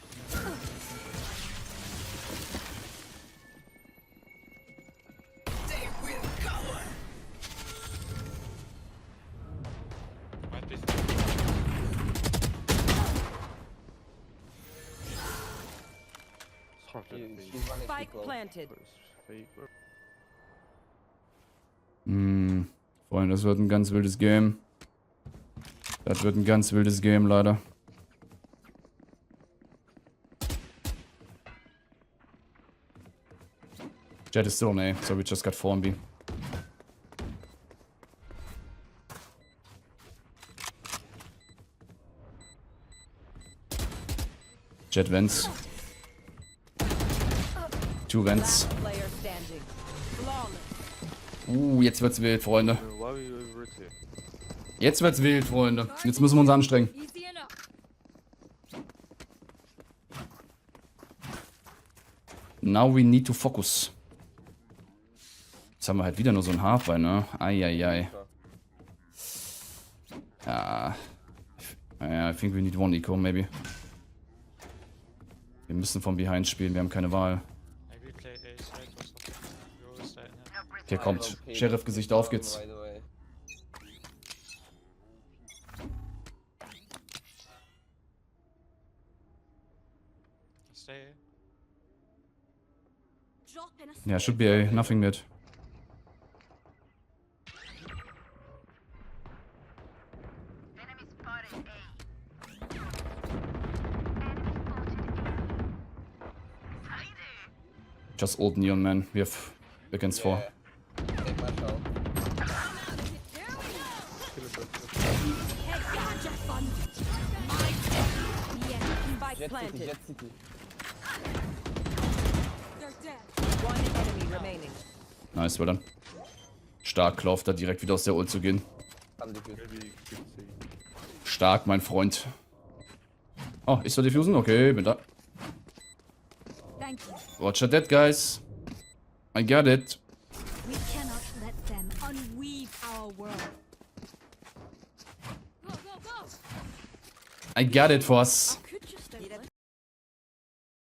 She's one
Spike
equal.
planted.
Freunde, das wird ein ganz wildes Game. Das wird ein ganz wildes Game, leider. Jet is still on A, so we just got 4 on B. Jet vents. 2 vents.
Player standing. Flawless.
Jetzt wird's wild, Freunde. Jetzt wird's wild, Freunde. Jetzt müssen wir uns anstrengen.
Easy enough.
Now we need to focus. Jetzt haben wir halt wieder nur so ein Halfway, ne? Eieiei. Ja. I think we need 1 Eco, maybe. Wir müssen von Behind spielen, wir haben keine Wahl. Okay, kommt. Sheriff-Gesicht, auf geht's.
By the way.
Yeah, should be A, nothing mid. Just old neon, man. We have against 4.
Take my shot.
Spike
Jet City,
planted.
Jet City.
One enemy remaining.
Nice, well done. Stark, Klauf, da direkt wieder aus der Ult zu gehen.
Kann defuse.
Stark, mein Freund. Oh, ist er diffusen? Okay, bin da.
Thank you.
Roger that, guys. I got it.
We cannot let them unweave our world. Go, go, go!
I got it, Voss.